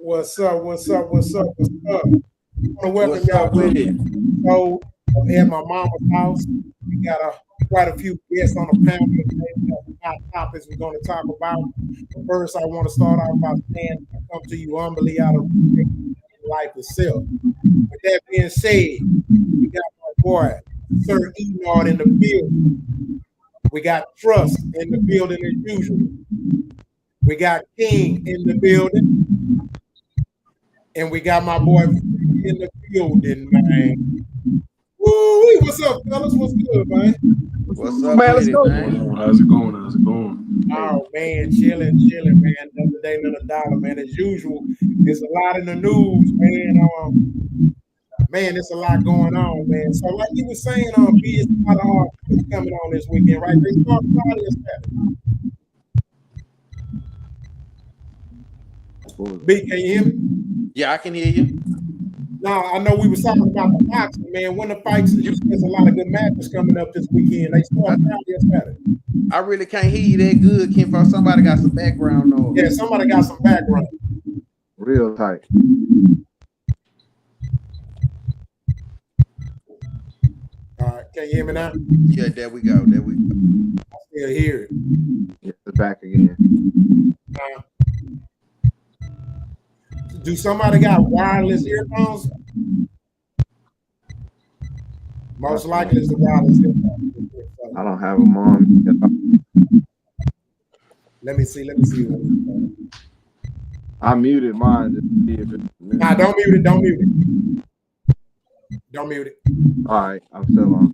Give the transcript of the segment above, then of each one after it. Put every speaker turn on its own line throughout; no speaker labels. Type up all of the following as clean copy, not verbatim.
What's up? What's up? What's up? What's up? I want to welcome
What's
y'all
up
to
with
the
it?
show at my mama's house. We got quite a few guests on the panel today. We got some hot topics we're going to talk about. But first, I want to start off by saying I come to you humbly out of life itself. With that being said, we got my boy, Sir Elon in the building. We got Trust in the building as usual. We got King in the building. And we got my boy in the building, man. Woo! What's up, fellas? What's good, man?
What's up
Man,
with
let's
it,
go.
man?
How's it going? How's it going?
Oh man, chilling, man. Another day, another dollar, man. As usual, there's a lot in the news, man. Man, there's a lot going on, man. So, like you were saying, B, it's a lot of hard things coming on this weekend, right? They start Friday and Saturday. B, can you hear me?
Yeah, I can hear you.
Now, I know we were talking about the boxing, man. When the fights, there's a lot of good matches coming up this weekend. They start Friday and Saturday.
I really can't hear you that good, Kim. Somebody got some background noise.
Yeah, somebody got some background.
Real tight.
All right, can you hear me now?
Yeah, there we go. There we go.
I still hear it.
It's back again.
Do somebody got wireless earphones? Most likely it's the wireless earphones.
I don't have them on.
Let me see.
I muted mine.
Nah, don't mute it. Don't mute it.
All right, I'm still on.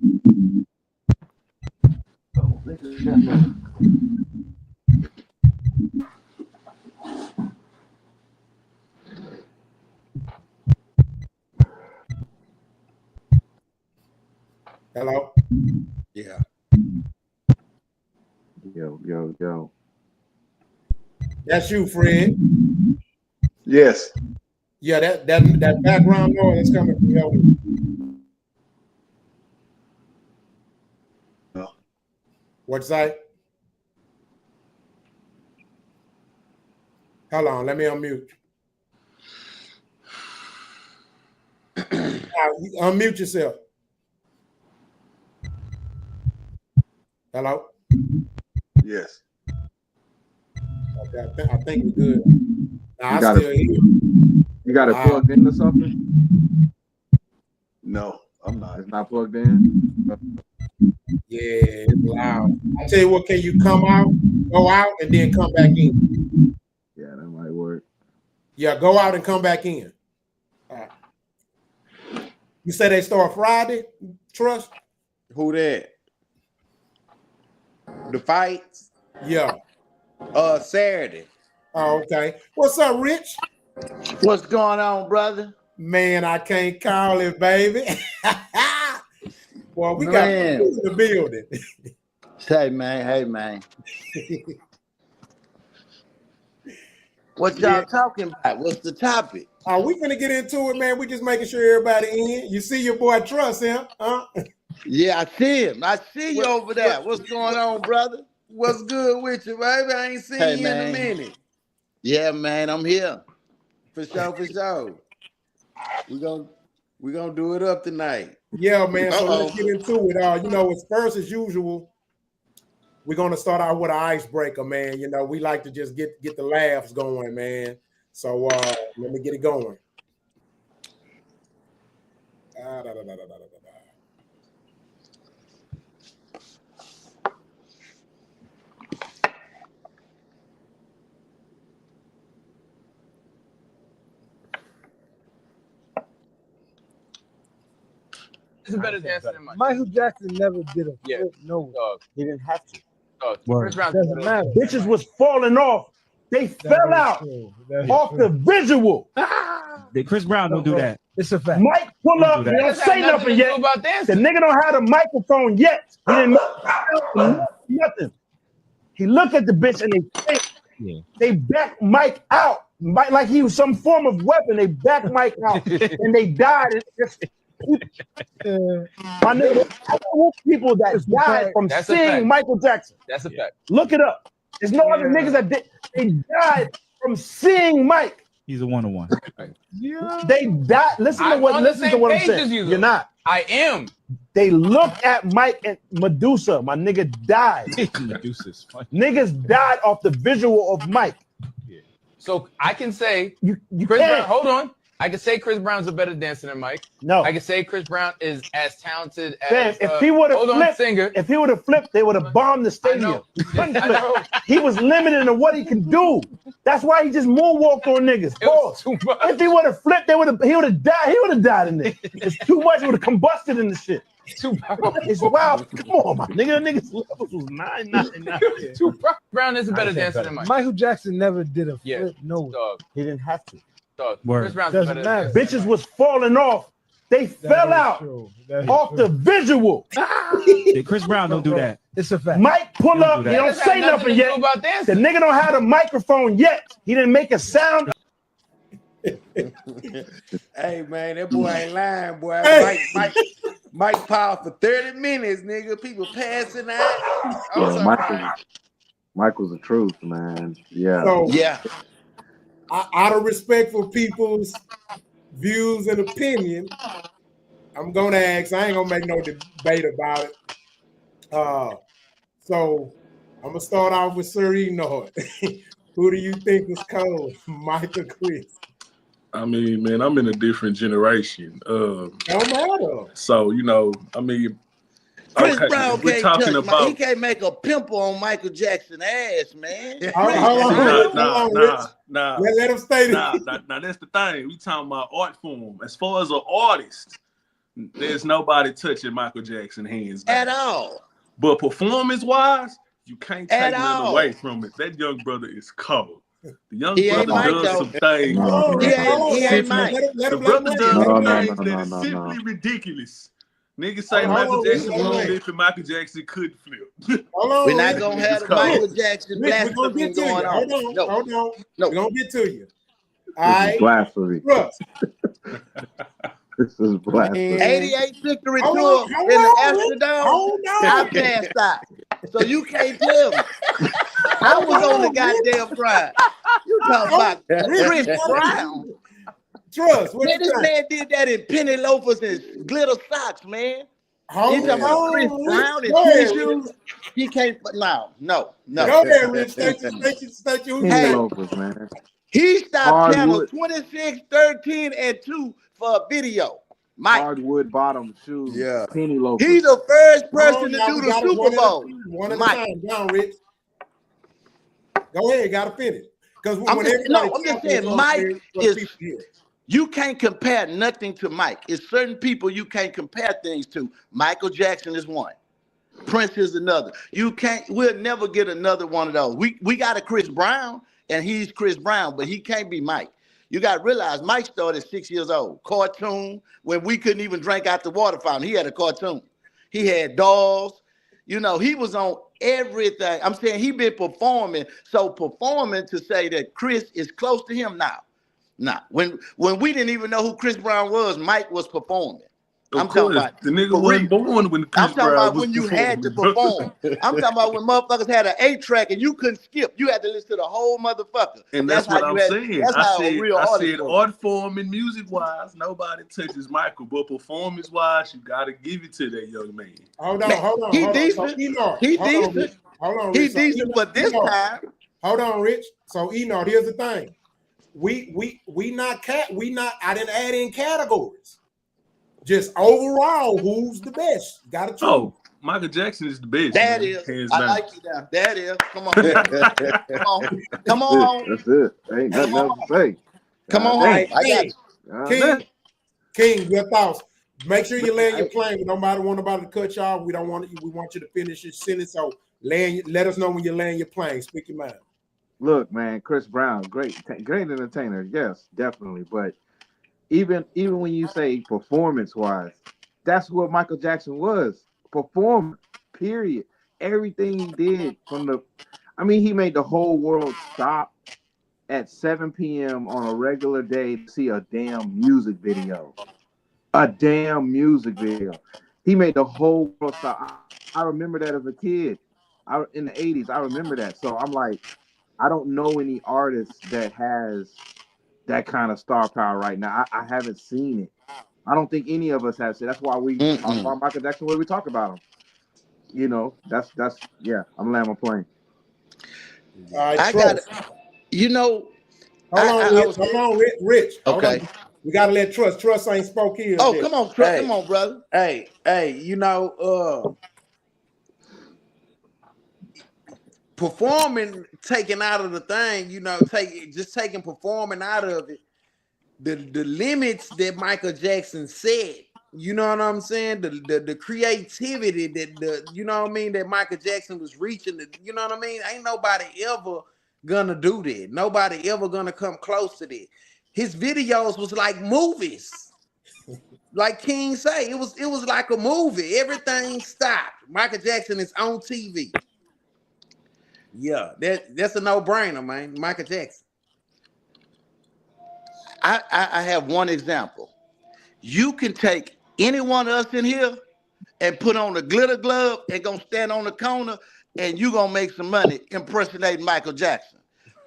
Hello?
Yeah.
Yo.
That's you, Fred.
Yes.
Yeah, that background noise is coming from your end. What'd you say? Hold on, let me unmute. Unmute yourself. Hello?
Yes.
Okay, I think we're good. Nah, I still hear
you. You got it plugged in or something?
No, I'm not.
It's not plugged in?
Yeah, it's loud. I tell you what, can you come out, go out, and then come back in?
Yeah, that might work.
Yeah, go out and come back in. All right. You say they start Friday, Trust?
Who that? The fights?
Yeah.
Saturday.
Oh, okay. What's up, Rich?
What's going on, brother?
Man, I can't call it, baby. Well, we got people in the building.
Hey, man. What y'all talking about? What's the topic?
We gonna get into it, man. We just making sure everybody in. You see your boy Trust him, huh?
Yeah, I see him. I see you over there. What's going on, brother?
What's good with you, baby? I ain't seen you in a minute.
Yeah, man, I'm here.
For sure. We're gonna do it up tonight.
Yeah, man. So let's get into it. It's first as usual. We're gonna start out with an icebreaker, man. We like to just get the laughs going, man. So let me get it going.
It's a better dance than
Michael Jackson never did a flip nose.
He didn't have to.
Doesn't matter.
Bitches was falling off. They fell out off the visual.
Chris Brown don't do that.
It's a fact.
Mike pull up. He don't say nothing yet. The nigga don't have a microphone yet. He didn't know nothing. He look at the bitch and they back Mike out. Mike, like he was some form of weapon. They back Mike out and they died. My nigga, I know people that died from seeing Michael Jackson.
That's a fact.
Look it up. There's no other niggas that did. They died from seeing Mike.
He's a one-on-one.
They died. Listen to what I'm saying. You're not.
I am.
They looked at Mike and Medusa. My nigga died.
Medusa's funny.
Niggas died off the visual of Mike.
So I can say
You
Chris Brown.
can't.
Hold on. I can say Chris Brown's a better dancer than Mike.
No.
I can say Chris Brown is as talented
Fam,
as
if he would have flipped,
singer.
if he would have flipped, they would have bombed the stadium. He couldn't flip. He was limited in what he can do. That's why he just moonwalked on niggas. Pause. If he would have flipped, he would have died. He would have died in there. It's too much. It would have combusted in the shit. It's wild. Come on, my nigga. Niggas levels was 999.
Brown is a better dancer than Mike.
Michael Jackson never did a
Yeah.
flip. No,
Dog.
He didn't have to.
Dog.
Word.
Chris Brown's
Doesn't
a better
matter.
dancer.
Bitches was falling off. They fell out off the visual.
Yeah, Chris Brown don't do that.
It's a fact.
Mike pull
He don't
up.
do
He
that.
don't say nothing yet.
About
The
dancing.
nigga don't have a microphone yet. He didn't make a sound.
Hey man, that boy ain't lying, boy.
Hey.
Mike power for 30 minutes, nigga. People passing out. I'm
Yeah,
sorry.
Michael's the truth, man. Yeah.
So,
Yeah.
out of respect for people's views and opinion, I'm gonna ask. I ain't gonna make no debate about it. So I'm gonna start off with Sir Enoch. Who do you think was cold, Mike or Chris?
I mean, man, I'm in a different generation.
Don't matter.
So I mean,
Chris
okay,
Brown
we're
can't
talking
touch
about
he can't make a pimple on Michael Jackson's ass, man.
Hold on, Rich.
nah.
Let him stay there.
Now that's the thing. We talking about art form. As far as an artist, there's nobody touching Michael Jackson hands down.
At all.
But performance-wise, you can't
At
take
all.
nothing away from it. That young brother is cold. The young
He ain't
brother
Mike,
does
though.
some things.
He ain't Mike.
Let
The
him
brother does
No,
some
no,
things
no,
that
no,
is
no,
simply
no.
ridiculous. Niggas say
Hold
Michael
on,
Jackson
Rich,
won't
hold on.
live and Michael Jackson couldn't flip.
Hold on,
We're not
Rich.
gonna have the
cold.
Michael Jackson
Rich, we're gonna
blasphemy
get to you.
going on.
Hold on,
No.
hold on.
No.
We're gonna get to you. All
This is
right,
blasphemy.
Russ.
This is blasphemy.
88 victory
Hold
tour
on, hold
in
on, Rich.
Amsterdam.
Hold
I
on.
passed out. So you can't tell me. I was on the goddamn ride. You talking about Chris Brown.
Trust. What
Man,
you
this
think?
man did that in penny loafers and glitter socks, man.
Hold
He talking about Chris
on,
Brown
Rich.
and
Go
tennis
ahead,
shoes.
Rich.
He can't. No.
Go ahead, Rich. State you.
Penny
Hey.
loafers, man.
He stopped channel
Hardwood.
26, 13, and 2 for a video. Mike,
Hardwood bottom shoes.
Yeah.
Penny loafers.
he's the first
Hold
person
on,
to
y'all.
do
We
the
got it
Super Bowl.
one at a
Mike.
time. Go on, Rich. Go ahead. Got to finish. Because
I'm
when
just-
everybody
no, I'm just
talking,
saying,
it's gonna
Mike
be what
is-
people hear.
You can't compare nothing to Mike. It's certain people you can't compare things to. Michael Jackson is one. Prince is another. We'll never get another one of those. We got a Chris Brown, and he's Chris Brown, but he can't be Mike. You got to realize Mike started 6 years old. Cartoon, when we couldn't even drink out the water fountain. He had a cartoon. He had dolls. You know, he was on everything. I'm saying he been performing. So performing to say that Chris is close to him now. Nah, when we didn't even know who Chris Brown was, Mike was performing.
Of
I'm
course,
talking about
the nigga
for
wasn't
real.
born when Chris
I'm talking
Brown
about
was
when you had to
performing.
perform. I'm talking about when motherfuckers had an 8-track and you couldn't skip. You had to listen to the whole motherfucker.
And that's what
how
I'm
you had-
saying.
That's how a real
I
artist
said
goes.
art form and music wise, nobody touches Michael, but performance wise, you gotta give it to that young man.
Hold on.
He
So,
decent.
Enoch,
He
hold on,
decent.
Rich. Hold on,
He
Rich. So,
decent, but this
Enoch,
time,
hold on, Rich. So Enoch, here's the thing. We not I didn't add in categories. Just overall, who's the best? Gotta choose.
Oh, Michael Jackson is the best.
that
man.
is.
Hands
I
down.
like you now. That is. Come on. Come on. Come on home.
That's it. Ain't nothing else to say.
Come on
God
home.
damn.
I got you.
God
King,
damn.
King, your thoughts. Make sure you land your plane. We don't want nobody to cut you off. We don't want you. We want you to finish your sentence. So let us know when you land your plane. Speak your mind.
Look, man, Chris Brown, great entertainer. Yes, definitely. But even when you say performance-wise, that's what Michael Jackson was. Performer, period. Everything he did he made the whole world stop at 7 p.m. on a regular day to see a damn music video. A damn music video. He made the whole world stop. I remember that as a kid. In the 80s, I remember that. So I'm like, I don't know any artist that has that kind of star power right now. I haven't seen it. I don't think any of us have seen. That's why we talk about Michael Jackson when we talk about him. You know, that's yeah. I'm laying my plane.
All right,
I got it. You know,
hold on, Rich. Hold
okay.
on. We gotta let Trust. Trust ain't spoke here.
Oh, come on, Trust. Come on, brother.
Hey, you know, performing taken out of the thing, you know, taking performing out of it. The limits that Michael Jackson set, you know what I'm saying? The creativity that you know what I mean, that Michael Jackson was reaching, you know what I mean? Ain't nobody ever gonna do that. Nobody ever gonna come close to that. His videos was like movies. Like King say, it was like a movie. Everything stopped. Michael Jackson is on TV. Yeah, that's a no-brainer, man. Michael Jackson.
I have one example. You can take any one of us in here and put on a glitter glove and gonna stand on the corner and you gonna make some money impersonating Michael Jackson.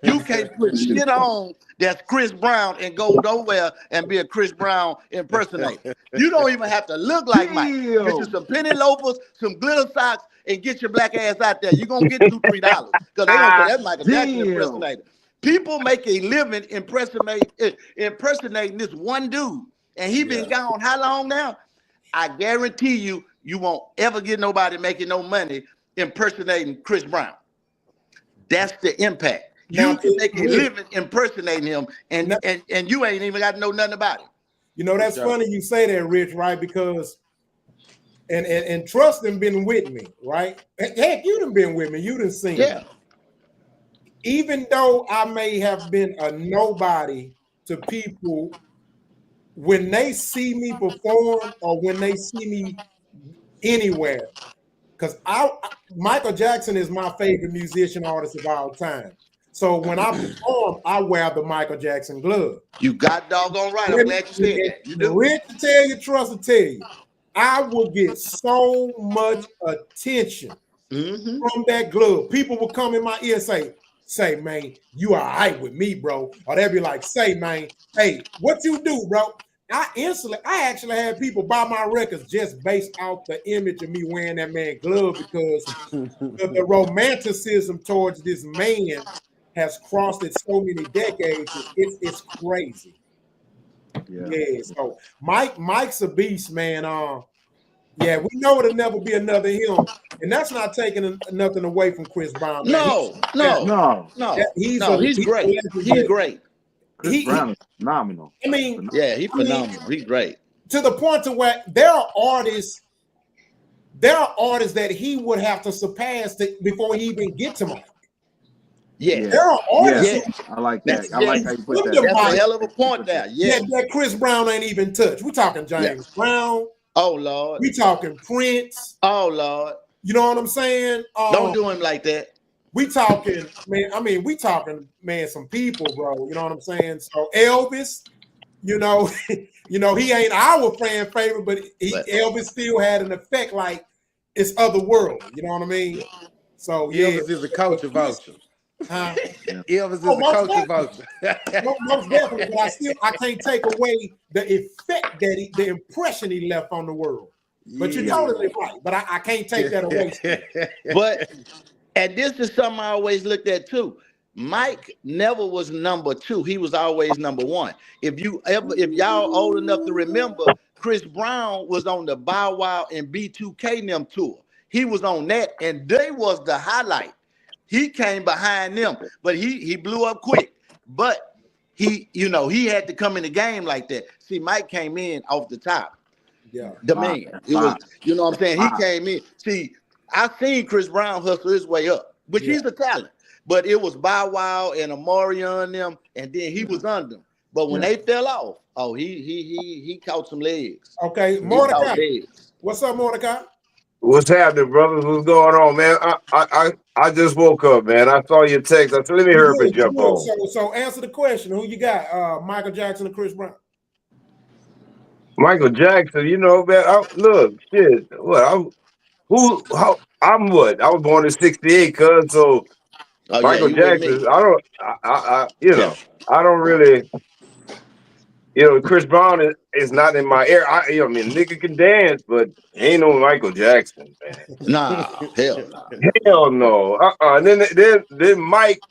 You can't put shit on that's Chris Brown and go nowhere and be a Chris Brown impersonator. You don't even have to look like Mike. Get you some penny loafers, some glitter socks, and get your black ass out there. You're gonna get $2-3 because they gonna say that's Michael Jackson impersonator. People make a living impersonating this one dude, and he been gone how long now? I guarantee you, you won't ever get nobody making no money impersonating Chris Brown. That's the impact. You can make a living impersonating him, and you ain't even got to know nothing about it.
You know, that's funny you say that, Rich, right? Because and Trust done been with me, right? Heck, you done been with me. You done seen me. Even though I may have been a nobody to people, when they see me perform or when they see me anywhere, because Michael Jackson is my favorite musician artist of all time. So when I perform, I wear the Michael Jackson glove.
You got doggone right. I'm glad you said that. You do.
Rich to tell you, Trust to tell you, I will get so much attention from that glove. People will come in my ear and say, man, you all right with me, bro. Or they'll be like, say, man, hey, what you do, bro? I actually had people buy my records just based off the image of me wearing that man glove, because the romanticism towards this man has crossed it so many decades. It's crazy. Yeah. So Mike's a beast, man. Yeah, we know it'll never be another him, and that's not taking nothing away from Chris Brown. Man.
No. He's great. He's great.
Chris Brown is phenomenal.
I mean,
he's phenomenal. He's great.
To the point to where there are artists that he would have to surpass before he even get to Mike.
Yeah.
There are artists.
I like that. I like how you put that.
That's a hell of a point there.
That Chris Brown ain't even touched. We're talking James Brown.
Oh Lord.
We talking Prince.
Oh Lord.
You know what I'm saying?
Don't do him like that.
We talking, man. I mean, we talking, man. Some people, bro. You know what I'm saying? So Elvis, you know, he ain't our fan favorite, but Elvis still had an effect like it's otherworldly. You know what I mean? So
Elvis is a culture vulture. Elvis is a culture vulture.
Most definitely, but I can't take away the effect the impression he left on the world. But you're totally right. But I can't take that away.
But and this is something I always looked at too. Mike never was number 2. He was always number 1. If y'all old enough to remember, Chris Brown was on the Bow Wow and B2K them tour. He was on that, and they was the highlight. He came behind them, but he blew up quick. But he had to come in the game like that. See, Mike came in off the top.
Yeah.
The man. It was, you know what I'm saying? He came in. See, I seen Chris Brown hustle his way up, which he's a talent. But it was Bow Wow and Amari on them, and then he was under them. But when they fell off, he caught some legs.
Okay, Mordecai. What's up, Mordecai?
What's happening, brothers? What's going on, man? I just woke up, man. I saw your text. I said, let me hurry up and jump on.
So answer the question. Who you got? Michael Jackson or Chris Brown?
Michael Jackson, you know, man. Look, shit. What? I'm what? I was born in '68, cuz. So Michael Jackson. I don't really. Chris Brown is not in my era. I mean, nigga can dance, but ain't no Michael Jackson, man.
Nah, hell nah.
Hell no. And then Mike,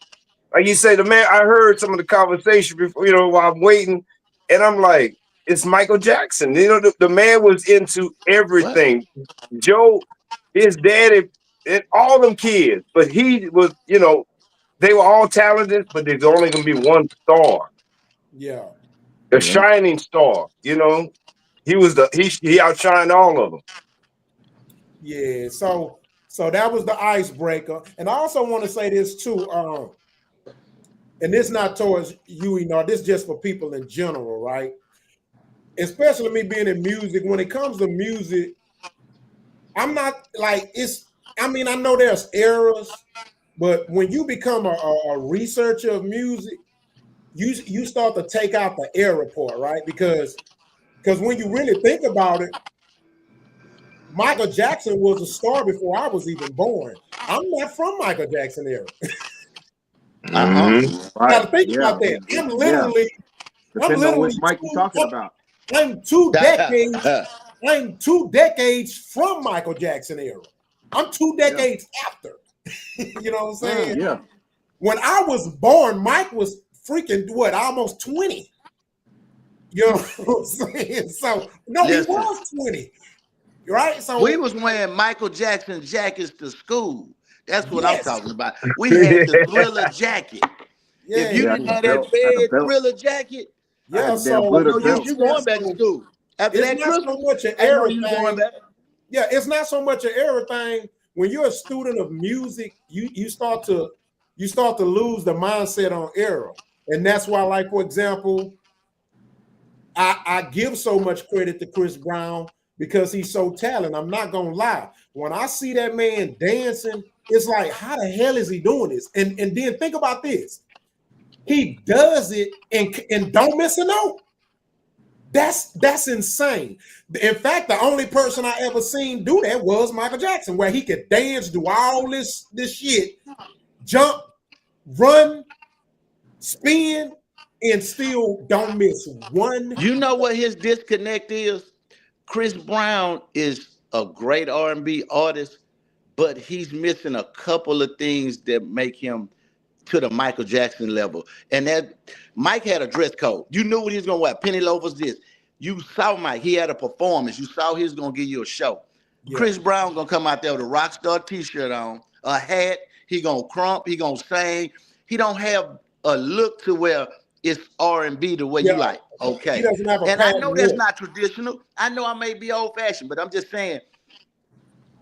like you say, the man. I heard some of the conversation before, while I'm waiting, and I'm like, it's Michael Jackson. The man was into everything. What? Joe, his daddy, and all them kids, but he was, they were all talented, but there's only gonna be one star.
Yeah.
A shining star, he was he outshined all of them.
Yeah, so that was the icebreaker. And I also want to say this too, and this not towards you, this just for people in general, right? Especially me being in music. When it comes to music, I'm not like I know there's eras, but when you become a researcher of music, you start to take out the era part, right? Because when you really think about it, Michael Jackson was a star before I was even born. I'm not from Michael Jackson era. Got to think about that. I'm literally
which Mike you talking about.
I'm 2 decades. I'm 2 decades from Michael Jackson era. I'm 2 decades after. You know what I'm saying?
Yeah.
When I was born, Mike was freaking almost 20. You know what I'm saying? So no, he was 20. Right? So
we was wearing Michael Jackson jackets to school. That's what I'm talking about. We had the Thriller jacket.
Yeah,
if you didn't have that red Thriller jacket, you going back to school. After that Christmas,
so much an era thing. Yeah, it's not so much an era thing. When you're a student of music, you start to lose the mindset on era. And that's why, like, for example, I give so much credit to Chris Brown because he's so talented. I'm not gonna lie. When I see that man dancing, it's like, how the hell is he doing this? And then think about this. He does it and don't miss a note. That's insane. In fact, the only person I ever seen do that was Michael Jackson, where he could dance, do all this shit, jump, run, spin, and still don't miss one.
You know what his disconnect is? Chris Brown is a great R&B artist, but he's missing a couple of things that make him to the Michael Jackson level. And that Mike had a dress code. You knew what he was gonna wear. Penny loafers, this. You saw Mike, he had a performance. You saw he was gonna give you a show. Yeah. Chris Brown gonna come out there with a Roc Star t-shirt on, a hat, he gonna crump, he gonna sing. He don't have a look to where it's R&B the way you like. Okay. And I know that's not traditional. I know I may be old-fashioned, but I'm just saying,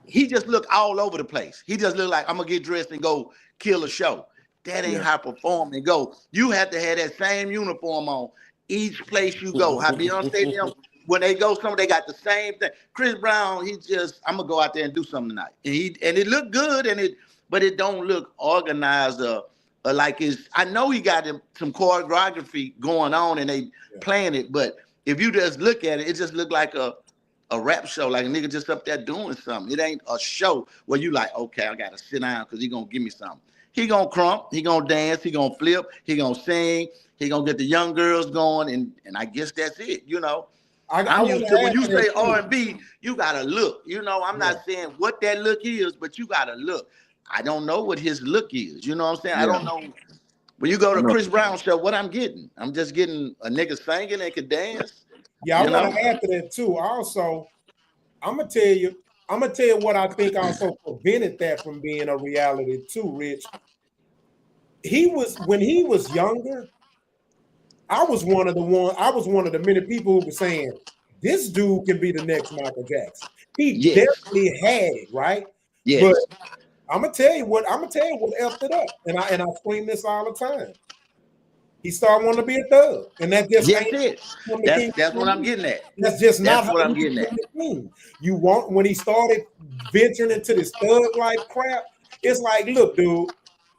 he just look all over the place. He just look like, I'm gonna get dressed and go kill a show. That ain't how perform and go. You have to have that same uniform on each place you go. How Beyond Stadium, when they go somewhere, they got the same thing. Chris Brown, I'm gonna go out there and do something tonight. And it looked good, but it don't look organized like it's. I know he got some choreography going on and they playing it, but if you just look at it, it just look like a rap show, like a nigga just up there doing something. It ain't a show where you like, okay, I gotta sit down because he gonna give me something. He gonna crump, he gonna dance, he gonna flip, he gonna sing, he gonna get the young girls going, and I guess that's it, I'm used to when you say R&B, you gotta look. I'm not saying what that look is, but you gotta look. I don't know what his look is. You know what I'm saying? I don't know. When you go to Chris Brown show, what I'm getting? I'm just getting a nigga singing and can dance.
Yeah, I want to add to that too. Also, I'm gonna tell you what I think also prevented that from being a reality too, Rich. When he was younger, I was one of the many people who were saying, this dude can be the next Michael Jackson. He definitely had it, right?
Yes.
But I'm gonna tell you what effed it up. And I scream this all the time. He started wanting to be a thug. And that just ain't
it. That's what I'm getting at.
That's just not
what I'm getting at.
You want when he started venturing into this thug like crap, it's like, look, dude,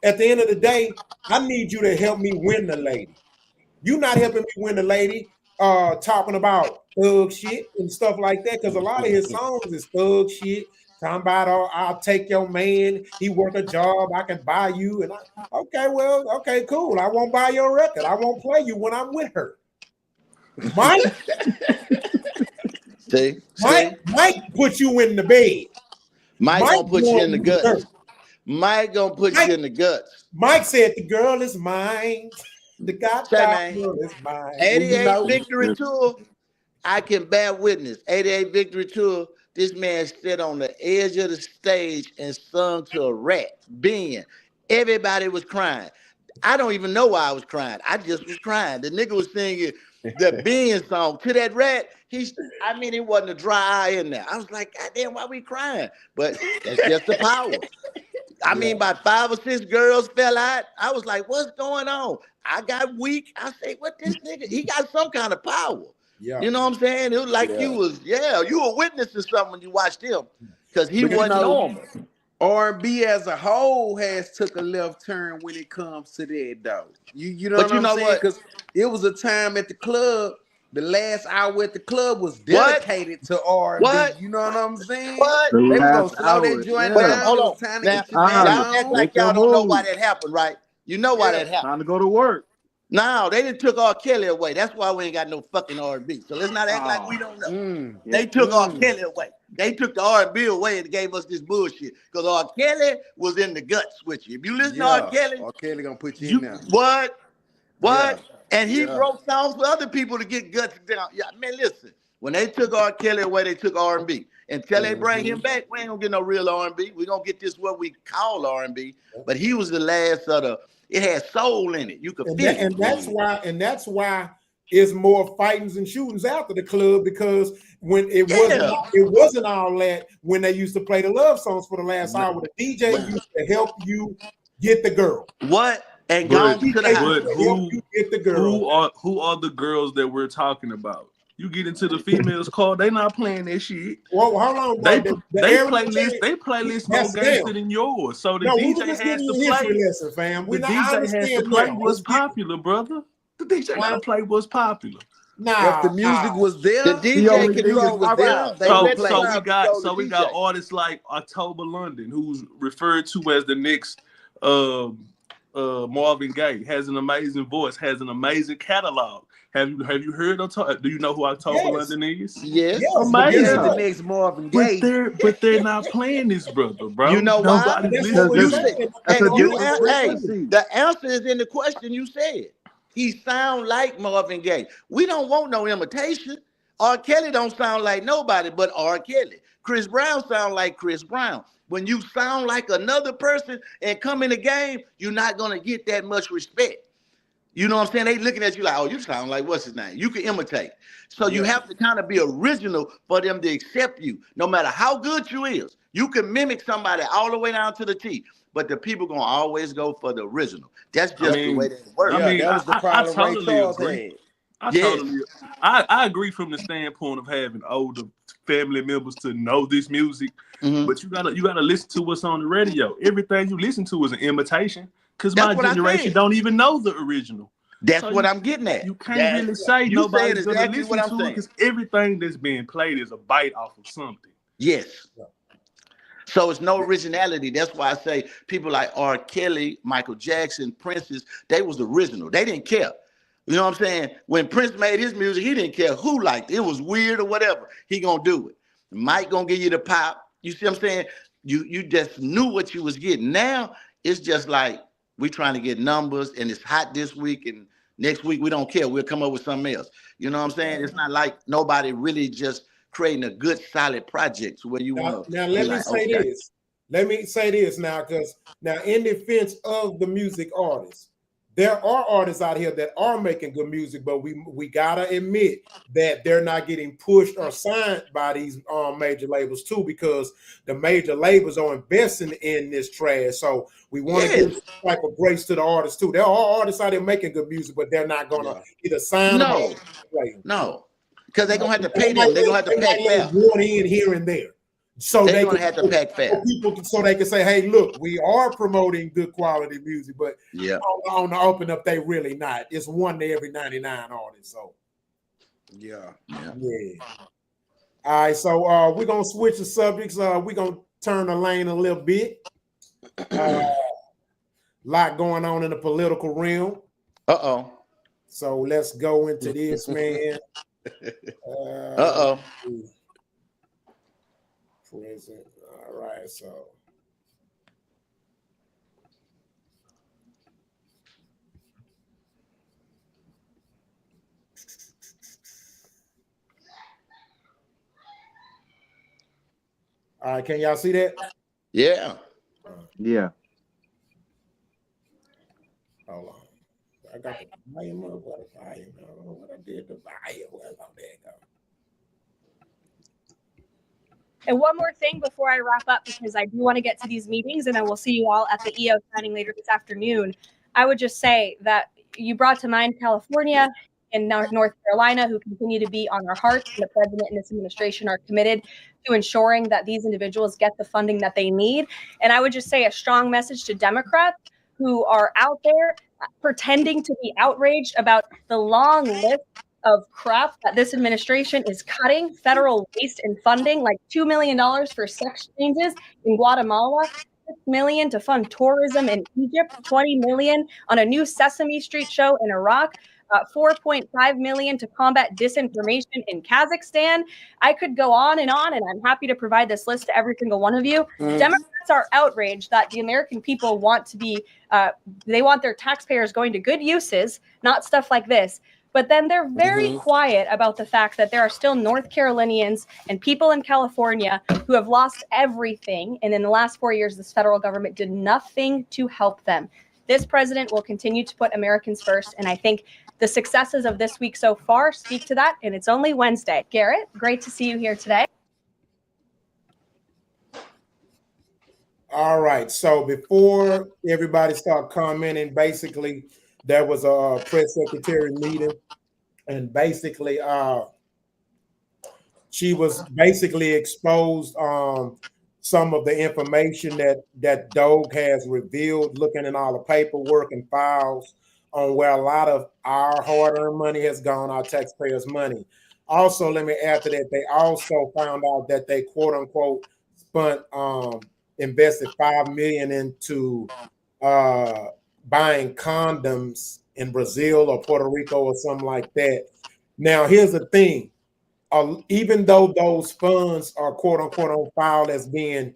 at the end of the day, I need you to help me win the lady. You not helping me win the lady, talking about thug shit and stuff like that, because a lot of his songs is thug shit. Talking about, I'll take your man. He work a job. I can buy you. And okay, cool. I won't buy your record. I won't play you when I'm with her. Mike,
See?
Mike put you in the bed.
Mike gonna put you in the guts.
dirt.
Mike gonna put you in the guts.
Mike said the girl is mine. The
Say,
girl is mine.
88 victory tour. I can bear witness. 88 victory tour. This man stood on the edge of the stage and sung to a rat. Ben. Everybody was crying. I don't even know why I was crying. I just was crying. The nigga was singing the Ben song to that rat. It wasn't a dry eye in there. I was like, God damn, why we crying? But that's just the power. About 5 or 6 girls fell out. I was like, what's going on? I got weak. I say, what this nigga? He got some kind of power.
Yeah.
You know what I'm saying? It was like you were witnessing something when you watched him because he wasn't normal.
R&B as a whole has took a left turn when it comes to that, though. You know what I'm saying? Because it was a time at the club. The last hour at the club was dedicated to R&B. You know what I'm saying?
What?
They were gonna slow that joint down.
Hold on.
Time to
Now,
get your
y'all act like y'all don't know why that happened, right? You know why that happened.
Time to go to work.
No, they didn't took R. Kelly away. That's why we ain't got no fucking R&B. So let's not act like we don't know. They took R. Kelly away. They took the R&B away and gave us this bullshit. Because R. Kelly was in the guts with you. If you listen to R. Kelly
gonna put you in there.
What?
Yeah.
And he wrote songs for other people to get guts down. Yeah, man, listen. When they took R. Kelly away, they took R&B. Until they bring him back, we ain't gonna get no real R&B. We gonna get this what we call R&B. But he was the last of the. It had soul in it. You could feel it.
And that's why it's more fightings and shootings after the club, because when it wasn't all that when they used to play the love songs for the last hour. The DJ used to help you get the girl.
What? And go to the house.
Who are the girls that we're talking about? You get into the females' car, they not playing that shit.
Well, how long?
They playlist more gangster than yours. So the DJ has to play.
Lesson, fam.
The DJ has to play what's popular, brother. The DJ got to play what's popular.
If the music was there,
the DJ can do
was there.
So we got artists like October London, who's referred to as the next Marvin Gaye, has an amazing voice, has an amazing catalog. Have you heard? Do you know who October London is?
Yes.
Amazing. The next Marvin Gaye.
But they're not playing this, brother, bro.
You know why?
The
answer is in the question you said. He sound like Marvin Gaye. We don't want no imitation. R. Kelly don't sound like nobody but R. Kelly. Chris Brown sound like Chris Brown. When you sound like another person and come in the game, you're not gonna get that much respect. You know what I'm saying? They looking at you like, oh, you sound like what's his name? You can imitate. So you have to kind of be original for them to accept you. No matter how good you is, you can mimic somebody all the way down to the T. But the people gonna always go for the original. That's just the way that works.
That was the problem Ray Charles had.
I agree from the standpoint of having older family members to know this music, but you gotta listen to what's on the radio. Everything you listen to is an imitation, because my generation don't even know the original.
That's what I'm getting at.
You can't really say nobody's gonna listen to it, because everything that's being played is a bite off of something.
Yes. So it's no originality. That's why I say people like R. Kelly, Michael Jackson, Prince's, they was original. They didn't care. You know what I'm saying? When Prince made his music, he didn't care who liked it. It was weird or whatever. He gonna do it. Mike gonna give you the pop. You see what I'm saying? You just knew what you was getting. Now it's just like we trying to get numbers, and it's hot this week, and next week we don't care. We'll come up with something else. You know what I'm saying? It's not like nobody really just creating a good, solid project where you want to.
Now let me say this. Let me say this now, because now in defense of the music artists, there are artists out here that are making good music, but we gotta admit that they're not getting pushed or signed by these major labels too, because the major labels are investing in this trash. So we want to give type of grace to the artists too. There are artists out there making good music, but they're not gonna either sign
No, because they're gonna have to pay them. They're gonna have to pay fair.
One in here and there. So
they're gonna have to pack fair.
People, so they can say, "Hey, look, we are promoting good quality music, but on the open up, they really not. It's one to every 99 artists." So, yeah. All right, so we're gonna switch the subjects. We're gonna turn the lane a little bit. Lot going on in the political realm. So let's go into this, man. Present. All right, so. All right, can y'all see that?
Yeah.
Yeah.
Hold on. I got the volume up. What the volume? I don't know what I did. The volume. There you go.
And one more thing before I wrap up, because I do want to get to these meetings, and then we'll see you all at the EO signing later this afternoon. I would just say that you brought to mind California and North Carolina, who continue to be on our hearts. And the president and this administration are committed to ensuring that these individuals get the funding that they need. And I would just say a strong message to Democrats who are out there pretending to be outraged about the long list of crap that this administration is cutting, federal waste and funding, like $2 million for sex changes in Guatemala, $6 million to fund tourism in Egypt, $20 million on a new Sesame Street show in Iraq, $4.5 million to combat disinformation in Kazakhstan. I could go on, and I'm happy to provide this list to every single one of you. Democrats are outraged that the American people want to be, they want their taxpayers going to good uses, not stuff like this. But then they're very quiet about the fact that there are still North Carolinians and people in California who have lost everything. And in the last 4 years, this federal government did nothing to help them. This president will continue to put Americans first. And I think the successes of this week so far speak to that. And it's only Wednesday. Garrett, great to see you here today.
All right. So before everybody start commenting, basically, there was a press secretary meeting, and basically she was basically exposed some of the information that Doug has revealed, looking at all the paperwork and files on where a lot of our hard-earned money has gone, our taxpayers' money. Also, let me add to that, they also found out that they quote-unquote invested $5 million into buying condoms in Brazil or Puerto Rico or something like that. Now, here's the thing. Even though those funds are quote unquote on file as being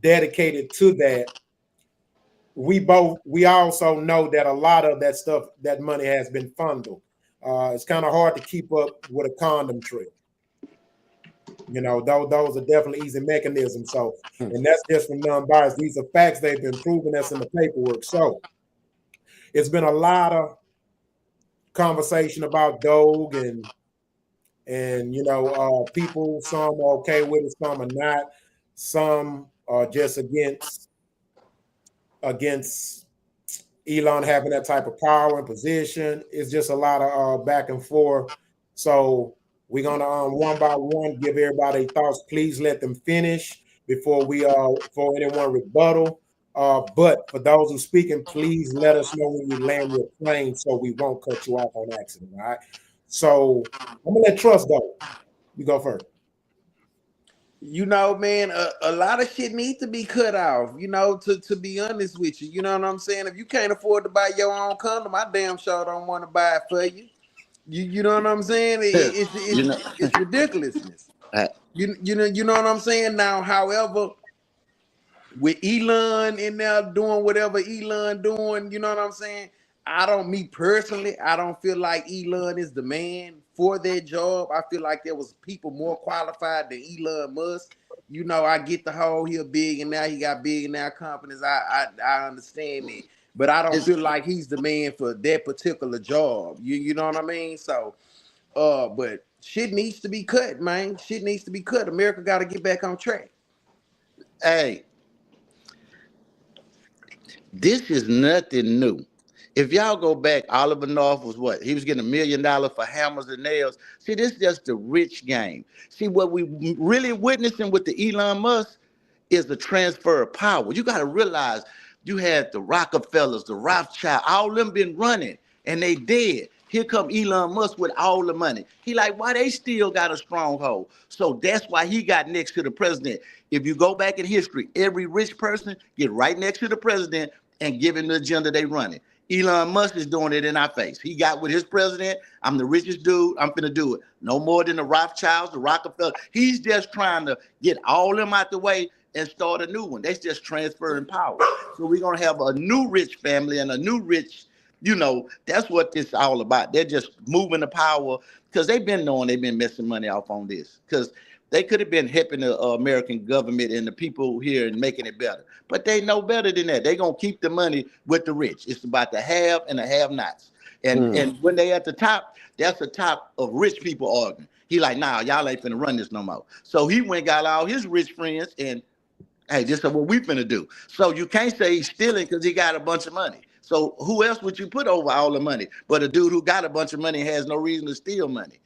dedicated to that, we also know that a lot of that stuff, that money has been funneled. It's kind of hard to keep up with a condom trail. You know, those are definitely easy mechanisms. So, and that's just from non-biased. These are facts. They've been proven. That's in the paperwork. So it's been a lot of conversation about Doge and you know, people, some are okay with it, some are not. Some are just against Elon having that type of power and position. It's just a lot of back and forth. So we're gonna one by one give everybody thoughts. Please let them finish before anyone rebuttal. But for those who speaking, please let us know when you land your plane so we won't cut you off on accident. All right. So I'm gonna let Trust go. You go first.
You know, man, a lot of shit needs to be cut off, you know, to be honest with you. You know what I'm saying? If you can't afford to buy your own condom, I damn sure don't want to buy it for you. You know what I'm saying? It's ridiculousness. You know what I'm saying? Now, however, with Elon in there doing whatever Elon doing, you know what I'm saying? Me personally, I don't feel like Elon is the man for that job. I feel like there was people more qualified than Elon Musk. You know, I get the whole he a billionaire, he got billionaire companies. I understand it. But I don't feel like he's the man for that particular job. You know what I mean? So but shit needs to be cut, man. Shit needs to be cut. America got to get back on track.
Hey, this is nothing new. If y'all go back, Oliver North was what? He was getting $1 million for hammers and nails. See, this is just the rich game. See, what we really witnessing with the Elon Musk is the transfer of power. You got to realize you had the Rockefellers, the Rothschild, all them been running, and they dead. Here come Elon Musk with all the money. He like, why they still got a stronghold? So that's why he got next to the president. If you go back in history, every rich person get right next to the president and give him the agenda they running. Elon Musk is doing it in our face. He got with his president. I'm the richest dude. I'm finna do it. No more than the Rothschilds, the Rockefeller. He's just trying to get all them out the way and start a new one. That's just transferring power. So we're gonna have a new rich family and a new rich, that's what this is all about. They're just moving the power because they've been knowing they've been messing money off on this. Because they could have been helping the American government and the people here and making it better. But they know better than that. They're going to keep the money with the rich. It's about the have and the have-nots. And when they at the top, that's the top of rich people arguing. He like, nah, y'all ain't finna run this no more. So he went got all his rich friends and, hey, this is what we finna do. So you can't say he's stealing because he got a bunch of money. So who else would you put over all the money? But a dude who got a bunch of money and has no reason to steal money.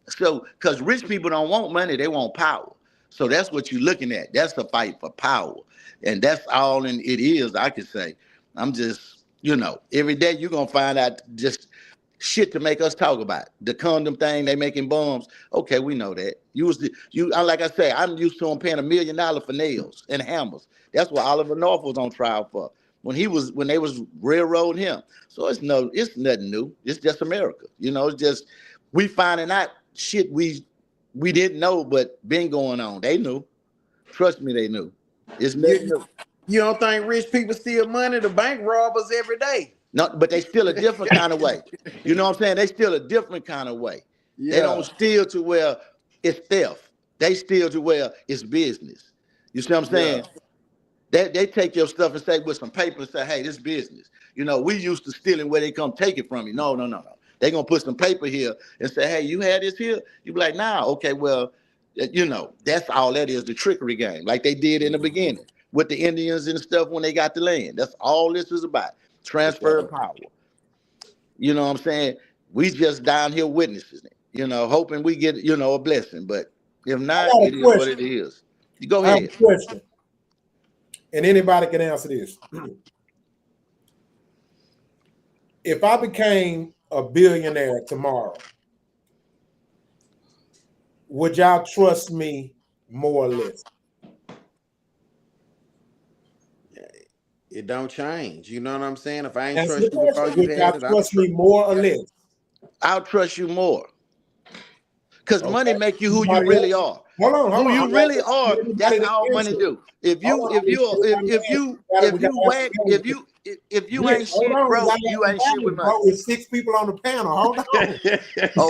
So, because rich people don't want money, they want power. So that's what you're looking at. That's the fight for power. And that's all it is, I could say. I'm just, every day you're going to find out just shit to make us talk about. The condom thing, they making bombs. Okay, we know that. Like I say, I'm used to them paying $1 million for nails and hammers. That's what Oliver North was on trial for when they was railroading him. So it's nothing new. It's just America. It's just we finding out shit we didn't know, but been going on. They knew. Trust me, they knew. It's nothing new.
You don't think rich people steal money? The bank rob us every day.
No, but they steal a different kind of way. You know what I'm saying? They steal a different kind of way. Yeah. They don't steal to where it's theft. They steal to where it's business. You see what I'm saying? Yeah. They take your stuff and say with some paper and say, hey, this is business. We used to stealing where they come take it from you. No. They're going to put some paper here and say, hey, you had this here? You be like, nah, okay, well, that's all that is, the trickery game, like they did in the beginning with the Indians and stuff when they got the land. That's all this is about, transfer of power. You know what I'm saying? We just down here witnessing it, hoping we get, a blessing. But if not, it is what it is. You go ahead.
I have a question, and anybody can answer this. If I became a billionaire tomorrow, would y'all trust me more or less?
It don't change. You know what I'm saying? If I ain't trust you before you had it,
I'll trust me more or less.
I'll trust you more. Because money make you who you really are.
Hold on.
Who you really are, that's all money do. If you ain't shit, bro, you ain't shit with money.
There's 6 people on the panel. Hold on.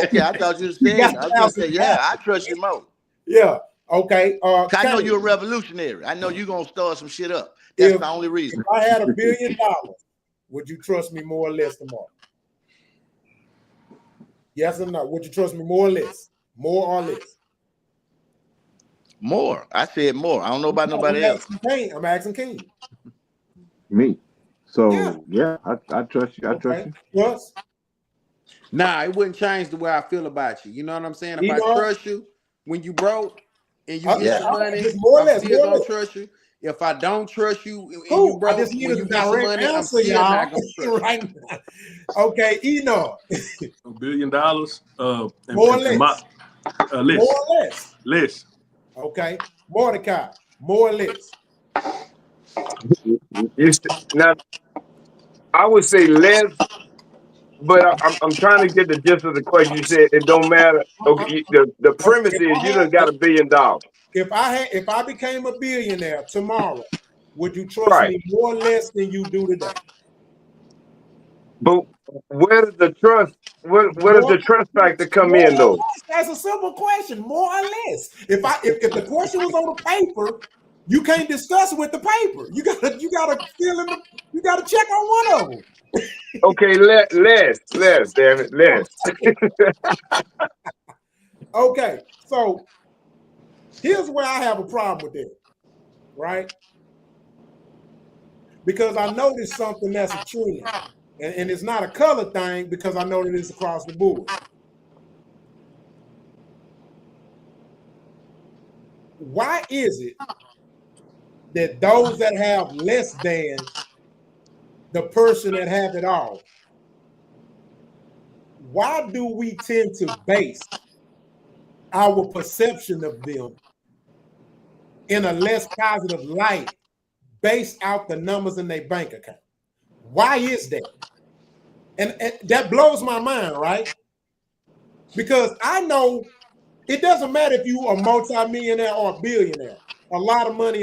Okay, I thought you said. I was gonna say, yeah, I trust you more.
Yeah. Okay.
I know you're a revolutionary. I know you're gonna start some shit up. That's the only reason.
If I had $1 billion, would you trust me more or less tomorrow? Yes or no? Would you trust me more or less? More or less?
More. I said more. I don't know about nobody else.
I'm asking King.
Me. So yeah, I trust you. I trust you.
Yes.
Nah, it wouldn't change the way I feel about you. You know what I'm saying? If I trust you when you broke and you get some money, I'm still gonna trust you. If I don't trust you and you broke,
I just need a direct answer, y'all. Right now. Okay, Elon.
$1 billion.
More or less.
Less.
More or less.
Less.
Okay. Mordecai. More or less.
Now, I would say less, but I'm trying to get the gist of the question. You said it don't matter. Okay, the premise is you done got $1 billion.
If I became a billionaire tomorrow, would you trust me more or less than you do today?
But where does the trust? Where does the trust factor come in though?
That's a simple question. More or less. If the question was on the paper, you can't discuss it with the paper. You gotta fill in. You gotta check on one of them.
Okay, less, damn it, less.
Okay, so here's where I have a problem with it, right? Because I noticed something that's a trend, and it's not a color thing because I know that it's across the board. Why is it that those that have less than the person that have it all, why do we tend to base our perception of them in a less positive light based out the numbers in their bank account? Why is that? And that blows my mind, right? Because I know it doesn't matter if you are a multimillionaire or a billionaire. A lot of money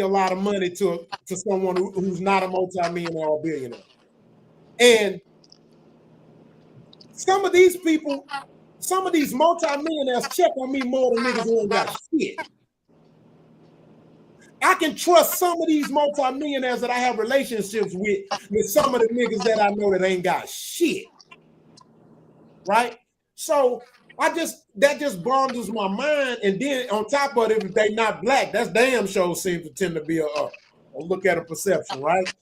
to someone who's not a multimillionaire or a billionaire. And some of these people, some of these multimillionaires check on me more than niggas who ain't got shit. I can trust some of these multimillionaires that I have relationships with some of the niggas that I know that ain't got shit. Right? So that just boggles my mind. And then on top of it, if they not black, that's damn sure seems to tend to be a look at a perception, right?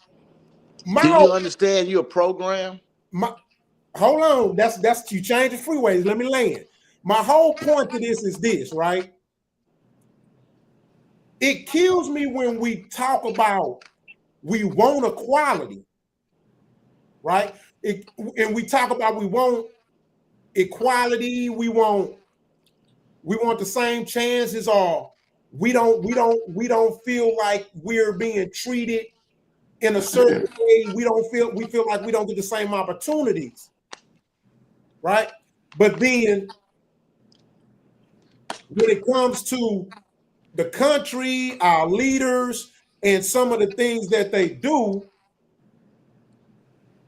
Do you understand your program?
Hold on, that's you change the freeways. Let me land. My whole point to this is this, right? It kills me when we talk about we want equality, right? And we talk about we want equality, we want the same chances, or we don't feel like we're being treated in a certain way. We feel like we don't get the same opportunities, right? But then when it comes to the country, our leaders, and some of the things that they do,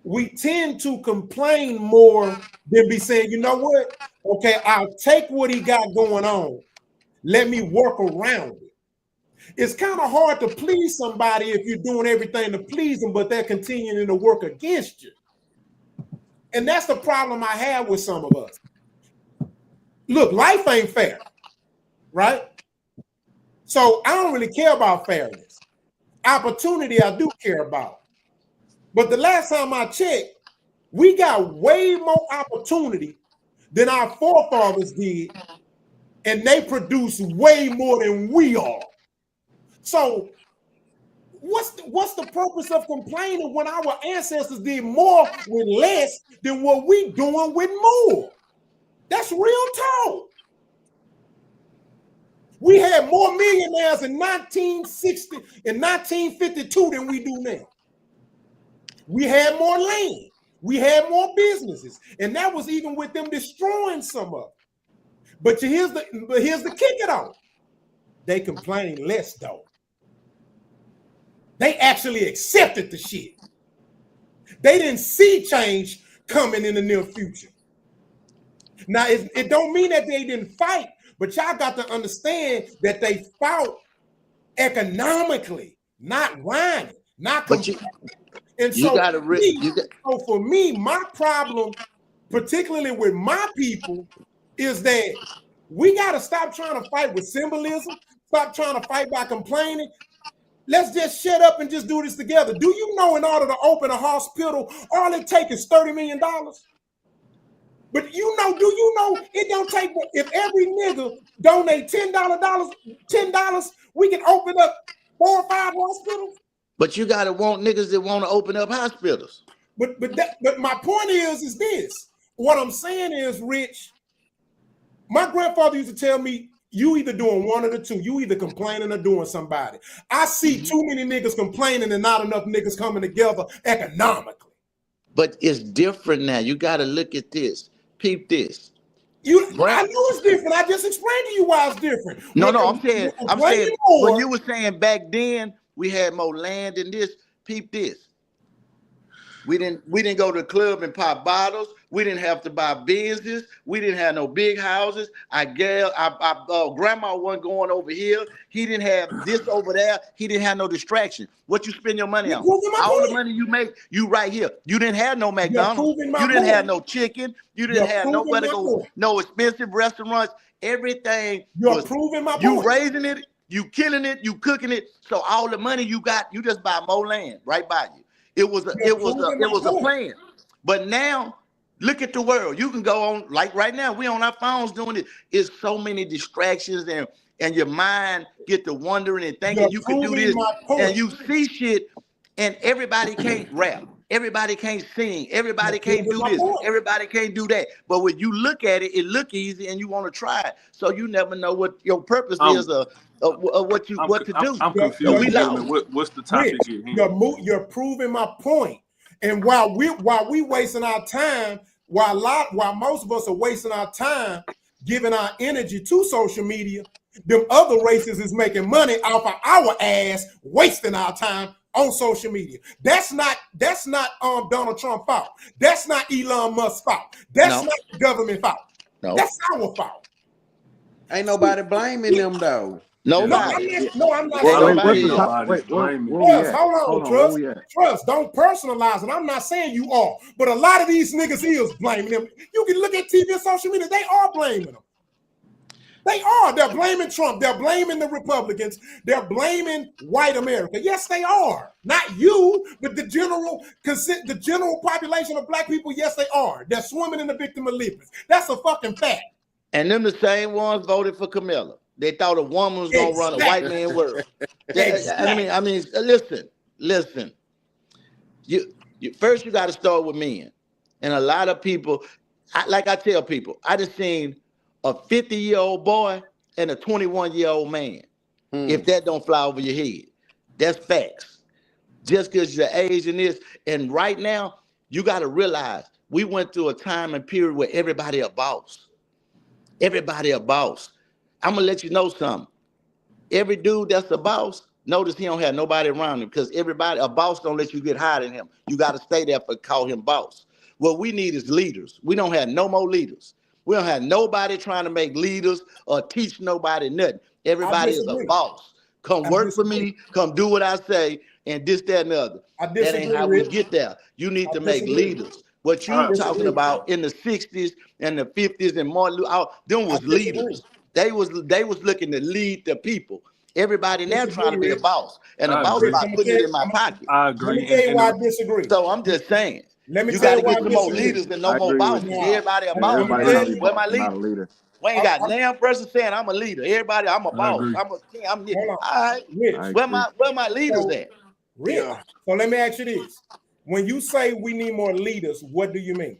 we tend to complain more than be saying, you know what? Okay, I'll take what he got going on. Let me work around it. It's kind of hard to please somebody if you're doing everything to please them, but they're continuing to work against you. And that's the problem I have with some of us. Look, life ain't fair, right? So I don't really care about fairness. Opportunity I do care about. But the last time I checked, we got way more opportunity than our forefathers did, and they produce way more than we are. So what's the purpose of complaining when our ancestors did more with less than what we doing with more? That's real talk. We had more millionaires in 1960 and 1952 than we do now. We had more land. We had more businesses. And that was even with them destroying some of it. But here's the kick it on. They complain less though. They actually accepted the shit. They didn't see change coming in the near future. Now, it don't mean that they didn't fight, but y'all got to understand that they fought economically, not whining, not complaining. And so, so for me, my problem, particularly with my people, is that we got to stop trying to fight with symbolism, stop trying to fight by complaining. Let's just shut up and just do this together. Do you know in order to open a hospital, all it takes is $30 million? But do you know it don't take, if every nigga donate $10, we can open up 4 or 5 hospitals?
But you gotta want niggas that want to open up hospitals.
But my point is this. What I'm saying is, Rich, my grandfather used to tell me, you either doing one of the two. You either complaining or doing somebody. I see too many niggas complaining and not enough niggas coming together economically.
But it's different now. You got to look at this. Peep this.
I know it's different. I just explained to you why it's different.
No, I'm saying when you were saying back then we had more land than this. Peep this. We didn't go to the club and pop bottles. We didn't have to buy business. We didn't have no big houses. Grandma wasn't going over here. He didn't have this over there. He didn't have no distraction. What you spend your money on? All the money you make, you right here. You didn't have no McDonald's. You didn't have no chicken. You didn't have nowhere to go. No expensive restaurants. Everything.
You're proving my point.
You raising it. You killing it. You cooking it. So all the money you got, you just buy more land right by you. It was a plan. But now, look at the world. You can go on, like right now, we on our phones doing it. It's so many distractions and your mind get to wondering and thinking you can do this. And you see shit and everybody can't rap. Everybody can't sing. Everybody can't do this. Everybody can't do that. But when you look at it, it look easy and you want to try it. So you never know what your purpose is or what to do.
I'm confused. What's the topic here?
You're proving my point. And while we wasting our time, while most of us are wasting our time giving our energy to social media, them other races is making money off of our ass, wasting our time on social media. That's not Donald Trump fault. That's not Elon Musk fault. That's not the government fault. No. That's our fault.
Ain't nobody blaming them though.
Nobody.
No, I'm not.
Wait,
hold on, Trust, don't personalize it. I'm not saying you are, but a lot of these niggas is blaming them. You can look at TV and social media, they are blaming them. They are. They're blaming Trump. They're blaming the Republicans. They're blaming white America. Yes, they are. Not you, but the general population of black people, yes, they are. They're swimming in the victim of Olympics. That's a fucking fact.
And them the same ones voted for Camilla. They thought a woman was gonna run a white man world. I mean, listen. You first you got to start with men. And a lot of people, like I tell people, I just seen a 50-year-old boy and a 21-year-old man. If that don't fly over your head, that's facts. Just because your age in this, and right now, you got to realize we went through a time and period where everybody a boss. Everybody a boss. I'm gonna let you know something. Every dude that's a boss, notice he don't have nobody around him because a boss don't let you get higher than him. You got to stay there for call him boss. What we need is leaders. We don't have no more leaders. We don't have nobody trying to make leaders or teach nobody nothing. Everybody is a boss. Come work for me, come do what I say, and this, that, and the other. That ain't how we get there. You need to make leaders. What you talking about in the 60s and the 50s and Martin Luther, them was leaders. They was looking to lead the people. Everybody now trying to be a boss. And the boss about putting it in my pocket.
I agree.
Let me tell you why I disagree.
So I'm just saying.
You
got to get some more leaders and no more bosses. Everybody a boss. Where my leader? We ain't got damn person saying I'm a leader. Everybody, I'm a boss. I'm a king. I'm here. All right. Where my leaders at?
So let me ask you this. When you say we need more leaders, what do you mean?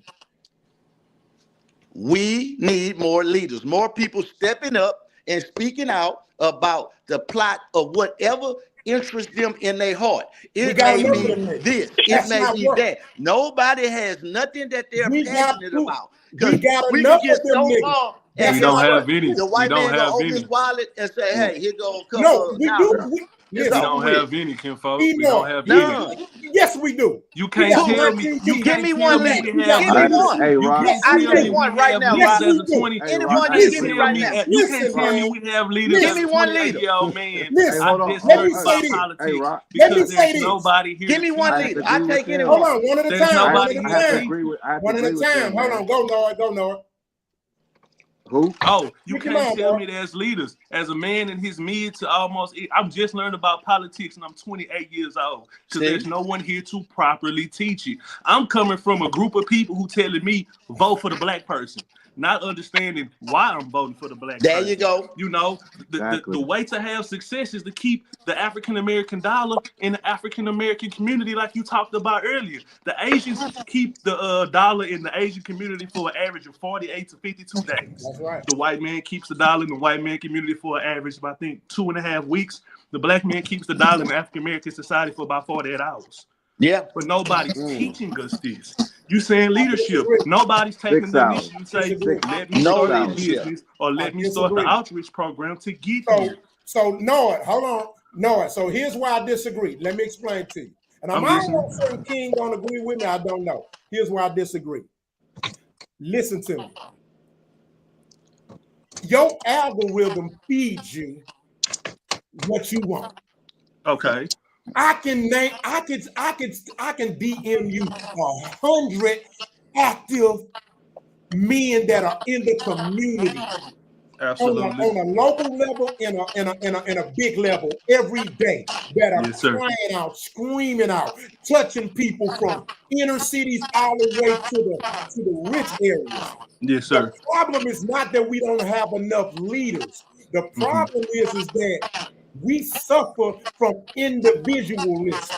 We need more leaders, more people stepping up and speaking out about the plot of whatever interests them in their heart. It may be this, it may be that. Nobody has nothing that they're passionate about. Because we can get so far.
We don't have any.
The white man gonna open his wallet and say, "Hey, here go a couple of dollars."
We don't have any, Kinfolk. We don't have any.
Yes, we do.
You can't tell me. You
give me one. Give me one.
Hey, Roc.
I take one right now.
Anyone,
you give me right now.
You can't tell me we have leaders.
Give me one leader.
Man, I just heard about politics because there's nobody here.
Give me one leader. I take anyone.
Hold on, one at a time.
There's nobody here.
One at a time. Hold on, go Noah.
Who?
Oh, you can't tell me there's leaders. As a man in his mid to almost, I'm just learning about politics and I'm 28 years old. So there's no one here to properly teach it. I'm coming from a group of people who telling me vote for the black person, not understanding why I'm voting for the black person.
There you go.
You know, the way to have success is to keep the African-American dollar in the African-American community like you talked about earlier. The Asians keep the dollar in the Asian community for an average of 48 to 52 days.
That's right.
The white man keeps the dollar in the white man community for an average of, I think, 2.5 weeks. The black man keeps the dollar in the African-American society for about 48 hours.
Yeah.
But nobody's teaching us this. You saying leadership. Nobody's taking the initiative to say, let me start a business or let me start the outreach program to get here.
So Noah, hold on. Noah, so here's why I disagree. Let me explain to you. And I'm almost certain King don't agree with me. I don't know. Here's why I disagree. Listen to me. Your algorithm feeds you what you want.
Okay.
I can DM you 100 active men that are in the community.
Absolutely.
On a local level and a big level every day that are crying out, screaming out, touching people from inner cities all the way to the rich areas.
Yes, sir.
The problem is not that we don't have enough leaders. The problem is that we suffer from individualism.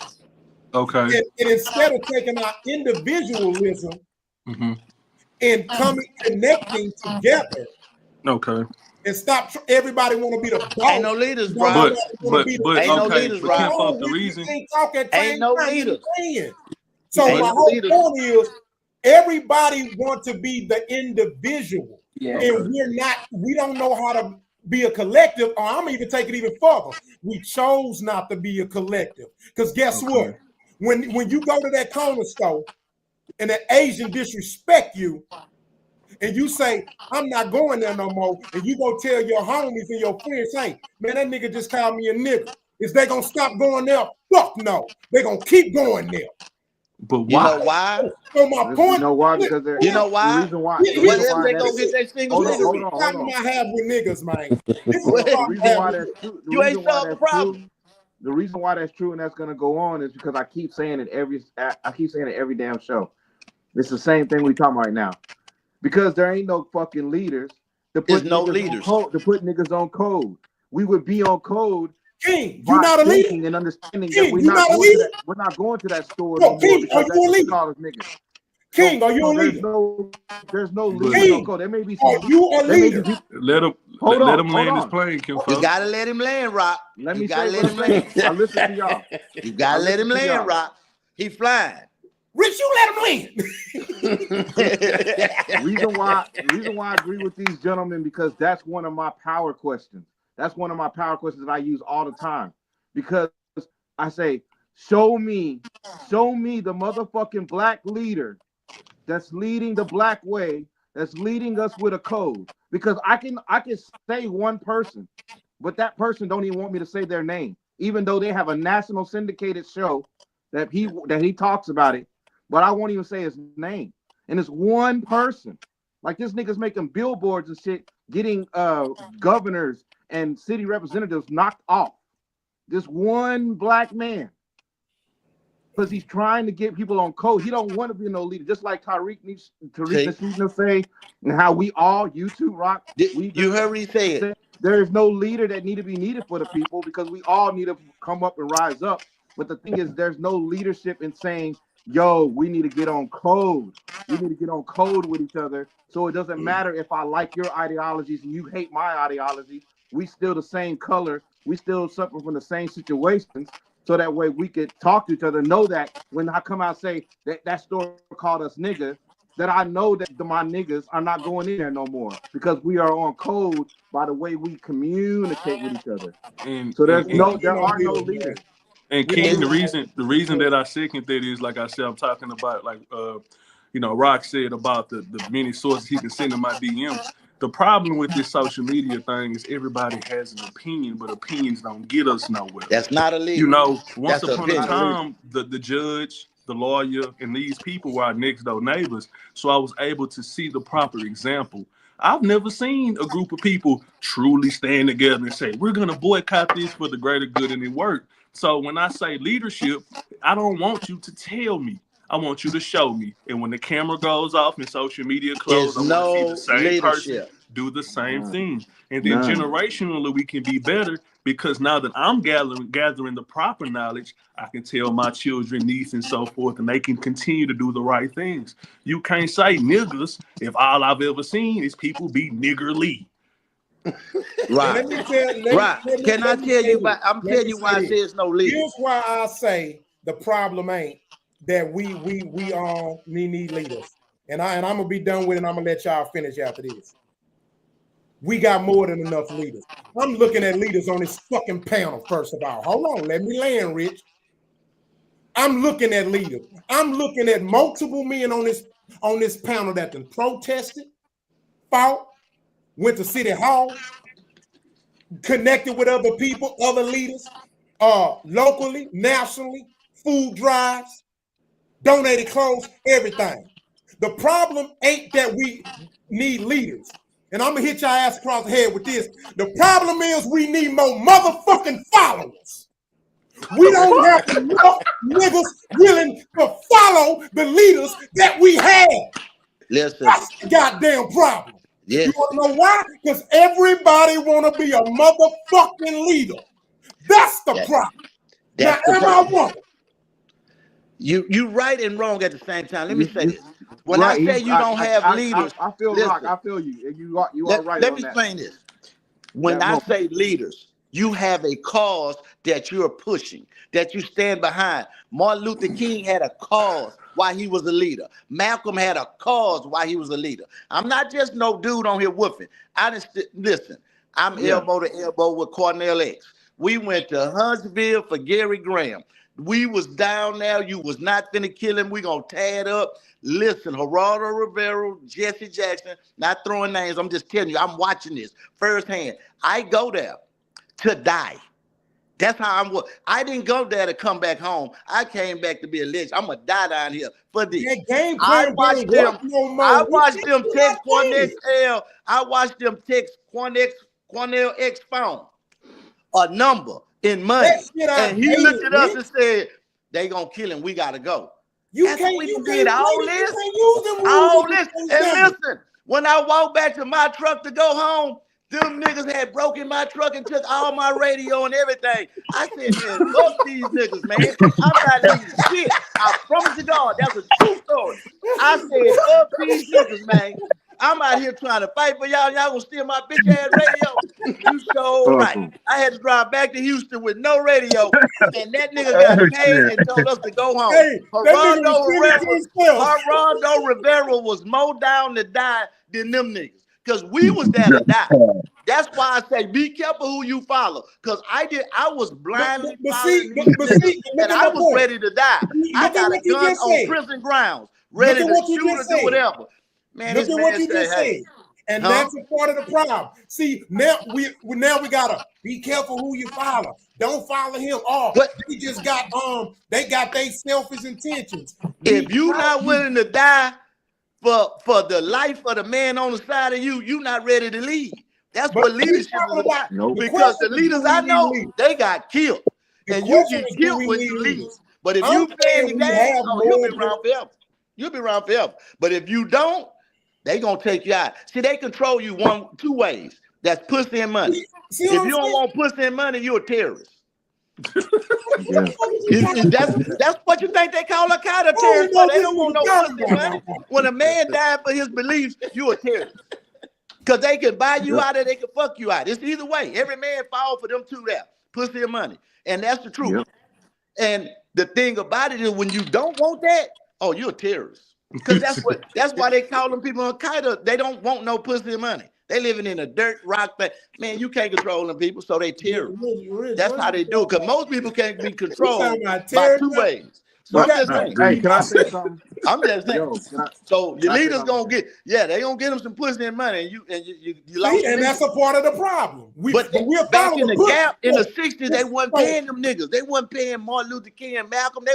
Okay.
And instead of taking our individualism and connecting together.
Okay.
And stop. Everybody want to be the boss.
Ain't no leaders, bro. But ain't no leaders, bro.
The reason
ain't no leaders.
So
Ain't
my
no
whole
leader.
point is everybody wants to be the individual.
Yeah.
And we don't know how to be a collective, or I'm even take it even further. We chose not to be a collective. Because guess what? When you go to that corner store and the Asian disrespect you, and you say, I'm not going there no more, and you go tell your homies and your friends, hey, man, that nigga just called me a nigga. Is they gonna stop going there? Fuck no. They gonna keep going there.
But why?
You know why?
So my point.
You know why? Because
You know why?
the reason why.
What if they go get their single
Hold
cigarette?
on.
Problem I have with niggas, man. This is
What?
the
The
problem
reason
I have
why
with
that's true. The
You ain't
reason why
solved the
that's
problem.
true. The reason why that's true and that's gonna go on is because I keep saying it every damn show. It's the same thing we talking right now. Because there ain't no fucking leaders to put
There's no
niggas
leaders.
on code. To put niggas on code, we would be on code.
King, you
by
not a leader?
thinking and understanding
King,
that we're
you
not
not a
going to
leader?
that. We're not going to that store
Yo,
no more
King, are
because
you
that's
a
what they
leader?
call us niggas.
King, are you a
there's
leader?
there's no
But
leaders on
King,
code. There may be
are
some.
you a
There may be
leader?
people.
let him
Hold
let
on,
him
hold
land his
on.
plane, Kim.
You gotta let him land, Rock.
Let
You
me
gotta
say
let
what
him
I'm saying.
land.
I listen to y'all.
You gotta let him
listen to
land,
y'all.
Rock. He flying.
Rich, you let him land.
The reason why I agree with these gentlemen because that's one of my power questions. That's one of my power questions that I use all the time. Because I say, show me the motherfucking black leader that's leading the black way, that's leading us with a code. Because I can say one person, but that person don't even want me to say their name, even though they have a national syndicated show that he talks about it, but I won't even say his name. And it's one person. Like this nigga's making billboards and shit, getting governors and city representatives knocked off. This one black man. Because he's trying to get people on code. He don't want to be no leader. Just like Tariq Nasheed say, and how we all, you too, Rock.
You heard what he said.
There is no leader that need to be needed for the people because we all need to come up and rise up. But the thing is, there's no leadership in saying, yo, we need to get on code. We need to get on code with each other. So it doesn't matter if I like your ideologies and you hate my ideologies. We still the same color. We still suffer from the same situations. So that way we could talk to each other. Know that when I come out and say that store called us nigga, that I know that my niggas are not going in there no more because we are on code by the way we communicate with each other. So there are no leaders.
And King, the reason that I second that is, like I said, I'm talking about like Rock said about the many sources he can send in my DMs. The problem with this social media thing is everybody has an opinion, but opinions don't get us nowhere.
That's not a leader.
Once upon a time, the judge, the lawyer, and these people were our next door neighbors. So I was able to see the proper example. I've never seen a group of people truly stand together and say, we're going to boycott this for the greater good, and it worked. So when I say leadership, I don't want you to tell me. I want you to show me. And when the camera goes off and social media closes, I want to see the same person do the same thing. And then generationally, we can be better because now that I'm gathering the proper knowledge, I can tell my children, niece, and so forth, and they can continue to do the right things. You can't say niggas if all I've ever seen is people be niggerly.
Right. Can I tell you why? I'm telling you why I say it's no leader.
Here's why I say the problem ain't that we need leaders. And I'm gonna be done with it. And I'm gonna let y'all finish after this. We got more than enough leaders. I'm looking at leaders on this fucking panel. First of all, hold on, let me land, Rich. I'm looking at leaders. I'm looking at multiple men on this panel that then protested, fought, went to City Hall, connected with other people, other leaders, locally, nationally, food drives, donated clothes, everything. The problem ain't that we need leaders. And I'm gonna hit your ass across the head with this. The problem is we need more motherfucking followers. We don't have enough niggas willing to follow the leaders that we have.
Listen.
That's the goddamn problem.
Yes.
You want to know why? Because everybody want to be a motherfucking leader. That's the problem. Now, am I wrong?
You right and wrong at the same time. Let me say this. When I say you don't have leaders,
I feel
listen,
Rock. I feel you. You are right.
Let me explain this. When I say leaders, you have a cause that you're pushing, that you stand behind. Martin Luther King had a cause why he was a leader. Malcolm had a cause why he was a leader. I'm not just no dude on here woofing. Listen, I'm elbow to elbow with Cornell X. We went to Huntsville for Gary Graham. We was down there. You was not finna kill him. We gonna tie it up. Listen, Geraldo Rivera, Jesse Jackson, not throwing names. I'm just telling you, I'm watching this firsthand. I go there to die. That's how I didn't go there to come back home. I came back to be a legend. I'm gonna die down here for this. I watched them text Cornell I watched them text Cornell X phone a number in money. And he looked at us and said, they gonna kill him. We gotta go. You can't use all this. And listen, when I walked back to my truck to go home, them niggas had broken my truck and took all my radio and everything. I said, man, fuck these niggas, man. I'm not leaving shit. I promise you God, that's a true story. I said, fuck these niggas, man. I'm out here trying to fight for y'all. Y'all gonna steal my bitch ass radio? You so right. I had to drive back to Houston with no radio, and that nigga got paid and told us to go home.
Hey,
Geraldo Rivera was more down to die than them niggas, because we was there to die. That's why I say be careful who you follow, because I was blindly following these niggas, and I was ready to die. I got a gun on prison grounds, ready to shoot or do whatever. Man, look at what you just said.
And that's a part of the problem. See, now we gotta be careful who you follow. Don't follow him off. But he just got they got their selfish intentions.
If you not willing to die for the life of the man on the side of you, you not ready to lead. That's what leadership is about. Nope. Because the leaders I know, they got killed. And you get killed when you lead. But if you playing the game, you'll be around forever. You'll be around forever. But if you don't, they gonna take you out. See, they control you two ways. That's pussy and money. If you don't want pussy and money, you're a terrorist. That's what you think they call a kind of terrorist, but they don't want no pussy and money. When a man died for his beliefs, you're a terrorist. Because they can buy you out or they can fuck you out. It's either way. Every man fall for them two there, pussy and money. And that's the truth. Yep. And the thing about it is when you don't want that, oh, you're a terrorist. Because that's why they call them people on Qaeda. They don't want no pussy and money. They living in a dirt rock. Man, you can't control them people, so they terrorists. That's how they do it. Because most people can't be controlled by two ways. So I'm just saying.
Hey, can I say something?
I'm just saying. So your leaders gonna get, they gonna get them some pussy and money, and you
lost. And that's a part of the problem.
But we're back in the gap in the '60s, they wasn't paying them niggas. They wasn't paying Martin Luther King and Malcolm.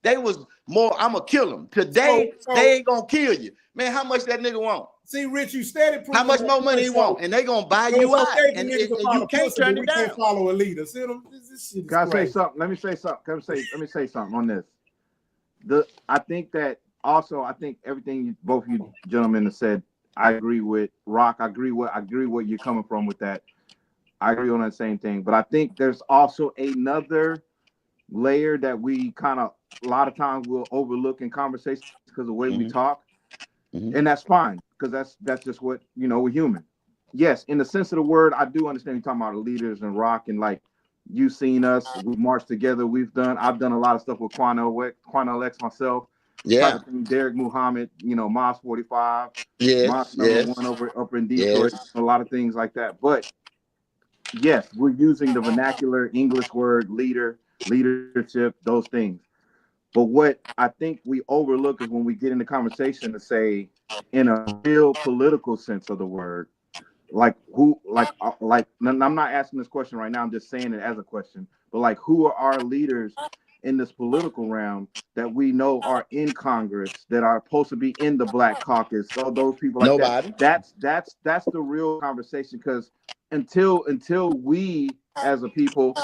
They was more, I'm gonna kill them. Today, they ain't gonna kill you. Man, how much that nigga want?
See, Rich, you steady
how much more money he want? And they gonna buy you out. And you can't turn it down.
Follow a leader. See them?
Can I say something? Let me say something. Let me say something on this. I think everything both you gentlemen have said, I agree with. Rock, I agree what you're coming from with that. I agree on that same thing. But I think there's also another layer that we kind of a lot of times will overlook in conversations because of the way we talk. And that's fine, because that's just what, we're human. Yes, in the sense of the word, I do understand you talking about the leaders and Rock, and like you've seen us, we've marched together, I've done a lot of stuff with Quanell X myself. Yeah. Derek Muhammad, Moss 45. Moss number one over in Detroit, a lot of things like that. But yes, we're using the vernacular English word leadership, those things. But what I think we overlook is when we get into conversation to say, in a real political sense of the word, I'm not asking this question right now, I'm just saying it as a question, but who are our leaders in this political realm that we know are in Congress, that are supposed to be in the Black Caucus, so those people that's the real conversation, because until we as a people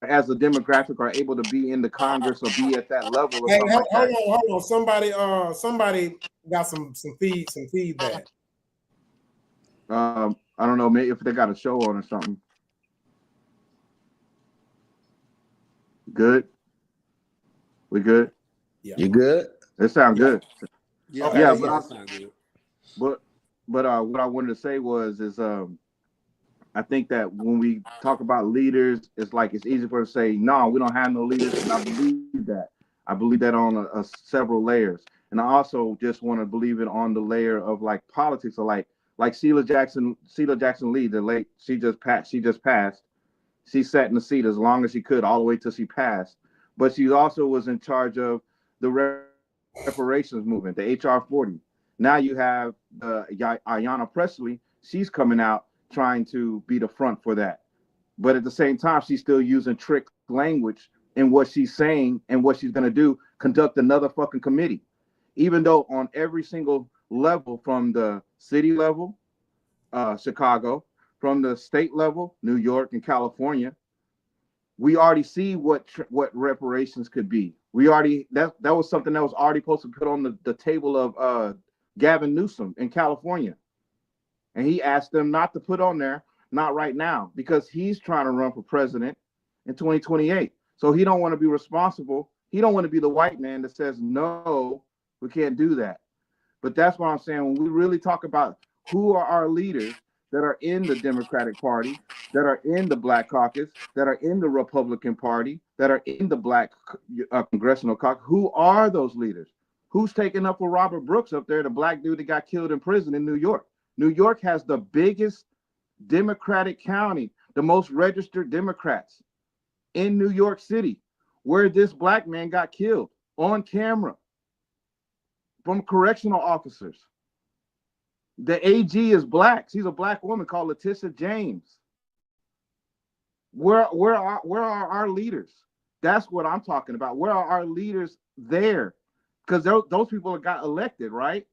as a demographic are able to be in the Congress or be at that level. Or
hold on. Somebody got some feedback.
I don't know, maybe if they got a show on or something. Good. We good?
Yeah. You good?
It sounds good.
Yeah.
Okay. Yeah,
but
what I wanted to say is I think that when we talk about leaders, it's easy for us to say, no, we don't have no leaders, and I believe that. I believe that on a several layers, and I also just want to believe it on the layer of like politics, or like Sheila Jackson Lee, the late she just passed. She sat in the seat as long as she could, all the way till she passed. But she also was in charge of the reparations movement, the HR 40. Now you have Ayanna Pressley. She's coming out trying to be the front for that. But at the same time, she's still using trick language in what she's saying and what she's going to do, conduct another fucking committee. Even though on every single level, from the city level, Chicago, from the state level, New York and California, we already see what reparations could be. We already that was something that was already supposed to put on the table of Gavin Newsom in California, and he asked them not to put on there, not right now, because he's trying to run for president in 2028. So he don't want to be responsible. He don't want to be the white man that says no, we can't do that. But that's what I'm saying. When we really talk about who are our leaders that are in the Democratic Party, that are in the Black Caucus, that are in the Republican Party, that are in the Black Congressional Caucus, who are those leaders? Who's taking up for Robert Brooks up there, the black dude that got killed in prison in New York? New York has the biggest Democratic county, the most registered Democrats in New York City, where this black man got killed on camera from correctional officers. The AG is black. She's a black woman called Letitia James. Where are our leaders? That's what I'm talking about. Where are our leaders there? Because those people got elected, right?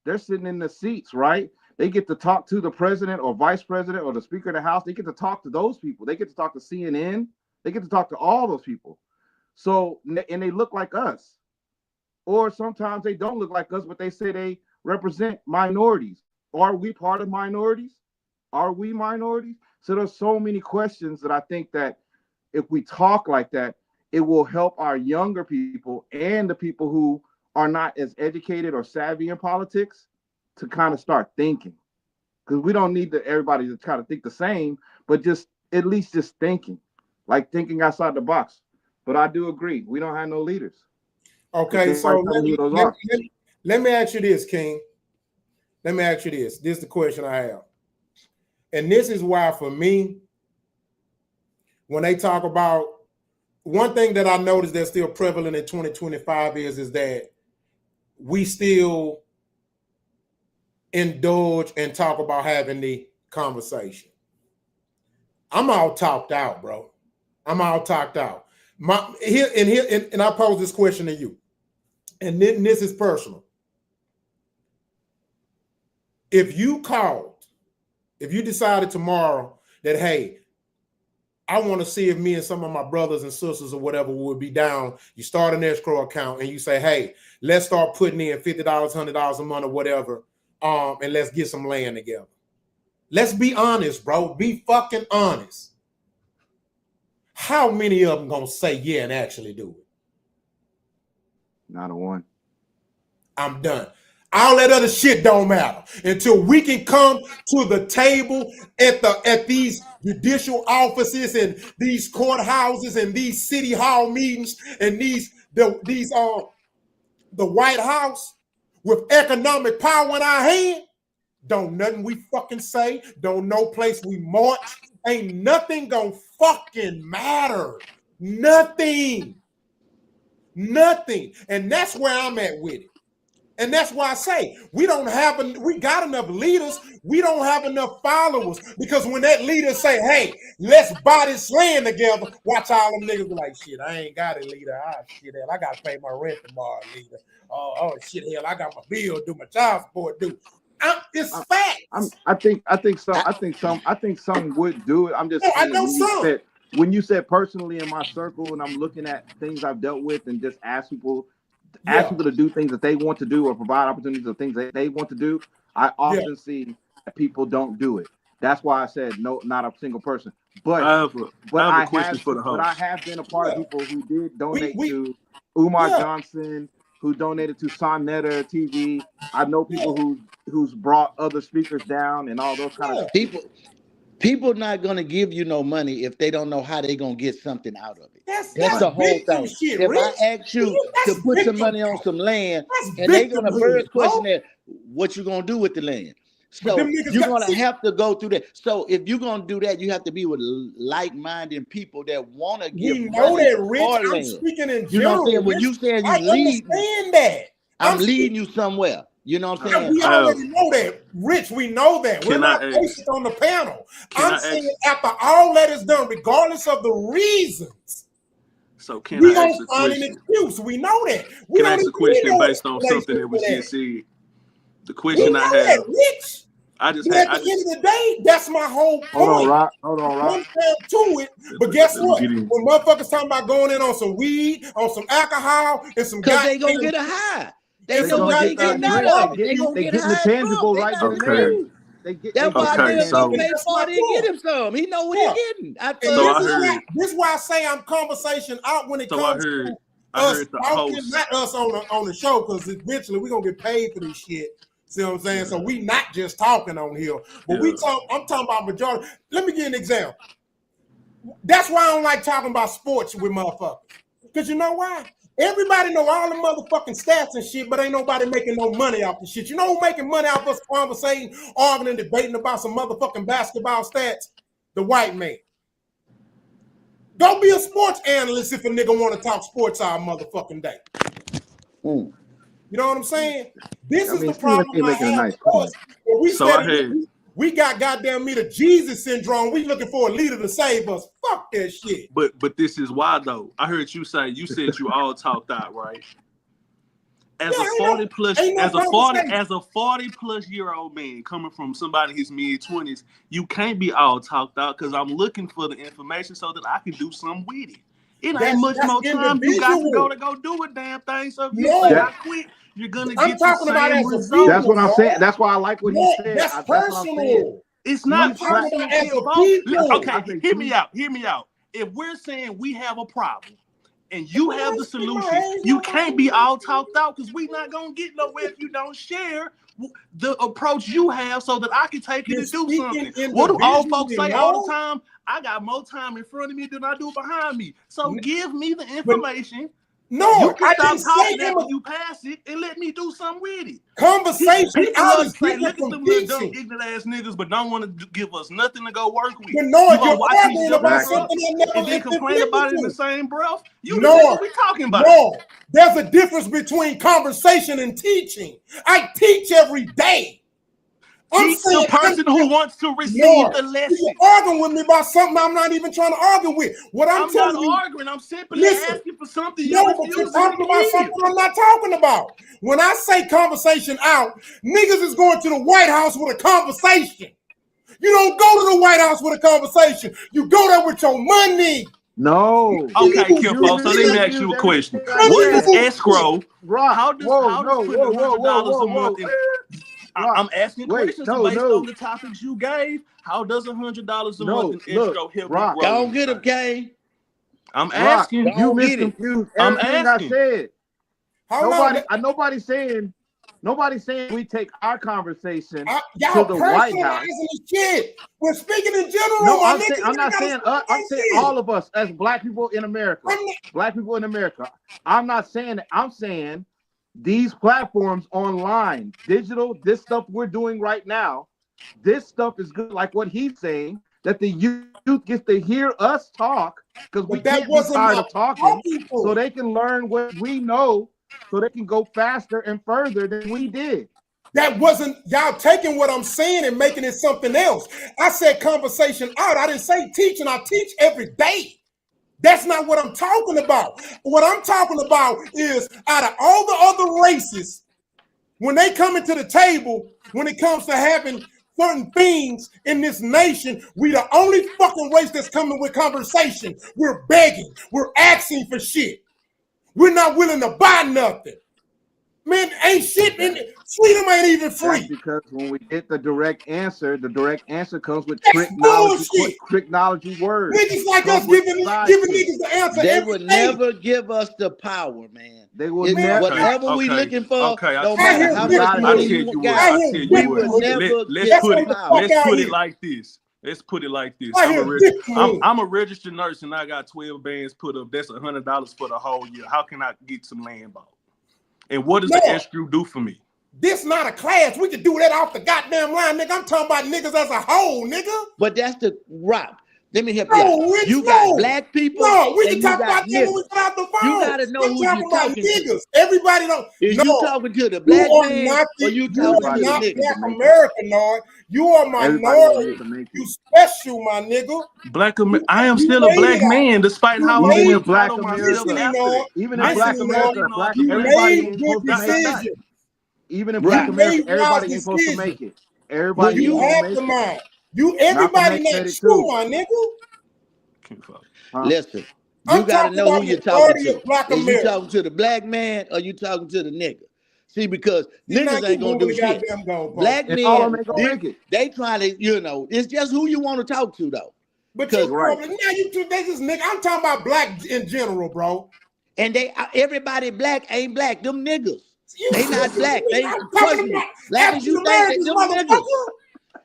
They're sitting in the seats, right? They get to talk to the president or vice president or the speaker of the house. They get to talk to those people. They get to talk to CNN. They get to talk to all those people. So, and they look like us. Or sometimes they don't look like us, but they say they represent minorities. Are we part of minorities? Are we minorities? So there's so many questions that I think that if we talk like that, it will help our younger people and the people who are not as educated or savvy in politics to kind of start thinking. Because we don't need everybody to try to think the same, but just at least just thinking, like thinking outside the box. But I do agree, we don't have no leaders.
Okay, so let me ask you this, King. Let me ask you this. This is the question I have. And this is why, for me, when they talk about, one thing that I noticed that's still prevalent in 2025 is that we still indulge and talk about having the conversation. I'm all talked out, bro. I'm all talked out. And I pose this question to you. And this is personal. If you decided tomorrow that, hey, I want to see if me and some of my brothers and sisters or whatever would be down, you start an escrow account and you say, hey, let's start putting in $50, $100 a month or whatever, and let's get some land together. Let's be honest, bro. Be fucking honest. How many of them gonna say yeah and actually do it?
Not a one.
I'm done. All that other shit don't matter until we can come to the table at these judicial offices and these courthouses and these city hall meetings and the White House with economic power in our hand. Don't nothing we fucking say. Don't no place we march. Ain't nothing gonna fucking matter. Nothing. And that's where I'm at with it. And that's why I say we got enough leaders, we don't have enough followers. Because when that leader say, hey, let's buy this land together, watch all them niggas be like, shit, I ain't got a leader. Shit, hell, I gotta pay my rent tomorrow, leader. Oh shit, hell, I got my bill due, my child support due. It's facts.
I think some would do it. I'm just saying,
I know some.
When you said personally in my circle, and I'm looking at things I've dealt with and just ask people to do things that they want to do or provide opportunities of things that they want to do, I often see that people don't do it. That's why I said no, not a single person. But I have been a part of people who did donate to Umar Johnson, who donated to Sonetta TV. I know people who's brought other speakers down and all those kind of
people People not gonna give you no money if they don't know how they gonna get something out of it. That's the whole
victim
thing.
shit,
If
Rich.
I ask you
That's
to put some
victim
money on
talk.
some land,
That's
and they gonna
victimhood,
first question
bro.
that, what you gonna do with the land?
But
So
them niggas
you're
got
gonna
see,
have to go through that. So if you're gonna do that, you have to be with like-minded people that want to give
we know
money
that, Rich.
for
I'm
land.
speaking in
You know what I'm
general,
saying? When
Rich.
you saying
I
you lead,
understand that.
I'm leading you somewhere. You know what I'm saying?
We already know that, Rich. We know that. We're
Can
not
I ask-
based on the panel.
Can
I'm
I
saying
ask-
after all that is done, regardless of the reasons,
So can
we
I
don't
ask a
find an
question?
excuse. We know that. We
Can I
don't
ask a
need
question
no
based on
explanation
something that was
for
just said? The
We
question
know
I
that,
have,
Rich.
I just
But
had,
at the end of the day, that's my whole point.
Hold on, Rock. Hold on, Rock.
One time to it, but guess
let me
what?
get in.
When motherfuckers talking about going in on some weed, on some alcohol, and some
Because they gonna
goddamn-
get a high. They
and
know
some
what they
goddamn
getting out
drink.
of it.
They
They gonna
they
get
getting the
high
tangible
from. They
right
not
then and
Okay.
there.
confused.
They get.
That's why
Okay,
they'll
so-
go pay
That's
for
my
it and get
point.
him some. He know what
Yeah.
he getting.
And
So I
this is
heard-
why, this is why I say I'm conversation out when it
So I
comes
heard,
to
I
us
heard the
talking,
host.
not us on the show, because eventually we're gonna get paid for this shit. See what I'm saying? So we not just talking on here, but
Yeah.
I'm talking about majority. Let me give you an example. That's why I don't like talking about sports with motherfuckers. Because you know why? Everybody know all the motherfucking stats and shit, but ain't nobody making no money off the shit. You know who making money off us conversating, arguing, and debating about some motherfucking basketball stats? The white man. Go be a sports analyst if a nigga want to talk sports all motherfucking day. You know what I'm saying? This is the
seems like
problem
they're
I
making a
have
nice
with us. When we
So
said
I heard-
we got goddamn me the Jesus syndrome. We looking for a leader to save us. Fuck that shit.
But this is why though. I heard you say you said you all talked out, right? As
Yeah,
a 40 plus,
ain't no
as a 40
conversation.
as a 40 plus year old man coming from somebody in his mid 20s, you can't be all talked out because I'm looking for the information so that I can do something with it. It ain't much more time you got to go do a damn thing. So if you say I quit, you're gonna
I'm
get the
talking about
same
as a
result.
That's what I'm
people,
saying. That's why I like what he
No,
said.
that's
That's what I'm
personal.
saying.
It's not
He's trying-
personal.
as a
Kinfolk.
people.
Okay,
I think
hear me out. Hear me out. If we're saying we have a problem and you have the solution, you can't be all talked out because we're not gonna get nowhere if you don't share the approach you have so that I can take it and do something. What do all folks say all the time? I got more time in front of me than I do behind me. So give me the information.
No,
you can
I
stop
didn't
talking
say
after you pass it and let me do something with it.
Conversation
People
out
love
is
to say,
different
look at
from
them little dumb
teaching.
ignorant ass niggas, but don't want to give us nothing to go work with.
But no,
you gonna
you're
watch me
arguing
jump
about
in front
something that never
and then complain about it in the same breath. You the
No,
nigga we talking about.
No, there's a difference between conversation and teaching. I teach every day.
Teach the person who wants to receive the lesson.
You're arguing with me about something I'm not even trying to argue with. What I'm
not
telling you,
arguing. I'm simply asking for something
No,
you
but you're
refuse
talking
to
about
give.
something I'm not talking about. When I say conversation out, niggas is going to the White House with a conversation. You don't go to the White House with a conversation. You go there with your money.
No.
Okay, Kimpo, so let me ask you a question. What does escrow? How does putting $100 a month in? I'm asking questions based on the topics you gave. How does $100 a month in escrow help you grow?
Don't get him, Kane.
I'm asking.
You misconfused everything I said. Nobody's saying we take our conversation to the White House.
Shit. We're speaking in general.
No, I'm not saying us. I'm saying all of us as black people in America. Black people in America. I'm not saying that. I'm saying these platforms online, digital, this stuff we're doing right now, this stuff is good. Like what he's saying, that the youth gets to hear us talk because we can't be tired of talking, so they can learn what we know, so they can go faster and further than we did.
That wasn't y'all taking what I'm saying and making it something else. I said conversation out. I didn't say teaching. I teach every day. That's not what I'm talking about. What I'm talking about is out of all the other races, when they come into the table, when it comes to having certain things in this nation, we the only fucking race that's coming with conversation. We're begging. We're asking for shit. We're not willing to buy nothing. Man, ain't shit in it. Freedom ain't even free.
That's because when we get the direct answer comes with technology words.
Niggas like us giving niggas the answer.
They would never give us the power, man.
They would never.
Whatever we looking for, no matter how much
I
money
tell
you
you
got,
what.
we would never
Let's put it
power.
like this. Let's put it like this.
I hear dick move.
I'm a registered nurse and I got 12 bands put up. That's $100 for the whole year. How can I get some land bought? And what does the escrow do for me?
This not a class. We can do that off the goddamn line, nigga. I'm talking about niggas as a whole, nigga.
But that's the Rock. Let me help you out.
Rich,
you got black people.
No, we
and
can talk about them
niggas.
when we get out the phone.
You gotta know who you're talking
niggas.
to.
Everybody don't.
Is
no,
you talking to the black man or you talking to the nigga?
Black American, Lord. You are minority. You special, my nigga.
Black America. I am still a black man, despite how
even
I
in Black
myself
America.
after.
Even in Black America, Black everybody ain't supposed to make it. Even in Black America, everybody ain't supposed to make it. Everybody
you have to mind. You everybody not true, my nigga.
Listen, you got to know who you're talking to. Is you talking to the black man or you talking to the nigga? See, because niggas ain't gonna do shit. Black men, they trying to, you know, it's just who you want to talk to though.
But you, now you two, they just nigga. I'm talking about black in general, bro.
And everybody black ain't black. Them niggas, they not black. They trust me. Black as you think, them niggas.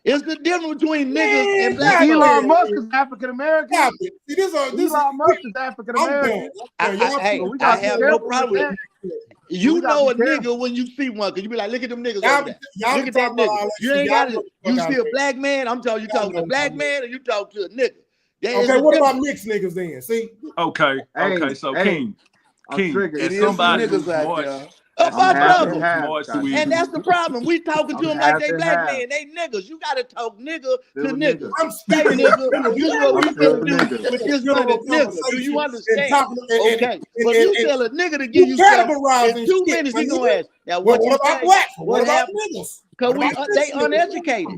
It's the difference between niggas and black people.
Elon Musk is African American.
Elon
Musk is African American.
I have no problem with it. You know a nigga when you see one, because you be like, look at them niggas over there. Look at that nigga. You ain't got it. You see a black man, I'm telling you talking to a black man, or you talk to a nigga.
Okay, what about mixed niggas then? See?
Okay, so King,
it is
somebody
niggas out there.
And
that's the problem. We talking to them like they black men. They niggas. You gotta talk nigga to nigga.
I'm
say nigga. You know what we gonna do with this money, nigga. Do you understand? Okay. But you tell a nigga to give you something in 2 minutes, he gonna ask. Now what
about black? What about niggas?
Because they uneducated.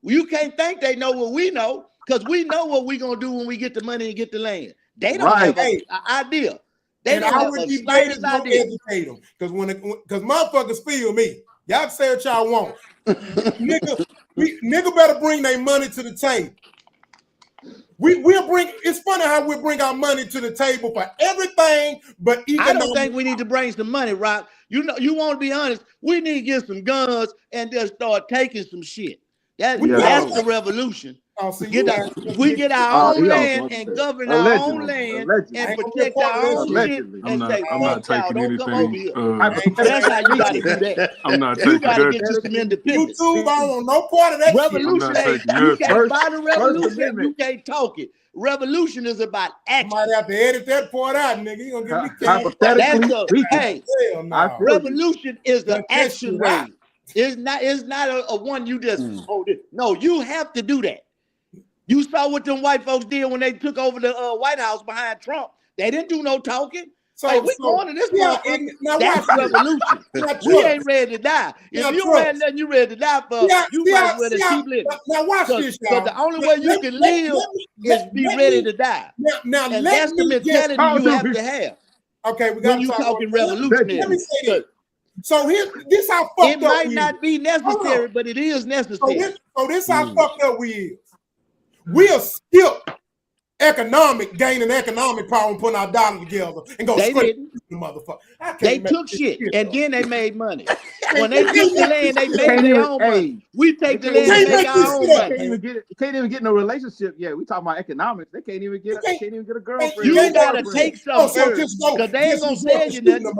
You can't think they know what we know, because we know what we gonna do when we get the money and get the land. They don't have an idea. They don't have a slightest idea.
Educate them, because motherfuckers feel me. Y'all can say what y'all want. nigga better bring their money to the table. We'll bring. It's funny how we bring our money to the table for everything, but
I don't think we need to bring some money, Rock. You know, you want to be honest. We need to get some guns and just start taking some shit. That's the revolution. We get our own land and govern our own land and protect our own shit.
I'm not taking anything.
That's how you got to do that.
I'm not
taking. You got to
that.
get you some independence.
YouTube, I don't want no part of that.
Revolution you can't buy the revolution. You can't talk it. Revolution is about action.
Might have to edit that part out, nigga. You gonna give me
revolution is the action wave. It's not a one you just hold it. No, you have to do that. You saw what them white folks did when they took over the White House behind Trump. They didn't do no talking. So we going to this motherfucker. That's revolution. We ain't ready to die. If you ain't nothing you ready to die for, you might as well keep living.
Now watch this, y'all.
Because the only way you can live is be ready to die.
Now
and that's the mentality you have to have.
Okay, we got
when you talking revolutionary.
Let me say this. So this how fucked up.
It might not be necessary, but it is necessary.
So this how fucked up we is. We'll skip gaining economic power and putting our dollar together and go straight to the motherfucker.
They took shit and then they made money. When they took the land, they made their own money. We take the land and make our own money.
Can't even get no relationship yet. We talking about economics. They can't even get a girlfriend.
You gotta take something first, because they ain't gonna sell you nothing.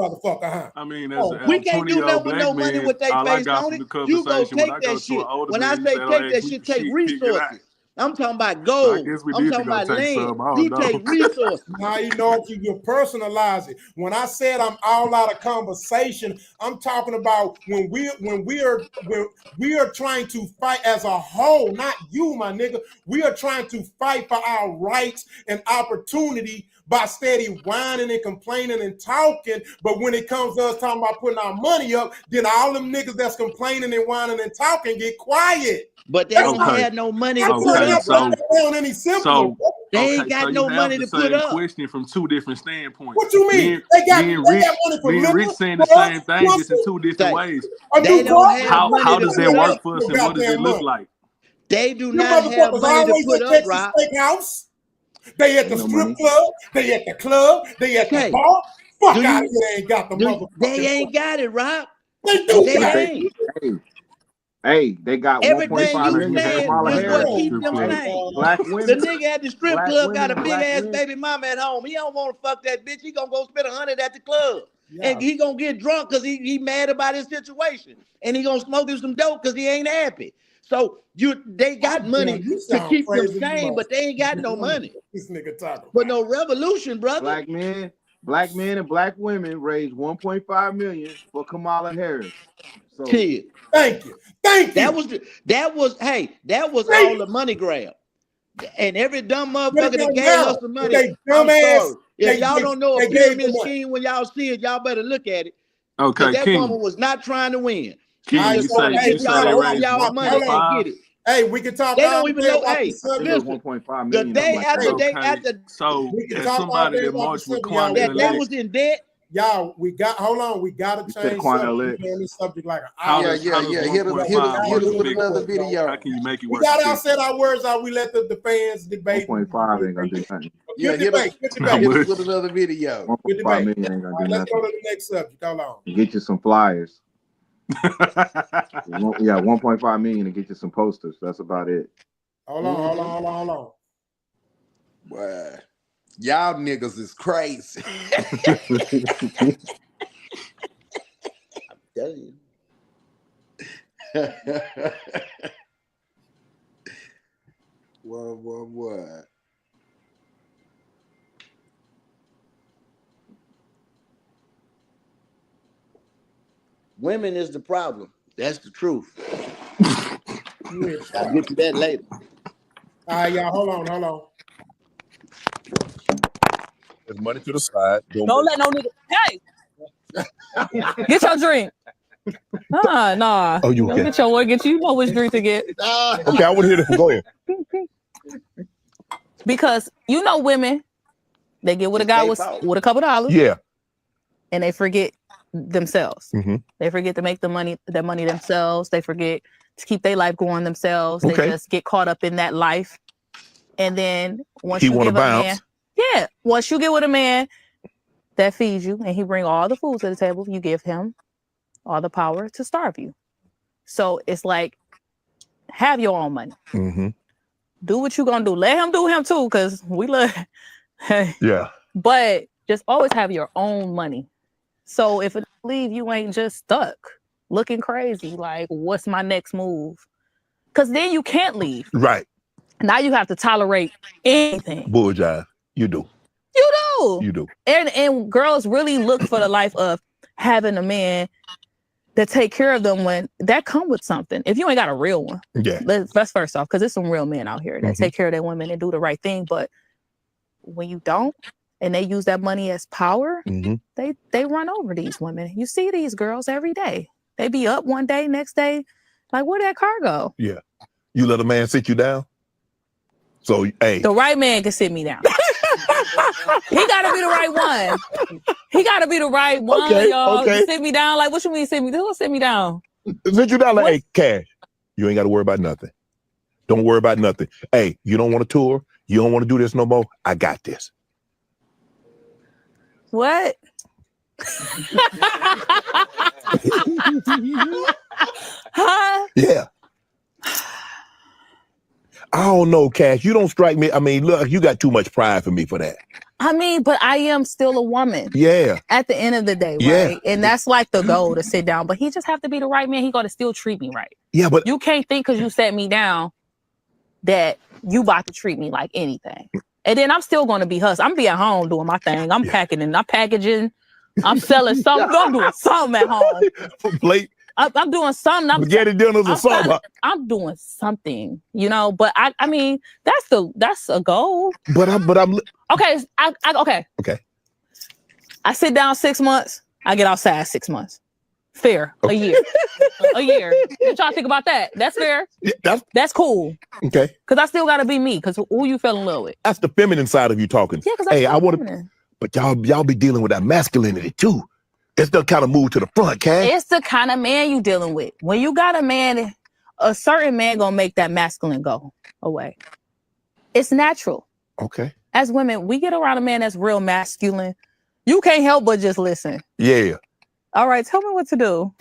I mean,
we can't do nothing with no money with their face on it. You go take that shit. When I say take that shit, take resources. I'm talking about gold. I'm talking about land. You take resources.
Now you know you personalize it. When I said I'm all out of conversation, I'm talking about when we are trying to fight as a whole, not you, my nigga. We are trying to fight for our rights and opportunity by steady whining and complaining and talking. But when it comes to us talking about putting our money up, then all them niggas that's complaining and whining and talking get quiet.
But they don't have no money to put up. They ain't got no money to put up.
Question from two different standpoints.
What you mean?
They got money from Rich saying the same thing, just in two different ways.
They don't have money.
How does that work for us, and what does it look like?
They do not have money to put up, Rob.
They at the strip club. They at the club. They at the bar. Fuck out of here. They ain't got the motherfucker.
They ain't got it, Rob.
They do.
They ain't.
Hey, they got
Everything
1.5
you
million from
saying
Kamala
is what
Harris.
keep them
Hey,
sane.
black
The
women,
nigga at the strip
black
club got a
women,
big
black
ass
men.
baby mama at home. He don't want to fuck that bitch. He gonna go spend 100 at the club.
Yeah.
And he gonna get drunk because he mad about his situation. And he gonna smoke him some dope because he ain't happy. So they got money
Damn, you
to
sound
keep them
crazy,
sane, but they ain't got no money.
This nigga talking
But
about.
no revolution, brother.
Black men and black women raised 1.5 million for Kamala Harris. So
Kid.
Thank you.
That was all the money grab. And every dumb
But it
motherfucker that
don't
gave
matter.
us the money,
They
I'm
dumbass.
sorry. If y'all don't know a
they gave
pyramid
the money.
scheme when y'all see it, y'all better look at it.
Okay,
Because that
King.
woman was not trying to win. She
King,
was
you
trying
say
to get y'all
they
all
raised
y'all money and
1.5?
get it.
Hey, we can talk
They
all
don't even
day
know.
about
Hey,
the subject.
it was
listen.
1.5
The
million.
day after
Okay.
they after
So,
We can
as
talk all
somebody
day
that
about the
marched with
subject,
Quantum
y'all.
that they
Elect,
was in debt.
Y'all, hold on. We gotta
You said
change
Quantum
subject.
Elect.
We've been on this subject like an
how
hour.
does
Hit us
1.5 work
with
effective?
another video.
How can you make it
We
work
gotta all
effective?
said our words out. We let the fans debate.
1.5 ain't gonna do nothing.
Good
Hit
debate.
us
Not
hit us
much.
with another video.
1.5
Good debate.
million ain't gonna
All
do
right, let's go
nothing.
to the next subject. Hold on.
Get you some flyers. Yeah, 1.5 million to get you some posters. That's about it.
Hold on.
Boy, y'all niggas is crazy.
Tell you.
What?
Women is the problem. That's the truth.
Yeah.
I'll get to that later.
All right, y'all. Hold on.
There's money to the side.
Don't let no nigga. Hey, get your drink. Nah.
Oh, you okay?
Get your get you know which drink to get.
Okay, I want to hear this. Go ahead.
Because you know women, they get with a guy with a couple dollars.
Yeah.
And they forget themselves.
Mm-hmm.
They forget to make the money themselves. They forget to keep their life going themselves.
Okay.
They just get caught up in that life. And then once
He
you
wanna
give a man,
bounce.
yeah, once you get with a man that feeds you and he bring all the food to the table, you give him all the power to starve you. So it's like, have your own money.
Mm-hmm.
Do what you gonna do. Let him do him too, because we love.
Yeah.
But just always have your own money. So if it leave, you ain't just stuck looking crazy. Like, what's my next move? Because then you can't leave.
Right.
Now you have to tolerate anything.
Bullseye. You do.
You do.
You do.
And girls really look for the life of having a man that take care of them when that come with something. If you ain't got a real one.
Yeah.
That's first off, because there's some real men out here that take care of their women and do the right thing. But when you don't, and they use that money as power, they run over these women. You see these girls every day. They be up one day, next day, like, where'd that car go?
Yeah. You let a man sit you down? So, hey.
The right man can sit me down. He gotta be the right one. He gotta be the right one, y'all.
Okay.
Sit me down. Like, what you mean sit me down? Who sit me down?
Sit you down like, hey, Cash, you ain't got to worry about nothing. Don't worry about nothing. Hey, you don't want to tour? You don't want to do this no more? I got this.
What? Huh?
Yeah. I don't know, Cash. You don't strike me. I mean, look, you got too much pride for me for that.
I mean, but I am still a woman.
Yeah.
At the end of the day, right?
Yeah.
And that's like the goal, to sit down. But he just have to be the right man. He got to still treat me right.
Yeah, but
you can't think because you set me down that you about to treat me like anything. And then I'm still going to be hustling. I'm be at home doing my thing. I'm packing and I'm packaging. I'm selling something. I'm doing something at home.
Plate.
I'm doing something.
Spaghetti dinners or something.
I'm doing something, you know. But I mean, that's a goal.
But I'm
okay. Okay.
Okay.
I sit down 6 months. I get outside 6 months. Fair. Okay. A year. A year. What y'all think about that? That's fair.
Yeah, that's
cool.
Okay.
Because I still gotta be me. Because who you fell in love with?
That's the feminine side of you talking.
Yeah. Because
hey, I want to. But y'all be dealing with that masculinity too. It's the kind of move to the front, Cash.
It's the kind of man you dealing with. When you got a man, a certain man gonna make that masculine go away. It's natural.
Okay.
As women, we get around a man that's real masculine. You can't help but just listen.
Yeah.
All right, tell me what to do.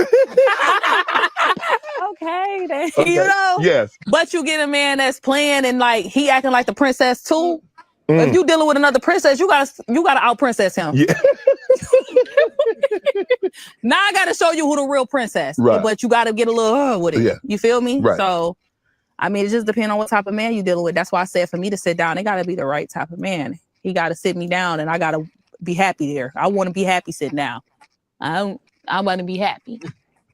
okay, then,
Okay.
you know.
Yes.
But you get a man that's playing and like he acting like the princess too.
Mm.
If you dealing with another princess, you gotta out princess him.
Yeah.
Now I gotta show you who the real princess.
Right.
But you gotta get a little with it.
Yeah.
You feel me?
Right.
So I mean, it just depends on what type of man you dealing with. That's why I said for me to sit down, it gotta be the right type of man. He gotta sit me down and I gotta be happy there. I wanna be happy sitting down. I want to be happy.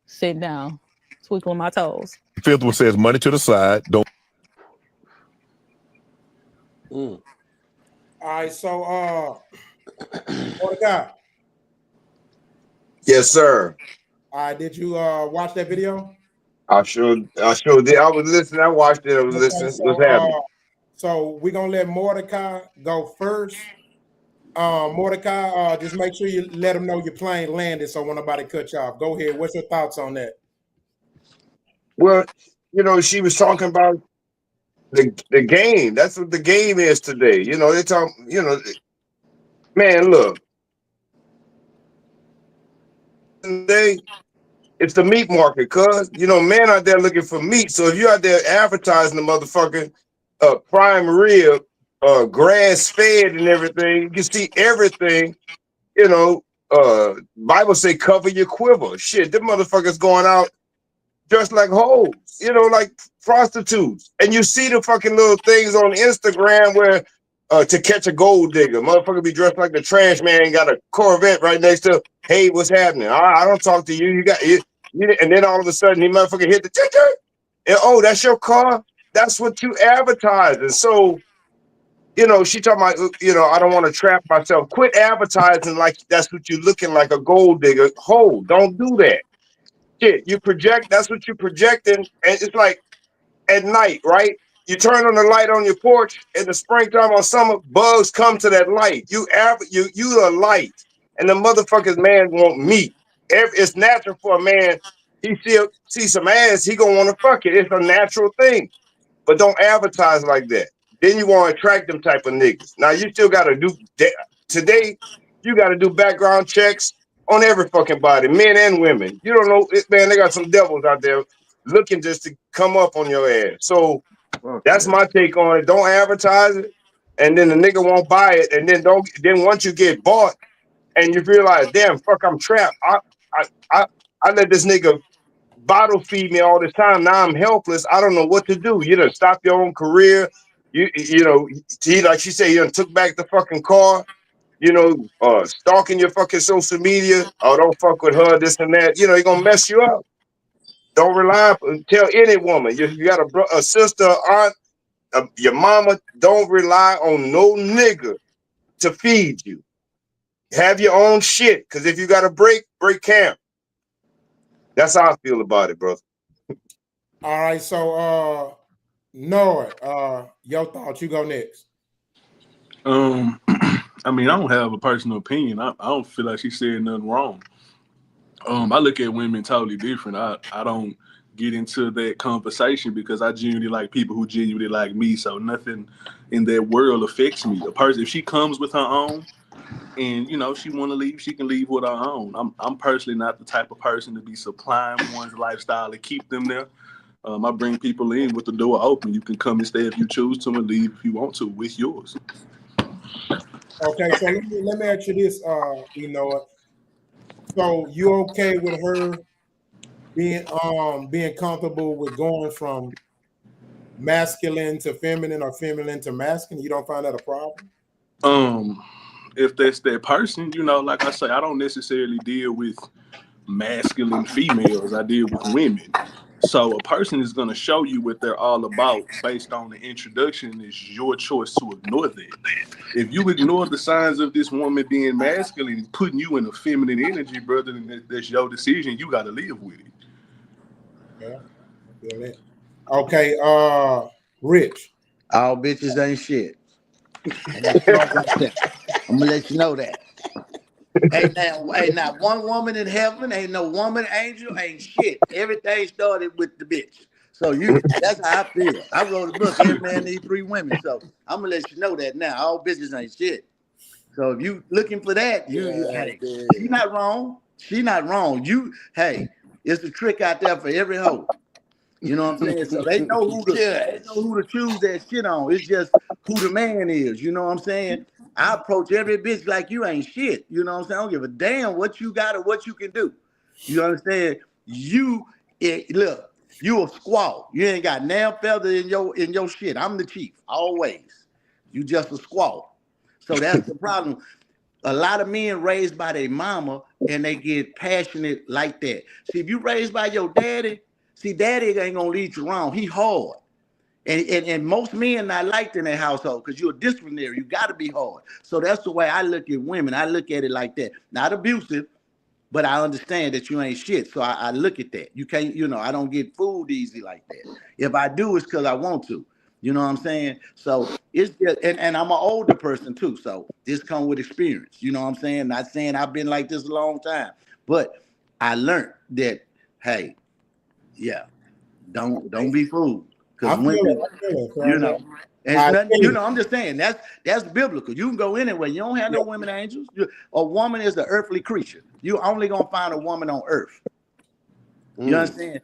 Sitting down, twinkling my toes.
Fifth one says money to the side. Don't.
All right, so Mordecai.
Yes, sir.
All right, did you watch that video?
I sure did. I was listening. I watched it. I was listening. What's happening?
So we're gonna let Mordecai go first. Mordecai, just make sure you let him know your plane landed so when nobody cut you off. Go ahead. What's your thoughts on that?
Well, she was talking about the game. That's what the game is today. They talk, man, look. Today, it's the meat market, cuz men out there looking for meat. So if you're out there advertising the motherfucking prime rib, grass fed and everything, you can see everything. Bible say cover your quiver. Shit, them motherfuckers going out just like hoes, like prostitutes. And you see the fucking little things on Instagram where to catch a gold digger, motherfucker be dressed like the trash man, got a Corvette right next to, hey, what's happening? I don't talk to you. You got it. And then all of a sudden, he motherfucker hit the ticker. And oh, that's your car. That's what you advertise. And so, she talking about, I don't want to trap myself. Quit advertising like that's what you're looking like, a gold digger. Ho, don't do that. Shit, you project, that's what you're projecting. And it's like at night, right? You turn on the light on your porch in the springtime or summer, bugs come to that light. You a light. And the motherfuckers man want meat. It's natural for a man. He see some ass, he gonna want to fuck it. It's a natural thing. But don't advertise like that. Then you want to attract them type of niggas. Now you still gotta do today, you gotta do background checks on every fucking body, men and women. You don't know, man, they got some devils out there looking just to come up on your ass. So that's my take on it. Don't advertise it, and then the nigga won't buy it, and then once you get bought and you realize, damn, fuck, I'm trapped. I let this nigga bottle feed me all this time. Now I'm helpless. I don't know what to do. You done stop your own career. Like she said, you done took back the fucking car. Stalking your fucking social media. Oh, don't fuck with her, this and that. You're gonna mess you up. Don't rely tell any woman. You got a sister, aunt, your mama. Don't rely on no nigga to feed you. Have your own shit. Because if you got to break camp. That's how I feel about it, bro.
All right, so Noah, your thoughts. You go next.
I mean, I don't have a personal opinion. I don't feel like she said nothing wrong. I look at women totally different. I don't get into that conversation because I genuinely like people who genuinely like me. So nothing in that world affects me. A person, if she comes with her own, and she want to leave, she can leave with her own. I'm personally not the type of person to be supplying one's lifestyle to keep them there. I bring people in with the door open. You can come and stay if you choose to, and leave if you want to with yours.
Okay, so let me ask you this, So you okay with her being comfortable with going from masculine to feminine or feminine to masculine? You don't find that a problem?
If that's that person, like I say, I don't necessarily deal with masculine females. I deal with women. So a person is going to show you what they're all about based on the introduction. It's your choice to ignore that. If you ignore the signs of this woman being masculine and putting you in a feminine energy, brother, then that's your decision. You got to live with it.
Yeah, I feel it. Okay, Rich.
All bitches ain't shit. I'm gonna let you know that. Ain't not one woman in heaven, ain't no woman, angel, ain't shit. Everything started with the bitch. So that's how I feel. I wrote a book, Every Man Needs 3 Women. So I'm gonna let you know that now. All bitches ain't shit. So if you looking for that, you're not wrong. She not wrong. It's a trick out there for every hoe. You know what I'm saying? So they know who to choose that shit on. It's just who the man is. You know what I'm saying? I approach every bitch like you ain't shit. You know what I'm saying? I don't give a damn what you got or what you can do. You understand? Look, you a squaw. You ain't got nail feather in your shit. I'm the chief, always. You just a squaw. So that's the problem. A lot of men raised by their mama and they get passionate like that. See, if you raised by your daddy, daddy ain't gonna lead you wrong. He hard. And most men not liked in their household because you're a disciplinary. You got to be hard. So that's the way I look at women. I look at it like that. Not abusive, but I understand that you ain't shit. So I look at that. You can't, I don't get fooled easy like that. If I do, it's because I want to. You know what I'm saying? So it's just, and I'm an older person too. So this comes with experience. You know what I'm saying? Not saying I've been like this a long time, but I learned that, hey, yeah, don't be fooled. Because women, it's nothing, I'm just saying that's biblical. You can go anywhere. You don't have no women angels. A woman is an earthly creature. You only gonna find a woman on earth. You understand?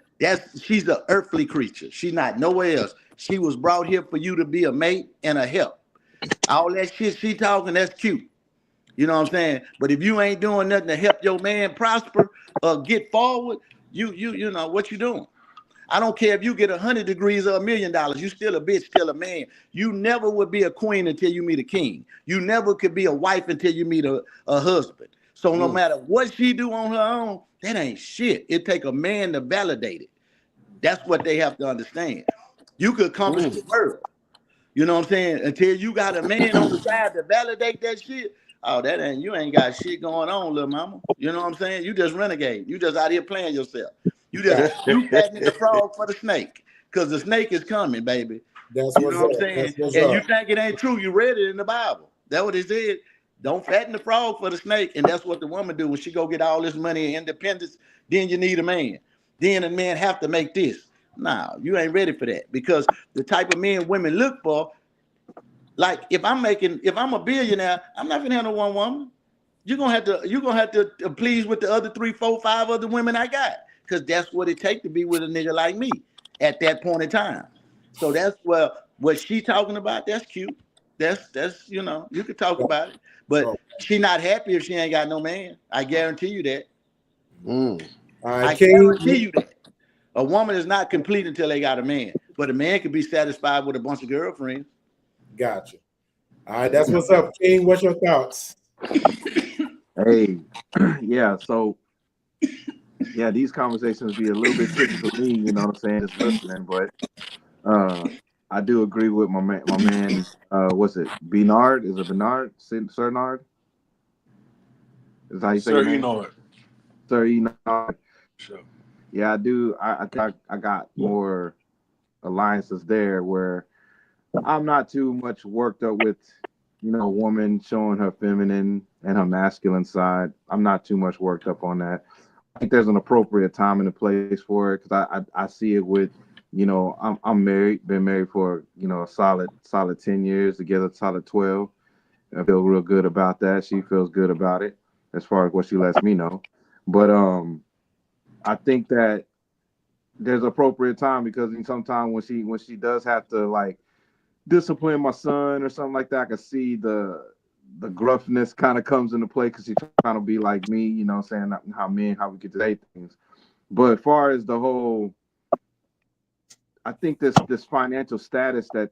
She's an earthly creature. She's not nowhere else. She was brought here for you to be a mate and a help. All that shit she talking, that's cute. You know what I'm saying? But if you ain't doing nothing to help your man prosper or get forward, you know what you doing. I don't care if you get 100 degrees or $1 million. You still a bitch, still a man. You never would be a queen until you meet a king. You never could be a wife until you meet a husband. So no matter what she do on her own, that ain't shit. It take a man to validate it. That's what they have to understand. You could accomplish the world. You know what I'm saying? Until you got a man on the side to validate that shit. Oh, you ain't got shit going on, little mama. You know what I'm saying? You just renegade. You just out here playing yourself. You patting the frog for the snake. Because the snake is coming, baby.
That's
you know what I'm saying? And you think it ain't true, you read it in the Bible. That's what it said. Don't fatten the frog for the snake. And that's what the woman do when she go get all this money and independence. Then you need a man. Then a man have to make this. Nah, you ain't ready for that. Because the type of men women look for, like if I'm a billionaire, I'm not gonna handle one woman. You're gonna have to please with the other 3, 4, 5 other women I got. Because that's what it takes to be with a nigga like me at that point in time. So that's what she talking about. That's cute. That's you could talk about it. But she not happy if she ain't got no man. I guarantee you that. I guarantee you that. A woman is not complete until they got a man. But a man can be satisfied with a bunch of girlfriends.
Gotcha. All right, that's what's up, King. What's your thoughts?
Hey, yeah, so yeah, these conversations be a little bit tricky for me, you know what I'm saying, just listening, but I do agree with my man, what's it, Bernard? Is it Bernard? Sir Nard? Is that how you say your name? Sir Enard.
Sure.
Yeah, I do. I think I got more alliances there where I'm not too much worked up with, a woman showing her feminine and her masculine side. I'm not too much worked up on that. I think there's an appropriate time and a place for it because I see it with, I'm married, been married for, a solid 10 years, together solid 12. I feel real good about that. She feels good about it as far as what she lets me know. But I think that there's appropriate time because sometimes when she does have to like discipline my son or something like that, I can see the gruffness kind of comes into play because she's trying to be like me, saying how we get to say things. But as far as the whole, I think this financial status that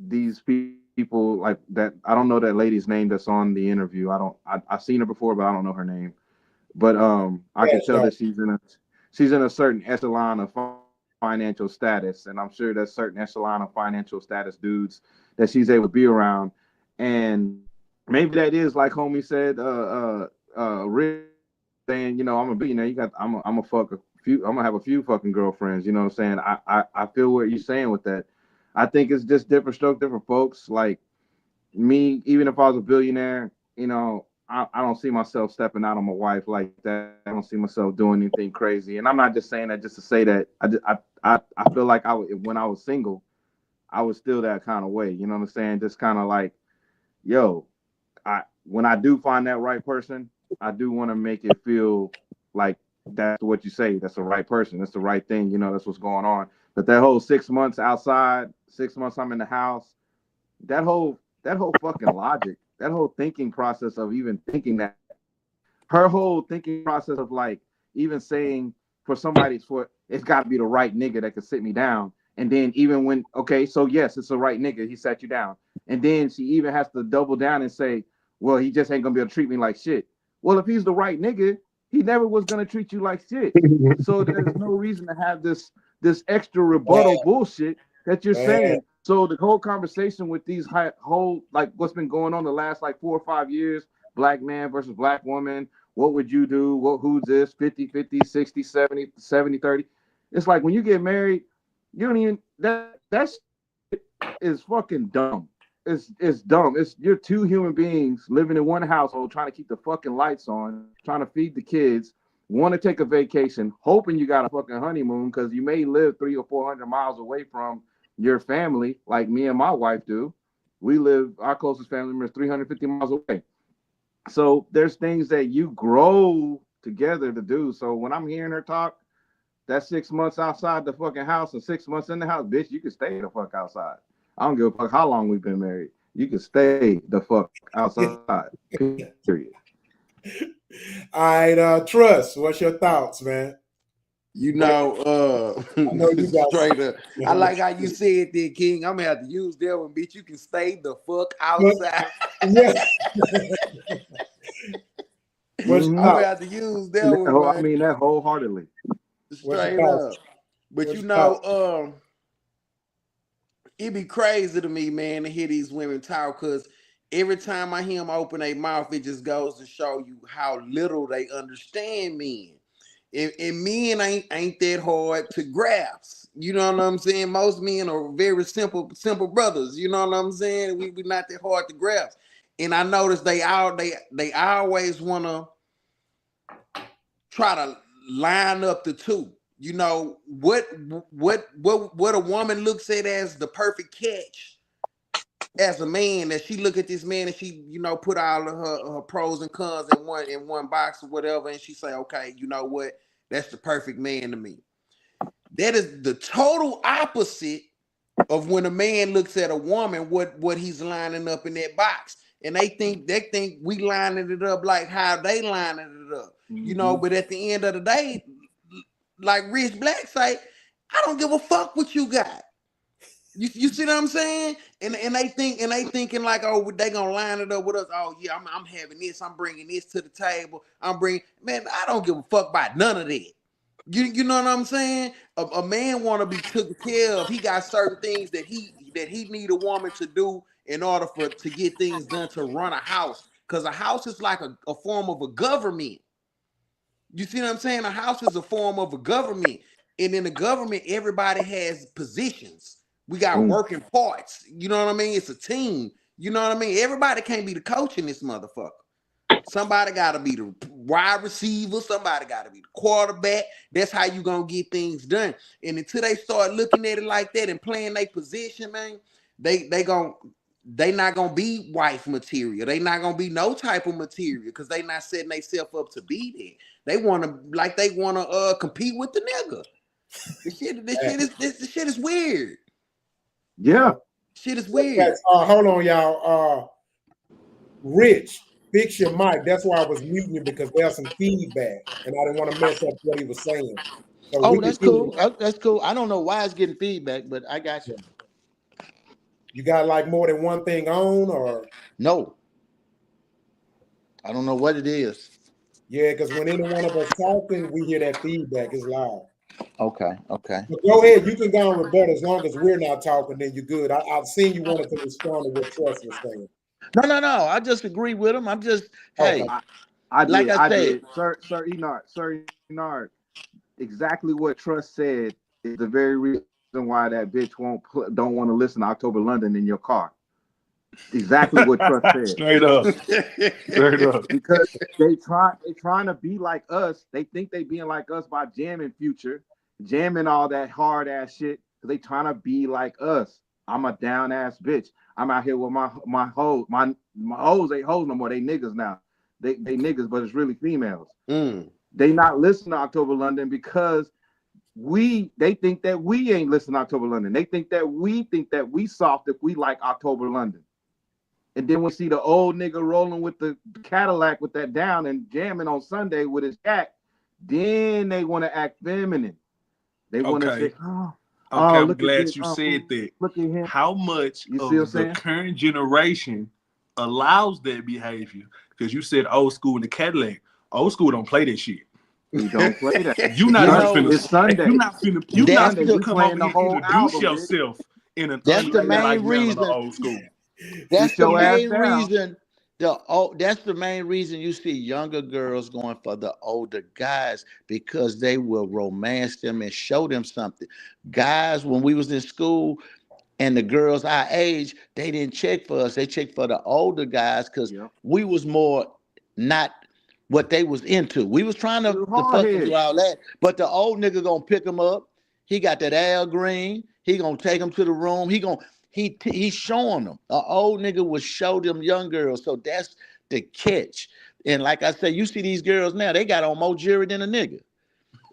these people like that, I don't know that lady's name that's on the interview. I've seen her before, but I don't know her name. But I can tell that she's in a certain echelon of financial status, and I'm sure there's certain echelon of financial status dudes that she's able to be around, and maybe that is like homie said, Rick saying, I'm a billionaire. I'm gonna have a few fucking girlfriends. You know what I'm saying? I feel what you're saying with that. I think it's just different stroke, different folks. Like me, even if I was a billionaire, I don't see myself stepping out on my wife like that. I don't see myself doing anything crazy. And I'm not just saying that just to say that. I feel like when I was single, I was still that kind of way. You know what I'm saying? Just kind of like, yo, when I do find that right person, I do want to make it feel like that's what you say. That's the right person. That's the right thing. That's what's going on. But that whole 6 months outside, 6 months I'm in the house, that whole fucking logic, that whole thinking process of even thinking that, her whole thinking process of like even saying for somebody's for it's got to be the right nigga that can sit me down, and then even when okay, so yes, it's the right nigga, he sat you down, and then she even has to double down and say, well, he just ain't gonna be able to treat me like shit. Well, if he's the right nigga, he never was gonna treat you like shit. So there's no reason to have this extra rebuttal bullshit that you're saying. So the whole conversation with these whole like what's been going on the last like 4 or 5 years, black man versus black woman, what would you do? Who's this? 50-50, 60-70, 70-30. It's like when you get married, you don't even that is fucking dumb. It's dumb. You're two human beings living in one household trying to keep the fucking lights on, trying to feed the kids, want to take a vacation, hoping you got a fucking honeymoon because you may live 300 or 400 miles away from your family, like me and my wife do. Our closest family member is 350 miles away. So there's things that you grow together to do. So when I'm hearing her talk, that 6 months outside the fucking house and 6 months in the house, bitch, you can stay the fuck outside. I don't give a fuck how long we've been married. You can stay the fuck outside. Period.
All right, Trust, what's your thoughts, man?
You know,
I know you got
straight up. I like how you said that, King. I'm gonna have to use that one, bitch. You can stay the fuck outside.
Yeah.
I'm gonna have to use that one, man.
I mean that wholeheartedly.
Straight up. But you know, it be crazy to me, man, to hear these women talk, because every time I hear them open their mouth, it just goes to show you how little they understand men. And men ain't that hard to grasp. You know what I'm saying? Most men are very simple brothers. You know what I'm saying? We not that hard to grasp. And I notice they always want to try to line up the two. You know, what a woman looks at as the perfect catch as a man, that she look at this man and she, you know, put all of her pros and cons in one box or whatever, and she say, okay, you know what? That's the perfect man to me. That is the total opposite of when a man looks at a woman, what he's lining up in that box. And they think we lining it up like how they lining it up. Mm-hmm. You know, but at the end of the day, like Rich Black say, I don't give a fuck what you got. You see what I'm saying? And they thinking like, oh, they gonna line it up with us. Oh yeah, I'm having this. I'm bringing this to the table. Man, I don't give a fuck about none of that. You know what I'm saying? A man want to be taken care of. He got certain things that he need a woman to do in order to get things done to run a house. Because a house is like a form of a government. You see what I'm saying? A house is a form of a government. And in the government, everybody has positions. We got working parts. You know what I mean? It's a team. You know what I mean? Everybody can't be the coach in this motherfucker. Somebody got to be the wide receiver. Somebody got to be the quarterback. That's how you going to get things done. And until they start looking at it like that and playing their position, man, they not going to be wife material. They not going to be no type of material because they not setting themselves up to be there. They want to compete with the nigga. This shit is weird.
Yeah.
Shit is weird.
Okay, hold on, y'all. Rich, fix your mic. That's why I was muting you, because there's some feedback and I didn't want to mess up what he was saying. So
that's cool. That's cool. I don't know why it's getting feedback, but I got you.
You got like more than one thing on, or?
No. I don't know what it is.
Yeah, because when any one of us talking, we hear that feedback. It's loud.
Okay.
But go ahead. You can go and rebut as long as we're not talking. Then you're good. I've seen you wanted to respond to what Trust was saying.
No. I just agree with him. I'm just
I did. Sir Enard. Exactly what Trust said is the very reason why that bitch don't want to listen to October London in your car. Exactly what Trust said.
Straight up.
Because they trying to be like us. They think they being like us by jamming Future, jamming all that hard ass shit. They trying to be like us. I'm a down ass bitch. I'm out here with my hoes. My hoes ain't hoes no more. They niggas now. They niggas, but it's really females. They not listening to October London because they think that we ain't listening to October London. They think that we soft if we like October London. And then we see the old nigga rolling with the Cadillac with that down and jamming on Sunday with his jack. Then they want to act feminine. They want to say,
I'm
look
glad
at this,
you said that.
Look at him.
How much
You see what I'm
of the
saying?
current generation allows that behavior? Because you said old school in the Cadillac. Old school don't play that shit.
We don't play that.
You not even
it's Sunday.
You not finna come over
the
here
whole
and introduce yourself in an
That's the main
unladylike manner
reason.
to old school.
That's the
your ass
main
down.
reason. That's the main reason you see younger girls going for the older guys, because they will romance them and show them something. Guys, when we was in school, and the girls our age, they didn't check for us. They checked for the older guys because we was more not what they was into. We was trying to fuck and do all that, but the old nigga gonna pick them up. He got that Al Green. He gonna take them to the room. He's showing them. An old nigga will show them young girls. So that's the catch. And like I said, you see these girls now, they got on more jewelry than a nigga.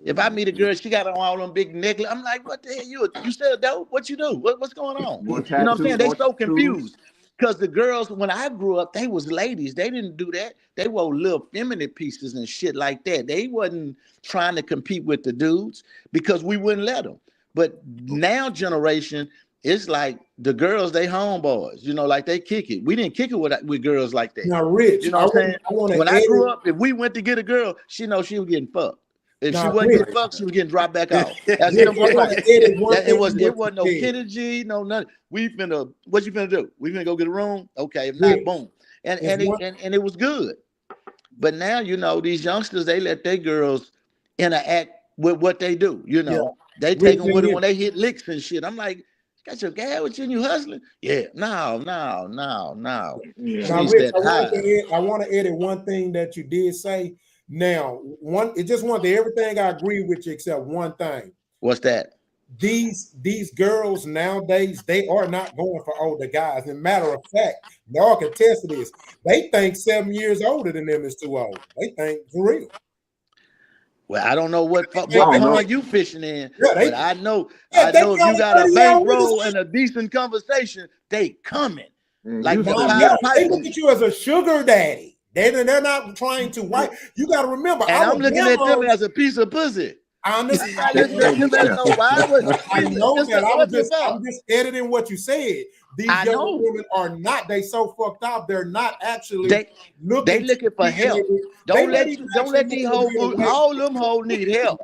If I meet a girl, she got on all them big necklaces. I'm like, what the hell? You sell dope? What you do? What's going on?
More
You know what I'm saying? They
more
so
tattoos.
confused. Because the girls, when I grew up, they was ladies. They didn't do that. They wore little feminine pieces and shit like that. They wasn't trying to compete with the dudes because we wouldn't let them. But now generation, it's like the girls, they homeboys. You know, like they kick it. We didn't kick it with girls like that.
Now, Rich,
you know what I'm saying? When I grew up, if we went to get a girl, she know she was getting fucked. If she wasn't getting fucked, she was getting dropped back off. That's simple as that. It wasn't no Kenny G, no nothing. What you finna do? We finna go get a room? Okay, if not, boom. And it was good. But now, you know, these youngsters, they let their girls interact with what they do. You know, they take them with them when they hit licks and shit. I'm like, got your gal with you and you hustling? Yeah, no.
Now, Rich, I want to edit one thing that you did say. Now, it just one thing. Everything I agree with you except one thing.
What's that?
These girls nowadays, they are not going for older guys. And matter of fact, y'all can test this. They think 7 years older than them is too old. They think for real.
Well, I don't know what pond you fishing in, but I know if you got a bankroll and a decent conversation, they coming. Like
they look at you as a sugar daddy. They're not trying to white. You got to remember.
And I'm looking at them as a piece of pussy.
I understand.
I
know that. I'm just editing what you said. These young women are not. They so fucked up. They're not actually looking.
They looking for help. Don't let these hoes. All them hoes need help.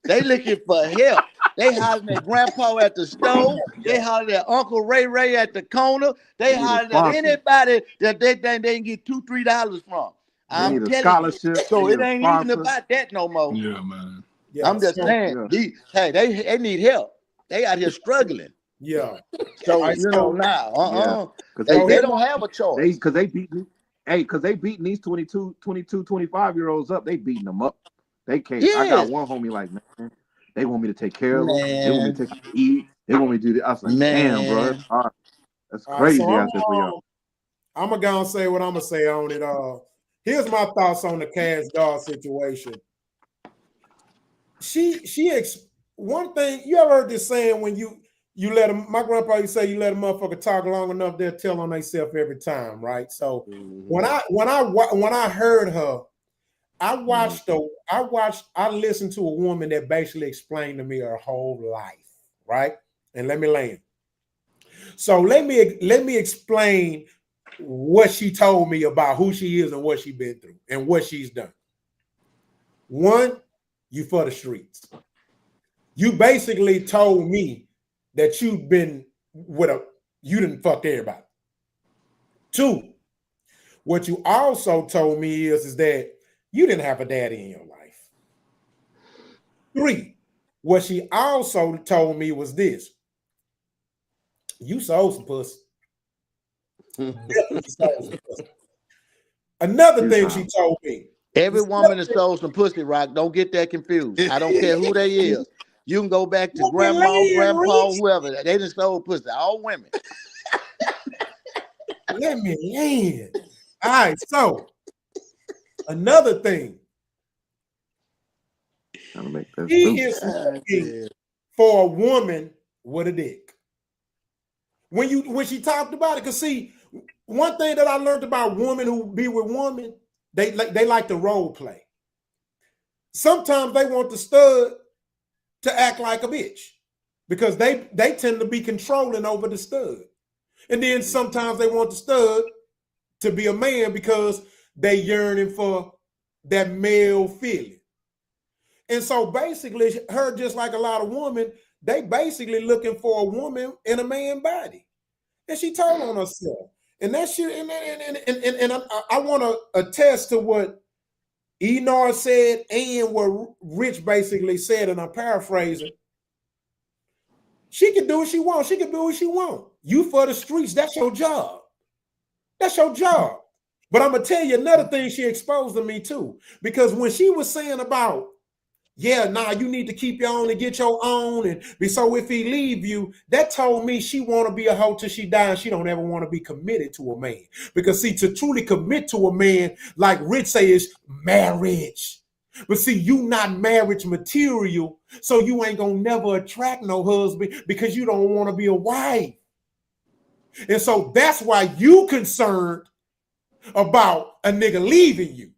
They looking for help. They hollering at grandpa at the stove. They hollering at Uncle Ray at the corner. They hollering at anybody that they think they can get $2-3 from. I'm telling you. So it ain't even about that no more.
Yeah, man.
Yeah, I'm just saying. They need help. They out here struggling.
Yeah.
So you know now, they don't have a choice.
Because they beating. Hey, because they beating these 22, 25-year-olds up. They beating them up. They can't. I got one homie like, man, they want me to take care of them. They want me to take them to eat. They want me to do this. I was like, damn, bro, that's crazy out there for y'all.
I'm gonna go and say what I'm gonna say on it. Here's my thoughts on the Kash Doll situation. One thing, you ever heard this saying when you let them, my grandpa used to say, you let a motherfucker talk long enough, they'll tell on themselves every time, right? So when I heard her, I listened to a woman that basically explained to me her whole life, right? And let me land. So let me explain what she told me about who she is and what she's been through and what she's done. One, you for the streets. You basically told me that you've been you didn't fuck everybody. Two, what you also told me is that you didn't have a daddy in your life. Three, what she also told me was this. You sold some pussy. Another thing she told me.
Every woman that sold some pussy, Rock, don't get that confused. I don't care who they is. You can go back to grandma, grandpa, whoever. They done sold pussy. All women.
Let me land. All right, so another thing.
Trying to make this
He is looking for a woman with a dick. When she talked about it, because see, one thing that I learned about women who be with women, they like to role play. Sometimes they want the stud to act like a bitch because they tend to be controlling over the stud. And then sometimes they want the stud to be a man because they yearning for that male feeling. And so basically, her, just like a lot of women, they basically looking for a woman in a man body. And she told on herself. And that shit, and I want to attest to what Elon said and what Rich basically said, and I'm paraphrasing. She can do what she wants. She can do what she wants. You for the streets, that's your job. That's your job. But I'm going to tell you another thing she exposed to me too. Because when she was saying about, yeah, you need to keep your own and get your own. And so if he leave you, that told me she want to be a hoe till she dies. She don't ever want to be committed to a man. Because see, to truly commit to a man, like Rich say, is marriage. But see, you not marriage material, so you ain't gonna never attract no husband because you don't want to be a wife. And so that's why you concerned about a nigga leaving you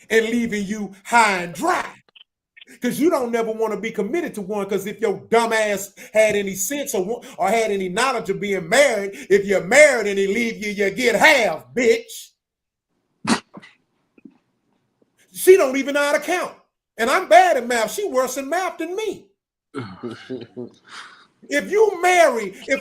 and leaving you high and dry. Because you don't never want to be committed to one. Because if your dumb ass had any sense or had any knowledge of being married, if you're married and he leave you, you get half, bitch. She don't even know how to count. And I'm bad at math. She worse in math than me. If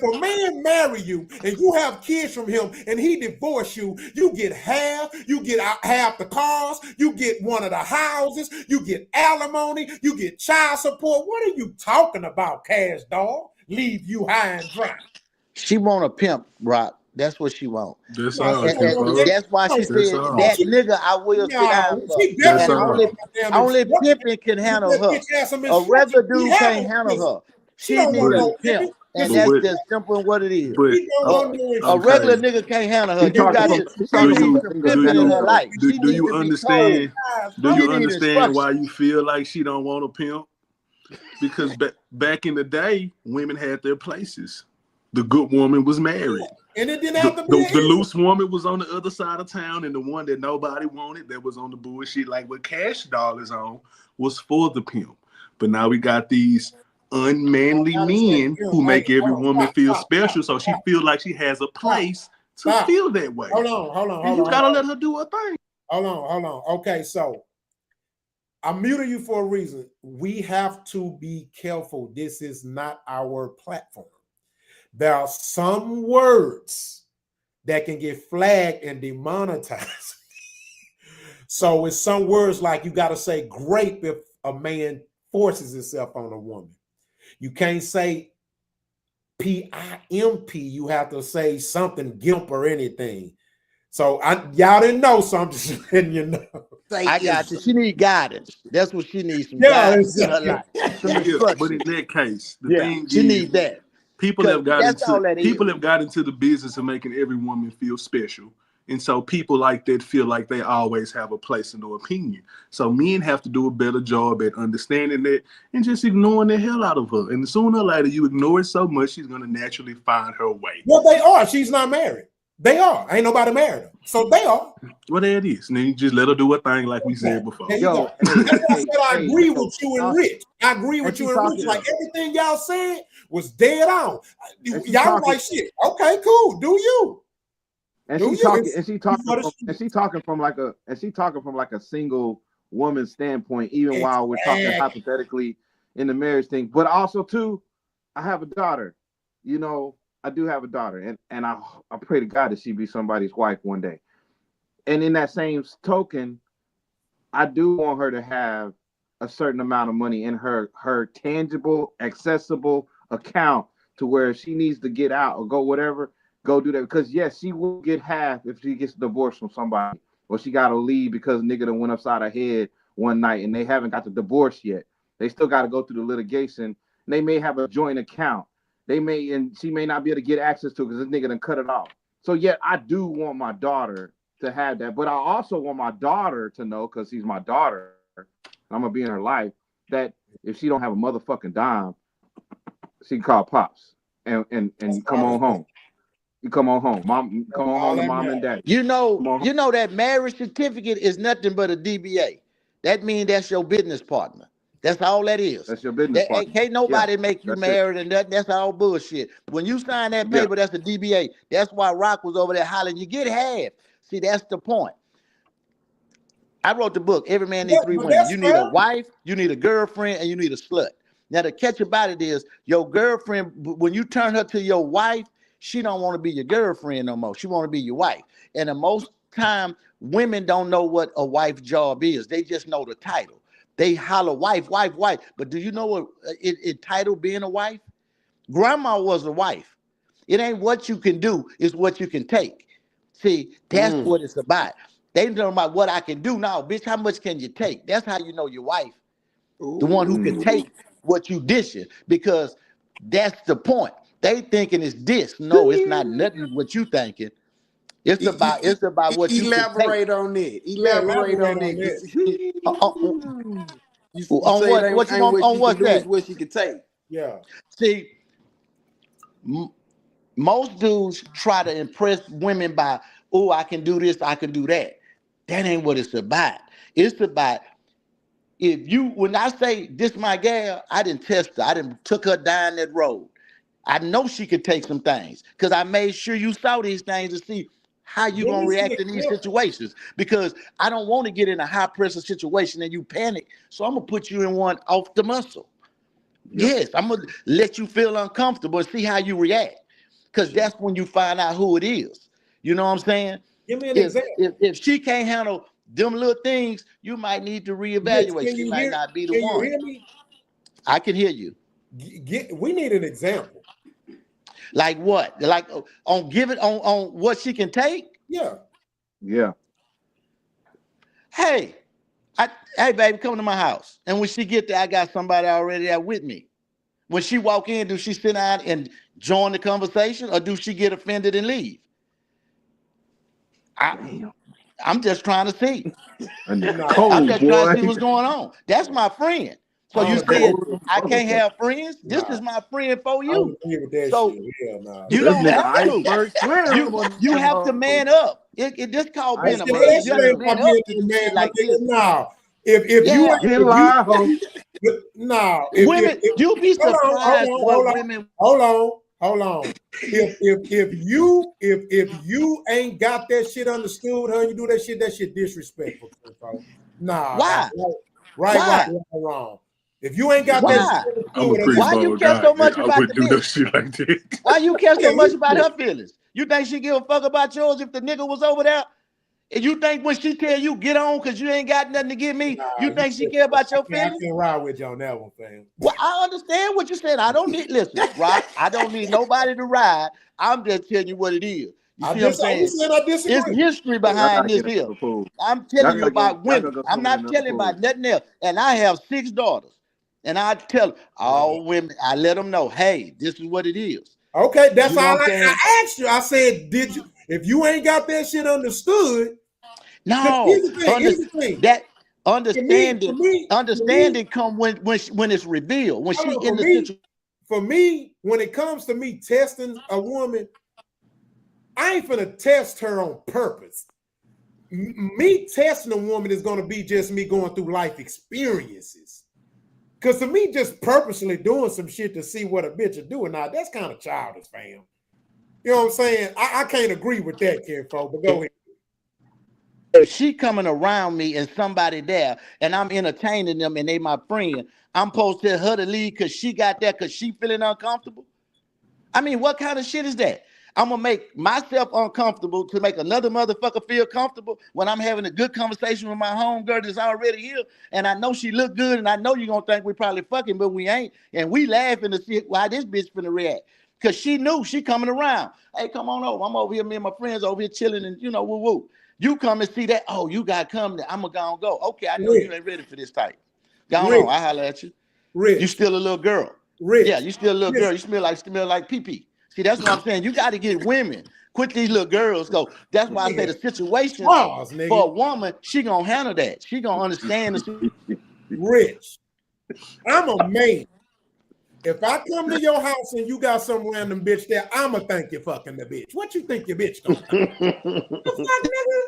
a man marry you and you have kids from him and he divorce you, you get half the cars, you get one of the houses, you get alimony, you get child support. What are you talking about, Cash Dog? Leave you high and dry.
She want a pimp, Rock. That's what she want.
That's
That's why she said that nigga I will sit down for. And only pimping can handle her. A regular dude can't handle her. She needs a pimp. And that's just simple in what it is. A regular nigga can't handle her. She needs some pimping in her life.
Do you understand? Do you understand why you feel like she don't want a pimp? Because back in the day, women had their places. The good woman was married.
And it didn't have to be
the loose woman was on the other side of town, and the one that nobody wanted, that was on the bullshit, like what Cash Doll is on, was for the pimp. But now we got these unmanly men who make every woman feel special, so she feel like she has a place to feel that way.
Hold on.
And you gotta let her do her thing.
Hold on. Okay, so I'm muting you for a reason. We have to be careful. This is not our platform. There are some words that can get flagged and demonetized. So it's some words like you got to say grape if a man forces himself on a woman. You can't say PIMP. You have to say something gimp or anything. So y'all didn't know, so I'm just letting you know.
I got you. She need guidance. That's what she needs. Some guidance in her life.
But in that case, the thing
she needs that.
People have got into the business of making every woman feel special. And so people like that feel like they always have a place and no opinion. So men have to do a better job at understanding that and just ignoring the hell out of her. And sooner or later, you ignore it so much, she's going to naturally find her way.
Well, they are. She's not married. They are. Ain't nobody married her. So they are.
Well, there it is. And then you just let her do her thing like we said before.
That's why I said I agree with you and Rich. I agree with you and Rich. Like everything y'all said was dead on. Y'all like shit. Okay, cool. Do you?
And she talking from like a single woman standpoint, even while we're talking hypothetically in the marriage thing. But also too, I have a daughter. You know, I do have a daughter, and I pray to God that she be somebody's wife one day. And in that same token, I do want her to have a certain amount of money in her tangible, accessible account to where if she needs to get out or go whatever, go do that. Because yes, she will get half if she gets divorced from somebody, or she got to leave because nigga done went upside her head one night and they haven't got the divorce yet. They still got to go through the litigation. And they may have a joint account. And she may not be able to get access to it because this nigga done cut it off. So yeah, I do want my daughter to have that, but I also want my daughter to know, because she's my daughter, I'm gonna be in her life, that if she don't have a motherfucking dime, she can call pops and you come on home. You come on home, mom. You come on home to mom and daddy.
You know that marriage certificate is nothing but a DBA. That means that's your business partner. That's all that is.
That's your business partner.
Can't nobody make you married and that's all bullshit. When you sign that paper, that's a DBA. That's why Roc was over there hollering, you get half. See, that's the point. I wrote the book, Every Man Needs Three Women. You need a wife, you need a girlfriend, and you need a slut. Now, the catch about it is your girlfriend, when you turn her to your wife, she don't want to be your girlfriend no more. She want to be your wife. And the most time, women don't know what a wife's job is. They just know the title. They holler wife, wife, wife. But do you know what it title being a wife? Grandma was a wife. It ain't what you can do, it's what you can take. See, that's what it's about. They know about what I can do now. Bitch, how much can you take? That's how you know your wife. The one who can take what you dishing. Because that's the point. They thinking it's this. No, it's not nothing what you thinking. It's about what you
elaborate on it. Elaborate on it.
On what's that?
What she could take.
Yeah.
See, most dudes try to impress women by, oh, I can do this, I can do that. That ain't what it's about. It's about when I say this my gal, I didn't test her. I didn't took her down that road. I know she could take some things because I made sure you saw these things to see how you gonna react in these situations. Because I don't want to get in a high pressure situation and you panic. So I'm gonna put you in one off the muscle. Yes, I'm gonna let you feel uncomfortable and see how you react. Because that's when you find out who it is. You know what I'm saying?
Give me an example.
If she can't handle them little things, you might need to reevaluate. She might not be the one.
Can you hear me?
I can hear you.
We need an example.
Like what? Like on what she can take?
Yeah.
Yeah.
Hey, baby, come to my house. And when she get there, I got somebody already there with me. When she walk in, do she sit down and join the conversation, or do she get offended and leave? I'm just trying to see. I'm just trying to see what's going on. That's my friend. So you said I can't have friends? This is my friend for you. So you don't have to. You have to man up. This called being a man. You have to man up to do shit like this.
No, if you no,
women, you'll be surprised what women.
Hold on. If you ain't got that shit understood, how you do that shit disrespectful. Nah.
Why?
Right, wrong. If you ain't got that shit understood,
why you care so much about the
bitch? Like that.
Why you care so much about her feelings? You think she give a fuck about yours if the nigga was over there? And you think when she tell you get on because you ain't got nothing to give me, you think she care about your feelings?
I can ride with you on that one, fam.
Well, I understand what you said. I don't need, listen, Roc, I don't need nobody to ride. I'm just telling you what it is. You see what I'm saying? It's history behind this here. I'm telling you about women. I'm not telling about nothing else. And I have 6 daughters. And I tell all women, I let them know, hey, this is what it is.
Okay, that's all I asked you. I said, did you? If you ain't got that shit understood,
no, that understanding come when it's revealed. When she in the situation.
For me, when it comes to me testing a woman, I ain't finna test her on purpose. Me testing a woman is gonna be just me going through life experiences. Cause to me, just purposely doing some shit to see what a bitch is doing now, that's kind of childish, fam. You know what I'm saying? I can't agree with that, kinfolk, but go ahead.
If she coming around me and somebody there and I'm entertaining them and they my friend, I'm supposed to tell her to leave because she got there because she feeling uncomfortable? I mean, what kind of shit is that? I'm going to make myself uncomfortable to make another motherfucker feel comfortable when I'm having a good conversation with my homegirl that's already here, and I know she look good, and I know you're going to think we probably fucking, but we ain't, and we laughing to see why this bitch finna react. Because she knew she coming around. Hey, come on over. I'm over here, me and my friends over here chilling and, you know, woo-woo. You come and see that, oh, you got to come. I'm going to go. Okay, I know you ain't ready for this type. Go on, I holler at you. You still a little girl. Yeah, you still a little girl. You smell like pee-pee. See, that's what I'm saying. You got to get women. Quit these little girls. Go. That's why I say the situation for a woman, she going to handle that. She going to understand.
Rich. I'm a man. If I come to your house and you got some random bitch there, I'ma think you're fucking the bitch. What you think your bitch gonna do? The fuck, nigga?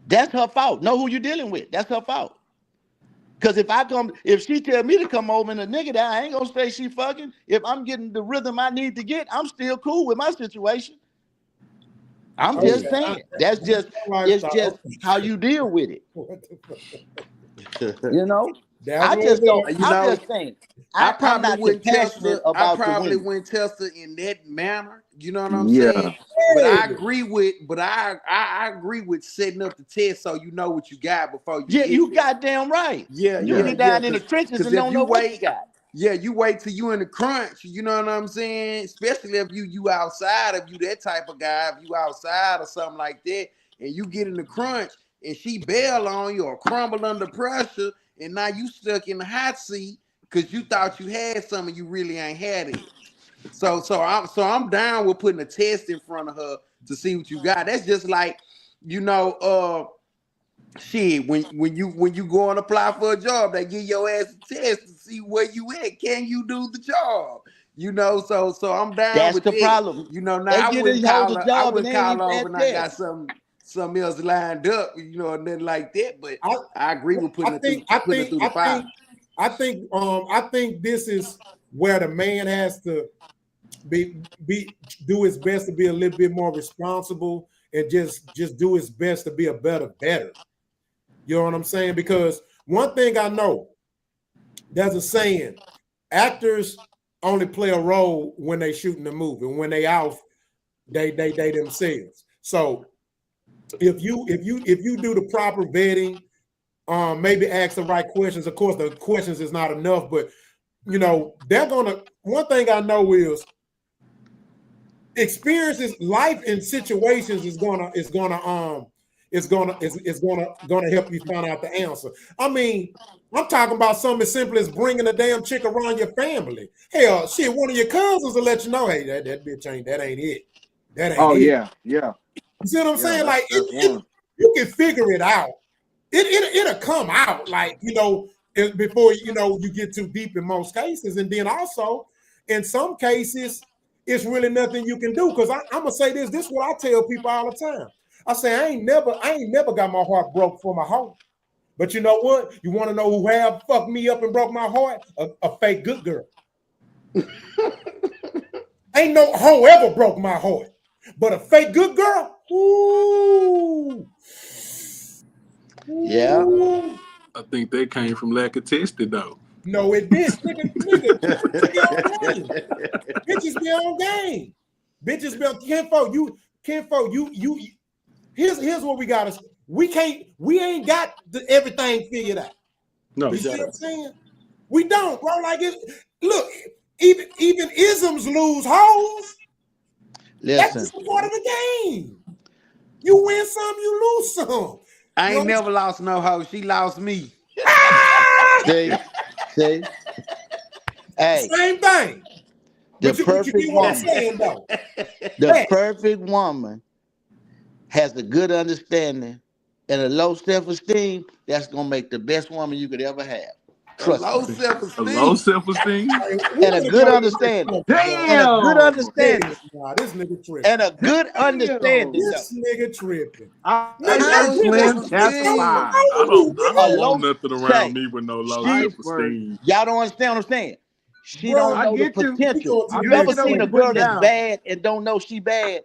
That's her fault. Know who you dealing with. That's her fault. Cause if she tell me to come over and a nigga there, I ain't gonna say she fucking. If I'm getting the rhythm I need to get, I'm still cool with my situation. I'm just saying. It's just how you deal with it. You know? I'm just saying. I'm not compassionate about
I probably
the women.
wouldn't test her in that manner. You know what I'm
Yeah.
saying? But I agree with setting up the test so you know what you got before you.
Yeah,
get
you
there.
goddamn right.
Yeah,
You get down in the trenches and don't know what you got.
Yeah, you wait till you in the crunch. You know what I'm saying? Especially if you outside, if you that type of guy, if you outside or something like that, and you get in the crunch and she bail on you or crumble under pressure, and now you stuck in the hot seat because you thought you had something you really ain't had it. So I'm down with putting a test in front of her to see what you got. That's just like, shit, when you go and apply for a job, they give your ass a test to see where you at. Can you do the job? So I'm down
That's
with
the
that.
problem.
Now
They
I
get
wouldn't
these hoes
call
a
her. I
job
wouldn't
and they
call
ain't
her
even
over and I got
test.
something else lined up, nothing like that. But I agree with putting it through the fire.
I think this is where the man has to do his best to be a little bit more responsible and just do his best to be a better. You know what I'm saying? Because one thing I know, there's a saying, actors only play a role when they shooting the movie. When they off, they themselves. So if you do the proper vetting, maybe ask the right questions. Of course, the questions is not enough, but they're gonna. One thing I know is experiences, life and situations is gonna help you find out the answer. I mean, I'm talking about something as simple as bringing a damn chick around your family. Hell, shit, one of your cousins will let you know, hey, that bitch ain't it. That ain't it.
Yeah.
You see what I'm saying?
That's
Like you can figure it out. It'll come out, like, before you get too deep in most cases. And then also in some cases it's really nothing you can do. Because I'm gonna say this is what I tell people all the time. I say I ain't never got my heart broke for my hoe. But you know what? You want to know who have fucked me up and broke my heart? A fake good girl. Ain't no hoe ever broke my heart. But a fake good girl, ooh.
Yeah.
I think that came from lack of testing, though.
No, it did. Nigga, bitches be on game. Bitches be on Kinfolk, you here's what we got. We ain't got everything figured out.
No,
you see what I'm saying? We don't, bro. Like look, even isms lose hoes. That's just a part of the game. You win some, you lose some.
I ain't never lost no hoe. She lost me.
See? Hey,
same thing.
The perfect woman has a good understanding and a low self-esteem. That's gonna make the best woman you could ever have. Trust
low
me.
self-esteem.
A low self-esteem.
And a good understanding.
Damn.
And a good understanding.
Nah, this nigga tripping.
And a good understanding.
This nigga tripping.
I
don't want nothing around me with no low self-esteem.
Y'all don't understand what I'm saying. She don't know the potential.
You
You ever seen a girl that's bad and don't know she bad?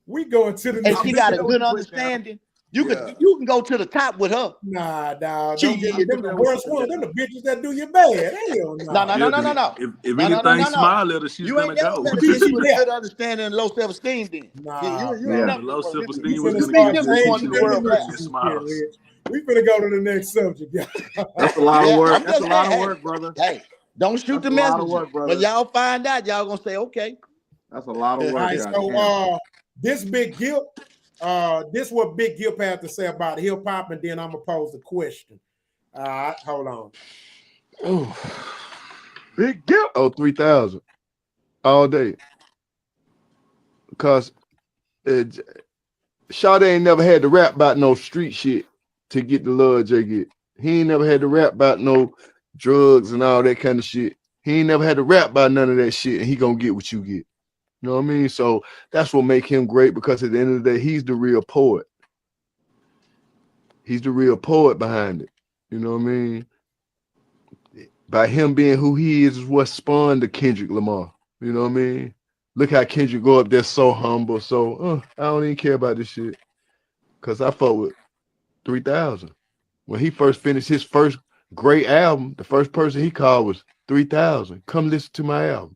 We going to the
and she got a good understanding. You can go to the top with her.
Nah, dog. Don't get them the worst one. Them the bitches that do you bad. Hell
no.
If anything smile at her, she's gonna go.
You ain't never met a bitch with a good understanding and low self-esteem then.
Nah,
you ain't never
low self-esteem
was
was
gonna
get we finna go to the next subject, y'all.
That's a lot of work. That's a lot of work, brother.
Hey, don't shoot the messenger. When y'all find out, y'all gonna say, okay.
That's a lot of work.
All right, so this Big Gil, this is what Big Gil had to say about hip hop, and then I'm gonna pose the question. All right, hold on.
Oh, Big Gil. Oh, 3,000 all day. Because Shawty ain't never had to rap about no street shit to get the love Jay get. He ain't never had to rap about no
drugs and all that kind of shit. He ain't never had to rap about none of that shit, and he gonna get what you get. You know what I mean? So that's what make him great, because at the end of the day, he's the real poet. He's the real poet behind it. You know what I mean? By him being who he is what spawned the Kendrick Lamar. You know what I mean? Look how Kendrick go up there so humble. So I don't even care about this shit. Cause I fuck with 3000. When he first finished his first great album, the first person he called was 3000. Come listen to my album.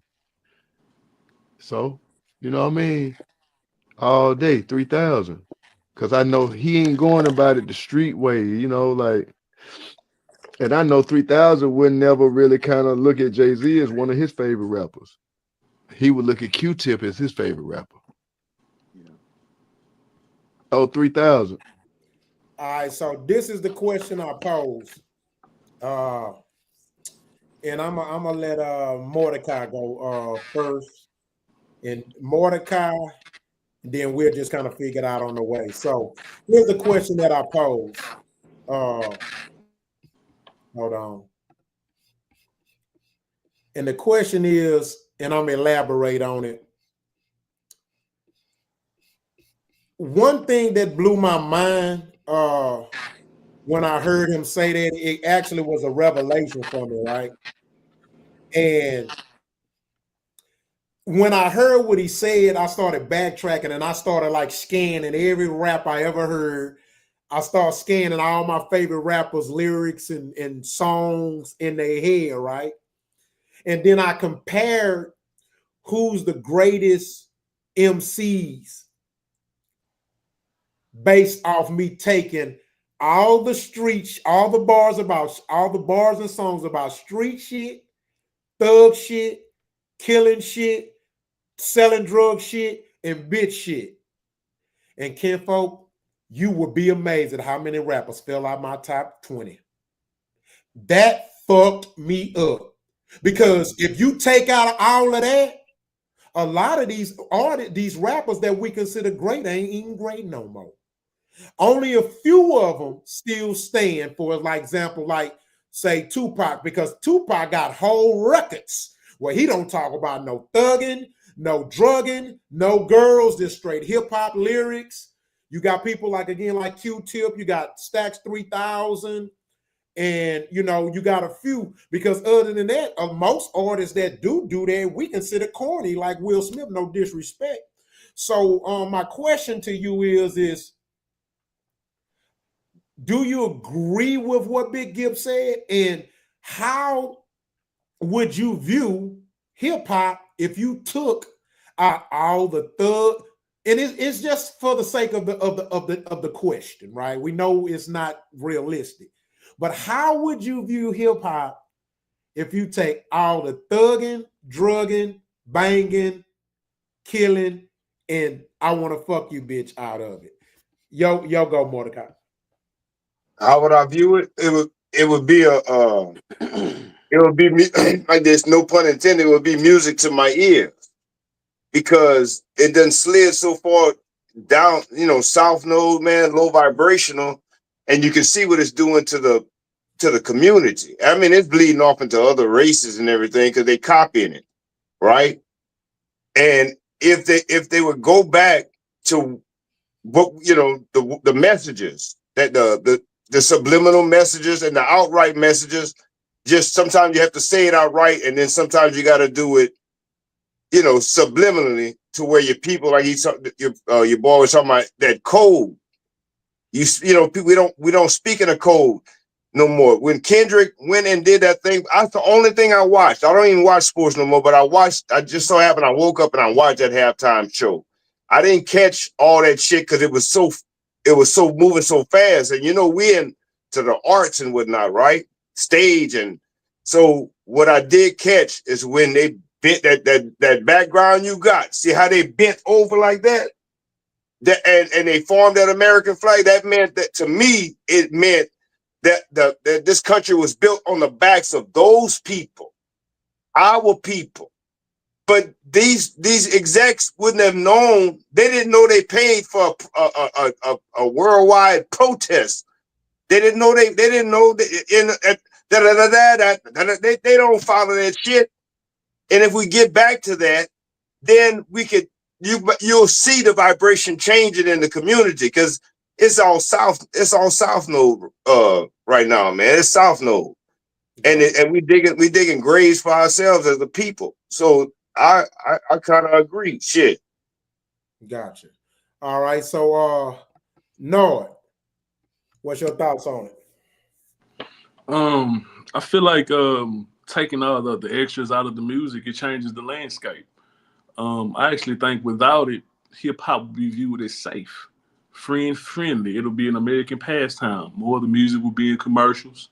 So, you know what I mean? All day, 3000. Cause I know he ain't going about it the street way, you know, like, and I know 3000 would never really kind of look at Jay-Z as one of his favorite rappers. He would look at Q-Tip as his favorite rapper.
Yeah.
Oh, 3000.
All right, so this is the question I pose. And I'm gonna let Mordecai go first. And Mordecai, then we'll just kind of figure it out on the way. So here's the question that I pose. Hold on. And the question is, and I'm gonna elaborate on it. One thing that blew my mind when I heard him say that, it actually was a revelation for me, right? And when I heard what he said, I started backtracking and I started like scanning every rap I ever heard. I started scanning all my favorite rappers' lyrics and songs in their head, right? And then I compared who's the greatest MCs based off me taking all the street, all the bars and songs about street shit, thug shit, killing shit, selling drug shit, and bitch shit. And kinfolk, you would be amazed at how many rappers fell out my top 20. That fucked me up. Because if you take out all of that, a lot of these rappers that we consider great ain't even great no more. Only a few of them still stand for, like example, like say Tupac, because Tupac got whole records where he don't talk about no thugging, no drugging, no girls, just straight hip hop lyrics. You got people like, again, like Q-Tip, you got Stacks 3000, and you know, you got a few, because other than that, most artists that do that, we consider corny, like Will Smith, no disrespect. So my question to you is do you agree with what Big Gibb said? And how would you view hip hop if you took out all the thug? And it's just for the sake of the question, right? We know it's not realistic, but how would you view hip hop if you take all the thugging, drugging, banging, killing, and I want to fuck you, bitch, out of it? Yo, go, Mordecai.
How would I view it? It would be like this, no pun intended, it would be music to my ears, because it done slid so far down, you know, south node, man, low vibrational, and you can see what it's doing to the community. I mean, it's bleeding off into other races and everything because they copying it, right? And if they would go back to what, you know, the messages, that the subliminal messages and the outright messages, just sometimes you have to say it outright, and then sometimes you got to do it, you know, subliminally, to where your people, like your boy was talking about that code. You know, we don't speak in a code no more. When Kendrick went and did that thing, that's the only thing I watched. I don't even watch sports no more, but I just so happened I woke up and I watched that halftime show. I didn't catch all that shit because it was so moving so fast. And you know, we into the arts and whatnot, right? Stage. And so what I did catch is when they bent that background you got. See how they bent over like that? And they formed that American flag. That meant that, to me, it meant that that this country was built on the backs of those people, our people. But these execs wouldn't have known. They didn't know they paid for a worldwide protest. They didn't know they didn't know that They don't follow that shit. And if we get back to that, then you'll see the vibration changing in the community because it's all south node right now, man. It's south node. And we digging graves for ourselves as a people. So I kind of agree. Shit.
Gotcha. All right. So Nord, what's your thoughts on it?
I feel like taking all the extras out of the music, it changes the landscape. I actually think without it, hip hop would be viewed as safe, friendly. It'll be an American pastime. More of the music will be in commercials.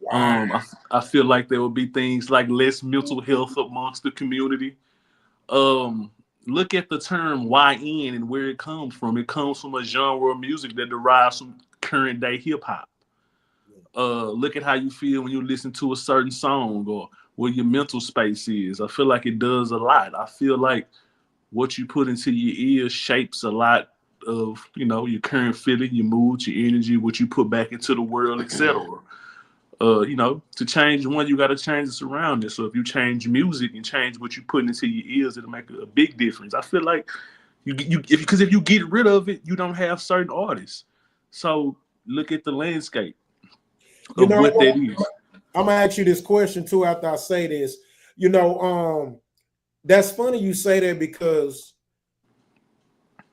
Wow.
I feel like there will be things like less mental health amongst the community. Look at the term YN and where it comes from. It comes from a genre of music that derives from current day hip hop. Look at how you feel when you listen to a certain song or where your mental space is. I feel like it does a lot. I feel like what you put into your ears shapes a lot of, your current feeling, your mood, your energy, what you put back into the world, etc. To change one, you got to change the surroundings. So if you change music and change what you put into your ears, it'll make a big difference. I feel like because if you get rid of it, you don't have certain artists. So look at the landscape of what that is.
I'm gonna ask you this question too after I say this. That's funny you say that because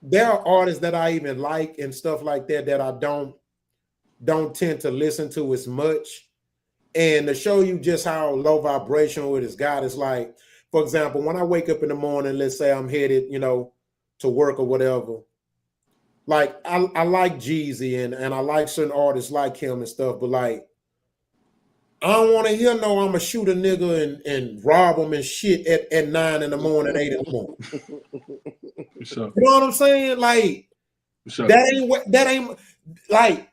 there are artists that I even like and stuff like that I don't tend to listen to as much. And to show you just how low vibrational it has got, it's like, for example, when I wake up in the morning, let's say I'm headed, to work or whatever. Like I like Jeezy and I like certain artists like him and stuff, but like I don't want to hear I'm gonna shoot a nigga and rob him and shit at 9 in the morning, 8 in the morning.
Sure.
You know what I'm saying? Like
sure.
that ain't like,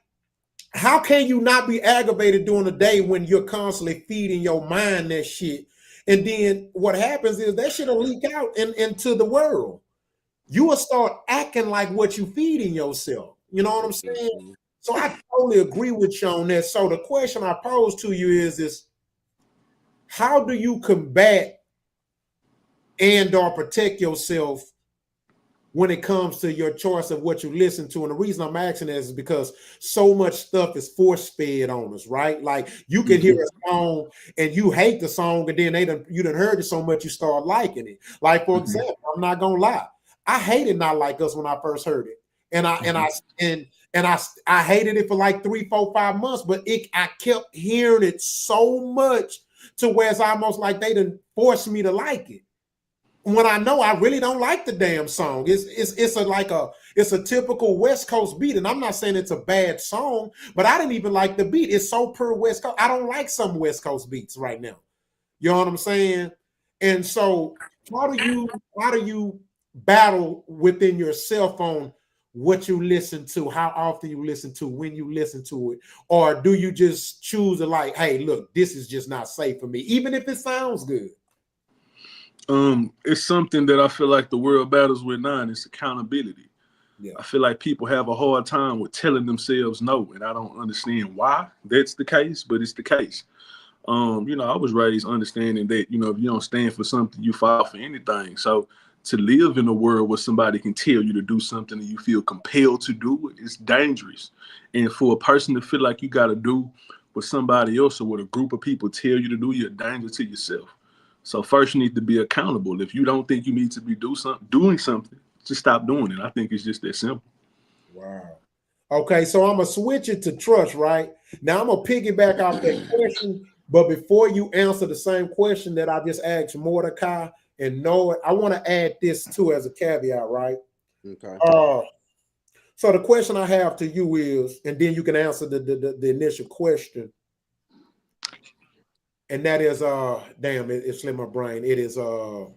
how can you not be aggravated during the day when you're constantly feeding your mind that shit? And then what happens is that shit will leak out into the world. You will start acting like what you feeding yourself. You know what I'm saying? So I totally agree with you on that. So the question I pose to you is how do you combat and or protect yourself when it comes to your choice of what you listen to? And the reason I'm asking that is because so much stuff is force fed on us, right? Like you can hear a song and you hate the song, and then you done heard it so much you start liking it. Like for example, I'm not gonna lie, I hated Not Like Us when I first heard it, and I hated it for like 3, 4, 5 months, but I kept hearing it so much to where it's almost like they done forced me to like it. When I know I really don't like the damn song. It's a typical West Coast beat, and I'm not saying it's a bad song, but I didn't even like the beat. It's so pure West Coast. I don't like some West Coast beats right now. You know what I'm saying? And so how do you battle within yourself on what you listen to, how often you listen to, when you listen to it, or do you just choose to like, hey, look, this is just not safe for me, even if it sounds good?
It's something that I feel like the world battles with now, and it's accountability. Yeah. I feel like people have a hard time with telling themselves no, and I don't understand why that's the case, but it's the case. I was raised understanding that, if you don't stand for something, you fall for anything. So to live in a world where somebody can tell you to do something and you feel compelled to do it, it's dangerous. And for a person to feel like you got to do what somebody else or what a group of people tell you to do, you're a danger to yourself. So first you need to be accountable. If you don't think you need to be doing something, just stop doing it. I think it's just that simple.
Wow. Okay, so I'm going to switch it to trust, right? Now I'm going to piggyback off that question, but before you answer the same question that I just asked Mordecai and Noah, I want to add this too as a caveat, right?
Okay.
So the question I have to you is, and then you can answer the initial question. And that is, damn, it slipped my brain. It is, okay,